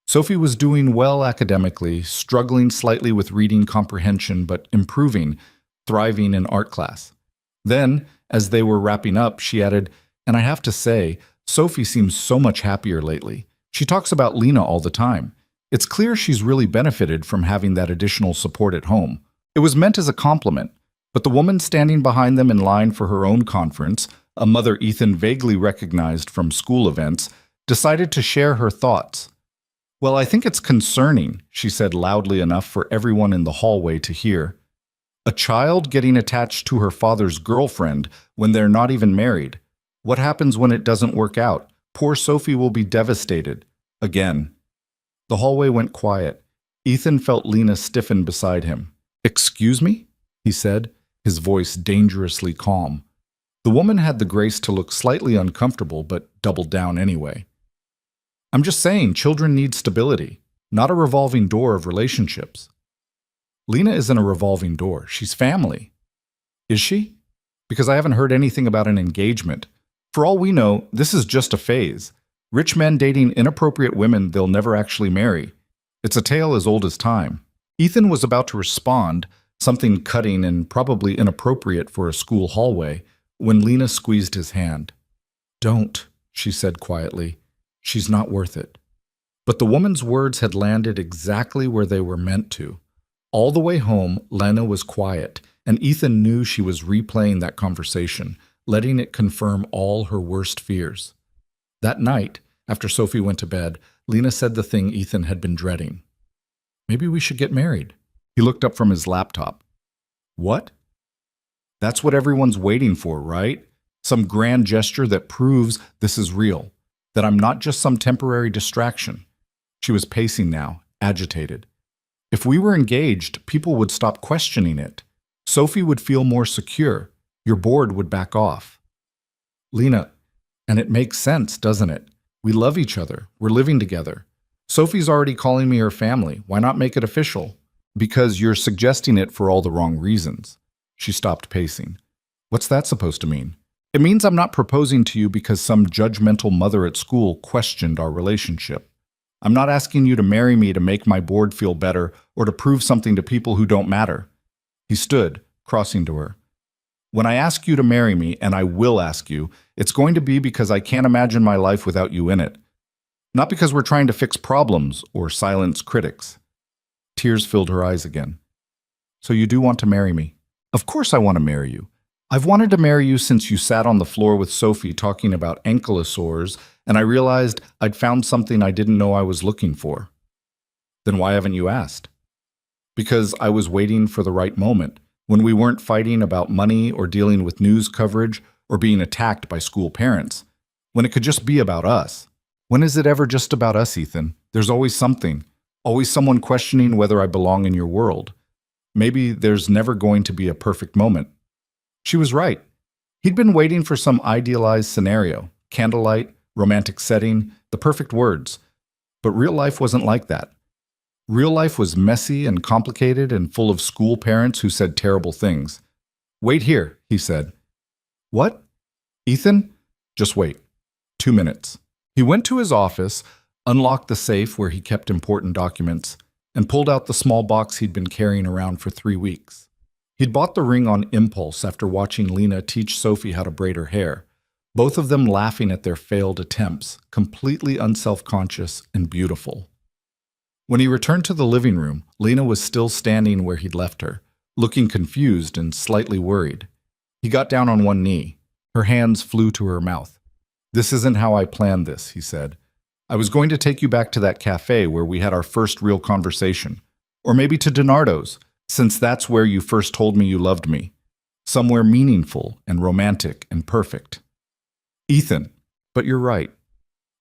Sophie was doing well academically, struggling slightly with reading comprehension, but improving, thriving in art class. Then, as they were wrapping up, she added, "And I have to say, Sophie seems so much happier lately. She talks about Lena all the time. It's clear she's really benefited from having that additional support at home." It was meant as a compliment, but the woman standing behind them in line for her own conference, a mother Ethan vaguely recognized from school events, decided to share her thoughts. "Well, I think it's concerning," she said loudly enough for everyone in the hallway to hear. "A child getting attached to her father's girlfriend when they're not even married. What happens when it doesn't work out? Poor Sophie will be devastated. Again." The hallway went quiet. Ethan felt Lena stiffen beside him. "Excuse me?" he said, his voice dangerously calm. The woman had the grace to look slightly uncomfortable, but doubled down anyway. "I'm just saying children need stability, not a revolving door of relationships." "Lena isn't a revolving door. She's family." "Is she? Because I haven't heard anything about an engagement. For all we know, this is just a phase. Rich men dating inappropriate women they'll never actually marry. It's a tale as old as time." Ethan was about to respond, something cutting and probably inappropriate for a school hallway, when Lena squeezed his hand. "Don't," she said quietly. "She's not worth it." But the woman's words had landed exactly where they were meant to. All the way home, Lena was quiet, and Ethan knew she was replaying that conversation, letting it confirm all her worst fears. That night, after Sophie went to bed, Lena said the thing Ethan had been dreading. "Maybe we should get married." He looked up from his laptop. "What?" "That's what everyone's waiting for, right? Some grand gesture that proves this is real, that I'm not just some temporary distraction." She was pacing now, agitated. "If we were engaged, people would stop questioning it. Sophie would feel more secure. Your board would back off." "Lena, and it makes sense, doesn't it? We love each other. We're living together. Sophie's already calling me her family. Why not make it official?" "Because you're suggesting it for all the wrong reasons." She stopped pacing. "What's that supposed to mean?" "It means I'm not proposing to you because some judgmental mother at school questioned our relationship. I'm not asking you to marry me to make my board feel better or to prove something to people who don't matter." He stood, crossing to her. "When I ask you to marry me, and I will ask you, it's going to be because I can't imagine my life without you in it. Not because we're trying to fix problems or silence critics." Tears filled her eyes again. "So you do want to marry me?" "Of course I want to marry you. I've wanted to marry you since you sat on the floor with Sophie talking about ankylosaurs, and I realized I'd found something I didn't know I was looking for." "Then why haven't you asked?" "Because I was waiting for the right moment, when we weren't fighting about money or dealing with news coverage or being attacked by school parents, when it could just be about us." "When is it ever just about us, Ethan? There's always something, always someone questioning whether I belong in your world. Maybe there's never going to be a perfect moment." She was right. He'd been waiting for some idealized scenario, candlelight, romantic setting, the perfect words. But real life wasn't like that. Real life was messy and complicated and full of school parents who said terrible things. "Wait here," he said. "What?" "Ethan, just wait. 2 minutes." He went to his office, unlocked the safe where he kept important documents, and pulled out the small box he'd been carrying around for 3 weeks. He'd bought the ring on impulse after watching Lena teach Sophie how to braid her hair, both of them laughing at their failed attempts, completely unself-conscious and beautiful. When he returned to the living room, Lena was still standing where he'd left her, looking confused and slightly worried. He got down on one knee. Her hands flew to her mouth. "This isn't how I planned this," he said. "I was going to take you back to that cafe where we had our first real conversation. Or maybe to DiNardo's, since that's where you first told me you loved me. somewhere meaningful and romantic and perfect. Ethan, but you're right.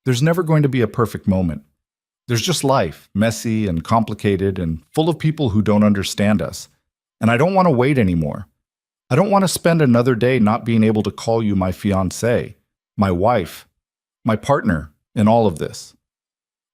There's never going to be a perfect moment. There's just life, messy and complicated and full of people who don't understand us. And I don't want to wait anymore. I don't want to spend another day not being able to call you my fiancée, my wife, my partner in all of this.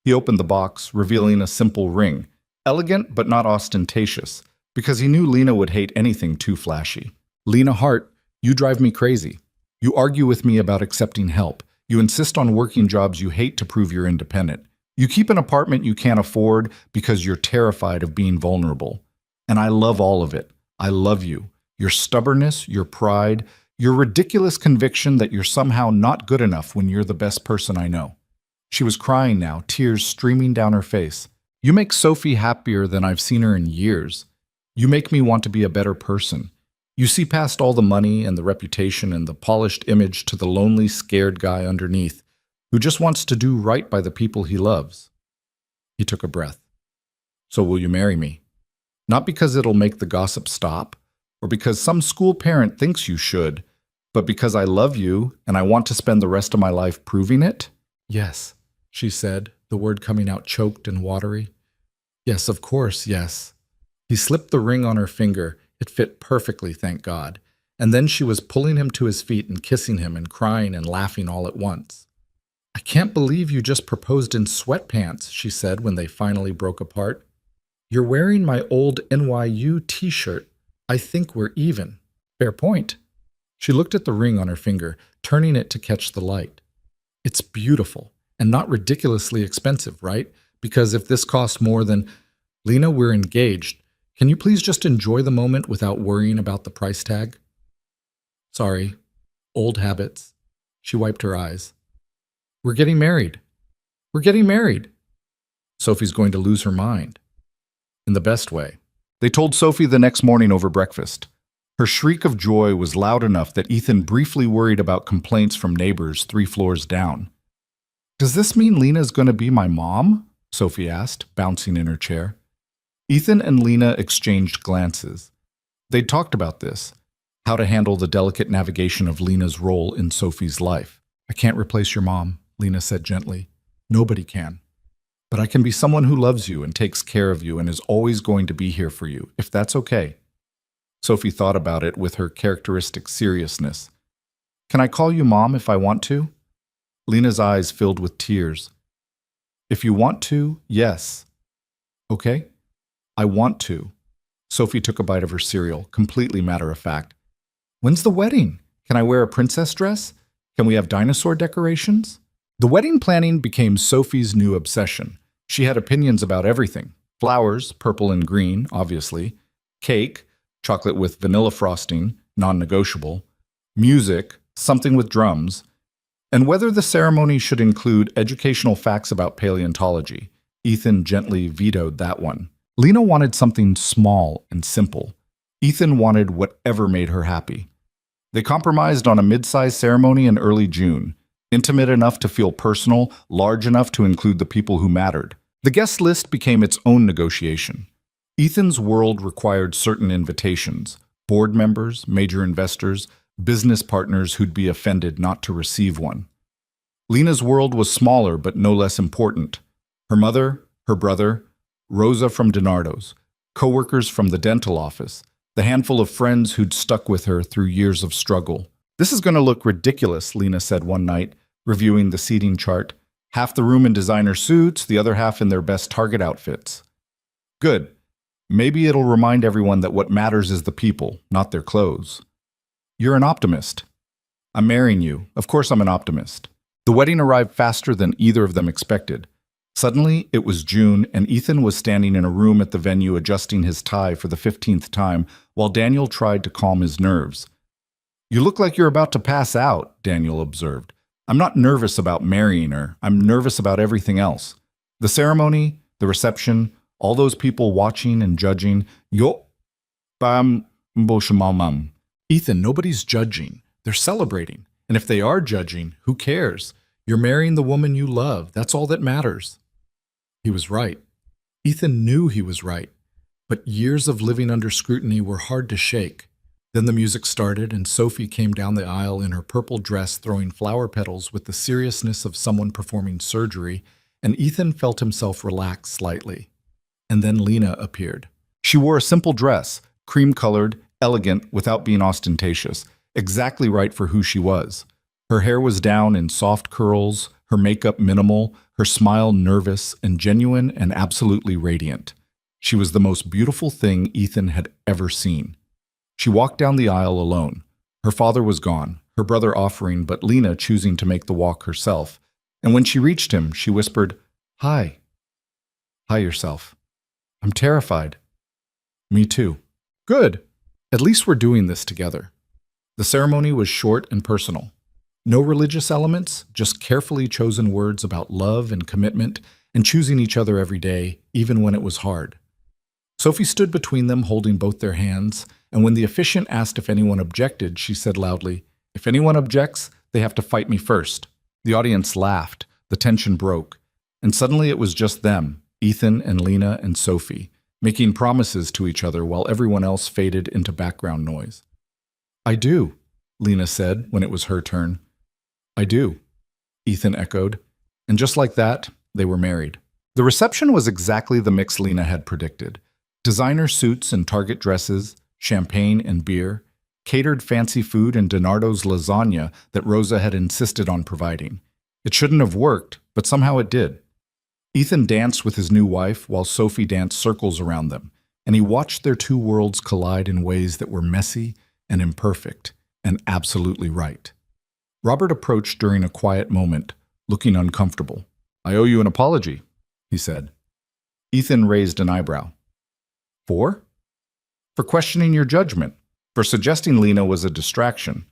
He opened the box, revealing a simple ring, elegant but not ostentatious, because he knew Lena would hate anything too flashy. Lena Hart, you drive me crazy. You argue with me about accepting help. You insist on working jobs you hate to prove you're independent. You keep an apartment you can't afford because you're terrified of being vulnerable. And I love all of it. I love you. Your stubbornness, your pride, your ridiculous conviction that you're somehow not good enough when you're the best person I know. She was crying now, tears streaming down her face. You make Sophie happier than I've seen her in years. You make me want to be a better person. You see past all the money and the reputation and the polished image to the lonely, scared guy underneath who just wants to do right by the people he loves. He took a breath. So will you marry me? Not because it'll make the gossip stop, or because some school parent thinks you should, but because I love you and I want to spend the rest of my life proving it? Yes, she said, the word coming out choked and watery. Yes, of course, yes. He slipped the ring on her finger. It fit perfectly, thank God. And then she was pulling him to his feet and kissing him and crying and laughing all at once. I can't believe you just proposed in sweatpants, she said when they finally broke apart. You're wearing my old NYU t-shirt. I think we're even. Fair point. She looked at the ring on her finger, turning it to catch the light. It's beautiful and not ridiculously expensive, right? Because if this costs more than... Lena, we're engaged. Can you please just enjoy the moment without worrying about the price tag? Sorry. Old habits. She wiped her eyes. We're getting married. We're getting married. Sophie's going to lose her mind. In the best way. They told Sophie the next morning over breakfast. Her shriek of joy was loud enough that Ethan briefly worried about complaints from neighbors 3 floors down. Does this mean Lena's going to be my mom? Sophie asked, bouncing in her chair. Ethan and Lena exchanged glances. They'd talked about this, how to handle the delicate navigation of Lena's role in Sophie's life. I can't replace your mom, Lena said gently. Nobody can. But I can be someone who loves you and takes care of you and is always going to be here for you, if that's okay. Sophie thought about it with her characteristic seriousness. Can I call you Mom if I want to? Lena's eyes filled with tears. If you want to, yes. Okay? I want to. Sophie took a bite of her cereal, completely matter-of-fact. When's the wedding? Can I wear a princess dress? Can we have dinosaur decorations? The wedding planning became Sophie's new obsession. She had opinions about everything. Flowers, purple and green, obviously. Cake, chocolate with vanilla frosting, non-negotiable. Music, something with drums. And whether the ceremony should include educational facts about paleontology. Ethan gently vetoed that one. Lena wanted something small and simple. Ethan wanted whatever made her happy. They compromised on a mid-sized ceremony in early June, intimate enough to feel personal, large enough to include the people who mattered. The guest list became its own negotiation. Ethan's world required certain invitations, board members, major investors, business partners who'd be offended not to receive one. Lena's world was smaller but no less important. Her mother, her brother, Rosa from DiNardo's, co-workers from the dental office, the handful of friends who'd stuck with her through years of struggle. This is going to look ridiculous, Lena said one night, reviewing the seating chart. Half the room in designer suits, the other half in their best Target outfits. Good. Maybe it'll remind everyone that what matters is the people, not their clothes. You're an optimist. I'm marrying you. Of course I'm an optimist. The wedding arrived faster than either of them expected. Suddenly, it was June, and Ethan was standing in a room at the venue adjusting his tie for the 15th time, while Daniel tried to calm his nerves. You look like you're about to pass out, Daniel observed. I'm not nervous about marrying her. I'm nervous about everything else. The ceremony, the reception, all those people watching and judging. Yo, bam, mboshamamam. Ethan, nobody's judging. They're celebrating. And if they are judging, who cares? You're marrying the woman you love. That's all that matters. He was right. Ethan knew he was right. But years of living under scrutiny were hard to shake. Then the music started, and Sophie came down the aisle in her purple dress, throwing flower petals with the seriousness of someone performing surgery, and Ethan felt himself relax slightly. And then Lena appeared. She wore a simple dress, cream-colored, elegant, without being ostentatious, exactly right for who she was. Her hair was down in soft curls, her makeup minimal, her smile nervous and genuine and absolutely radiant. She was the most beautiful thing Ethan had ever seen. She walked down the aisle alone. Her father was gone, her brother offering, but Lena choosing to make the walk herself. And when she reached him, she whispered, "Hi." "Hi yourself." "I'm terrified." "Me too." "Good. At least we're doing this together." The ceremony was short and personal. No religious elements, just carefully chosen words about love and commitment and choosing each other every day, even when it was hard. Sophie stood between them, holding both their hands, and when the officiant asked if anyone objected, she said loudly, "If anyone objects, they have to fight me first." The audience laughed, the tension broke, and suddenly it was just them, Ethan and Lena and Sophie, making promises to each other while everyone else faded into background noise. "I do," Lena said when it was her turn. "I do," Ethan echoed, and just like that, they were married. The reception was exactly the mix Lena had predicted. Designer suits and Target dresses, champagne and beer, catered fancy food and Donardo's lasagna that Rosa had insisted on providing. It shouldn't have worked, but somehow it did. Ethan danced with his new wife while Sophie danced circles around them, and he watched their two worlds collide in ways that were messy and imperfect and absolutely right. Robert approached during a quiet moment, looking uncomfortable. "I owe you an apology," he said. Ethan raised an eyebrow. "For?" "For questioning your judgment, for suggesting Lena was a distraction.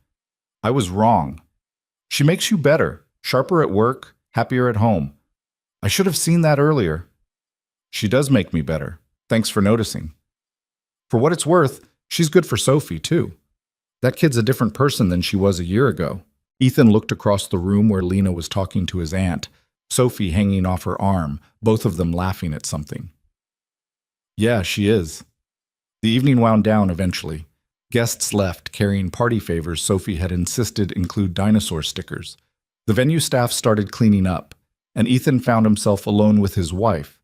I was wrong. She makes you better, sharper at work, happier at home. I should have seen that earlier. She does make me better. Thanks for noticing. For what it's worth, she's good for Sophie, too. That kid's a different person than she was a year ago." Ethan looked across the room where Lena was talking to his aunt, Sophie hanging off her arm, both of them laughing at something. "Yeah, she is." The evening wound down eventually. Guests left, carrying party favors Sophie had insisted include dinosaur stickers. The venue staff started cleaning up, and Ethan found himself alone with his wife,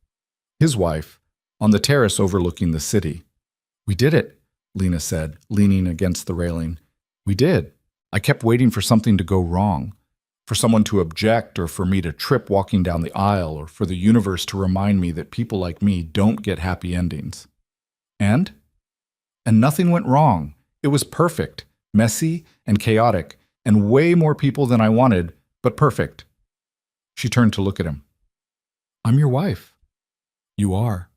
on the terrace overlooking the city. "We did it," Lena said, leaning against the railing. "We did. I kept waiting for something to go wrong, for someone to object, or for me to trip walking down the aisle, or for the universe to remind me that people like me don't get happy endings. And nothing went wrong. It was perfect, messy and chaotic, and way more people than I wanted, but perfect." She turned to look at him. "I'm your wife." "You are.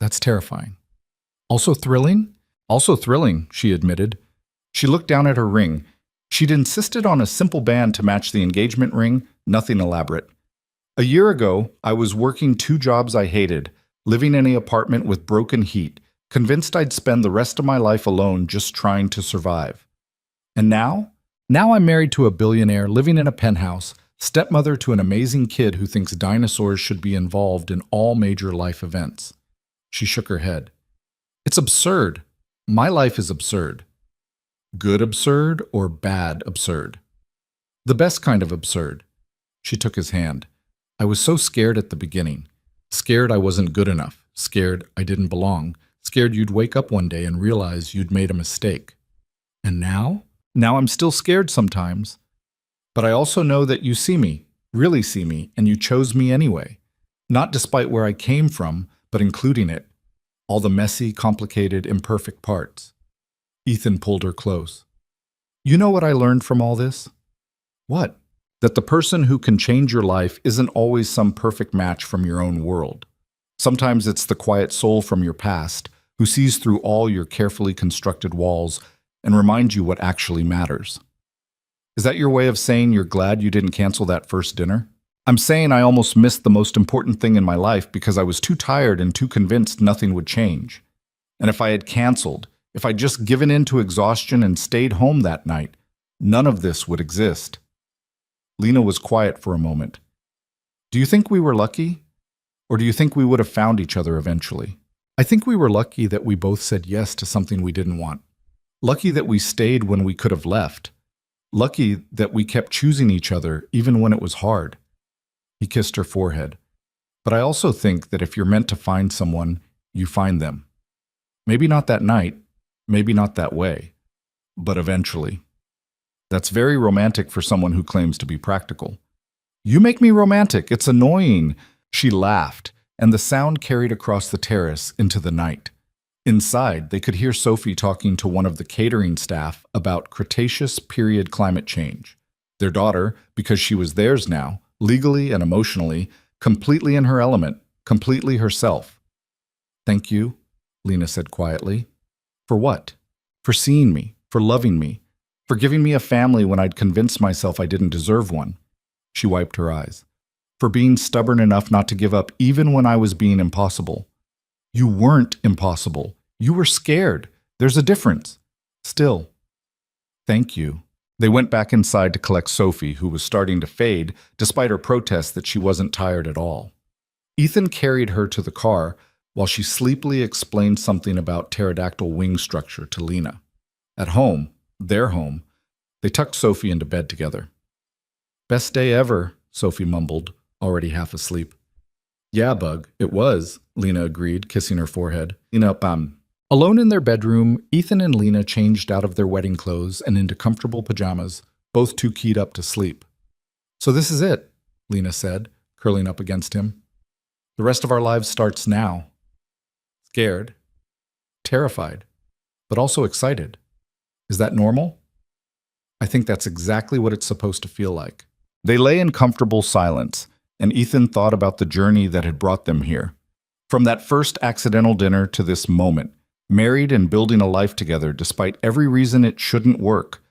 That's terrifying." "Also thrilling?" "Also thrilling," she admitted. She looked down at her ring. She'd insisted on a simple band to match the engagement ring, nothing elaborate. "A year ago, I was working 2 jobs I hated, living in an apartment with broken heat, convinced I'd spend the rest of my life alone just trying to survive. And now? Now I'm married to a billionaire, living in a penthouse, stepmother to an amazing kid who thinks dinosaurs should be involved in all major life events." She shook her head. "It's absurd. My life is absurd." "Good absurd or bad absurd?" "The best kind of absurd." She took his hand. "I was so scared at the beginning. Scared I wasn't good enough. Scared I didn't belong. Scared you'd wake up one day and realize you'd made a mistake. And now? Now I'm still scared sometimes. But I also know that you see me, really see me, and you chose me anyway. Not despite where I came from, but including it. All the messy, complicated, imperfect parts." Ethan pulled her close. "You know what I learned from all this?" "What?" "That the person who can change your life isn't always some perfect match from your own world. Sometimes it's the quiet soul from your past who sees through all your carefully constructed walls and reminds you what actually matters." "Is that your way of saying you're glad you didn't cancel that first dinner?" "I'm saying I almost missed the most important thing in my life because I was too tired and too convinced nothing would change. And if I had canceled, if I'd just given in to exhaustion and stayed home that night, none of this would exist." Lena was quiet for a moment. "Do you think we were lucky? Or do you think we would have found each other eventually?" "I think we were lucky that we both said yes to something we didn't want. Lucky that we stayed when we could have left. Lucky that we kept choosing each other even when it was hard. He kissed her forehead. But I also think that if you're meant to find someone, you find them. Maybe not that night, maybe not that way, but eventually. That's very romantic for someone who claims to be practical. You make me romantic, it's annoying. She laughed, and the sound carried across the terrace into the night. Inside, they could hear Sophie talking to one of the catering staff about Cretaceous period climate change. Their daughter, because she was theirs now, legally and emotionally, completely in her element, completely herself. Thank you, Lena said quietly. For what? For seeing me, for loving me, for giving me a family when I'd convinced myself I didn't deserve one. She wiped her eyes. For being stubborn enough not to give up even when I was being impossible. You weren't impossible. You were scared. There's a difference. Still. Thank you. They went back inside to collect Sophie, who was starting to fade, despite her protest that she wasn't tired at all. Ethan carried her to the car while she sleepily explained something about pterodactyl wing structure to Lena. At home, their home, they tucked Sophie into bed together. Best day ever, Sophie mumbled, already half asleep. Yeah, Bug, it was, Lena agreed, kissing her forehead. Alone in their bedroom, Ethan and Lena changed out of their wedding clothes and into comfortable pajamas, both too keyed up to sleep. So this is it, Lena said, curling up against him. The rest of our lives starts now. Scared, terrified, but also excited. Is that normal? I think that's exactly what it's supposed to feel like. They lay in comfortable silence, and Ethan thought about the journey that had brought them here. From that first accidental dinner to this moment, married and building a life together despite every reason it shouldn't work.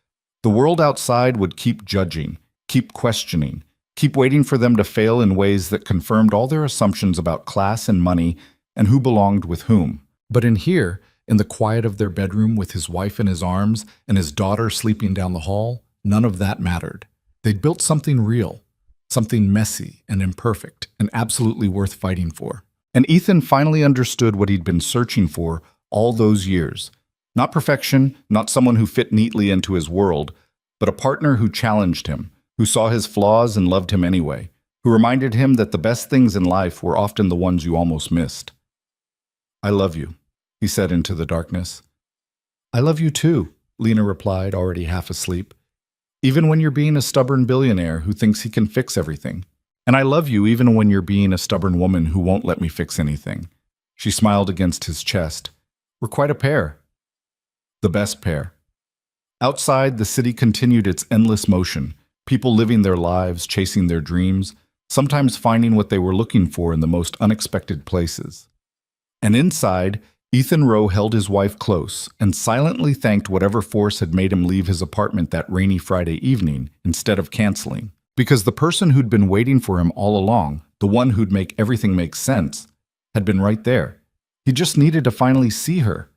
The world outside would keep judging, keep questioning, keep waiting for them to fail in ways that confirmed all their assumptions about class and money and who belonged with whom. But in here, in the quiet of their bedroom with his wife in his arms and his daughter sleeping down the hall, none of that mattered. They'd built something real, something messy and imperfect and absolutely worth fighting for. And Ethan finally understood what he'd been searching for all those years. Not perfection, not someone who fit neatly into his world, but a partner who challenged him, who saw his flaws and loved him anyway, who reminded him that the best things in life were often the ones you almost missed. I love you, he said into the darkness. I love you too, Lena replied, already half asleep. Even when you're being a stubborn billionaire who thinks he can fix everything. And I love you even when you're being a stubborn woman who won't let me fix anything. She smiled against his chest. We're quite a pair. The best pair. Outside, the city continued its endless motion, people living their lives, chasing their dreams, sometimes finding what they were looking for in the most unexpected places. And inside, Ethan Rowe held his wife close and silently thanked whatever force had made him leave his apartment that rainy Friday evening instead of canceling. Because the person who'd been waiting for him all along, the one who'd make everything make sense, had been right there. He just needed to finally see her,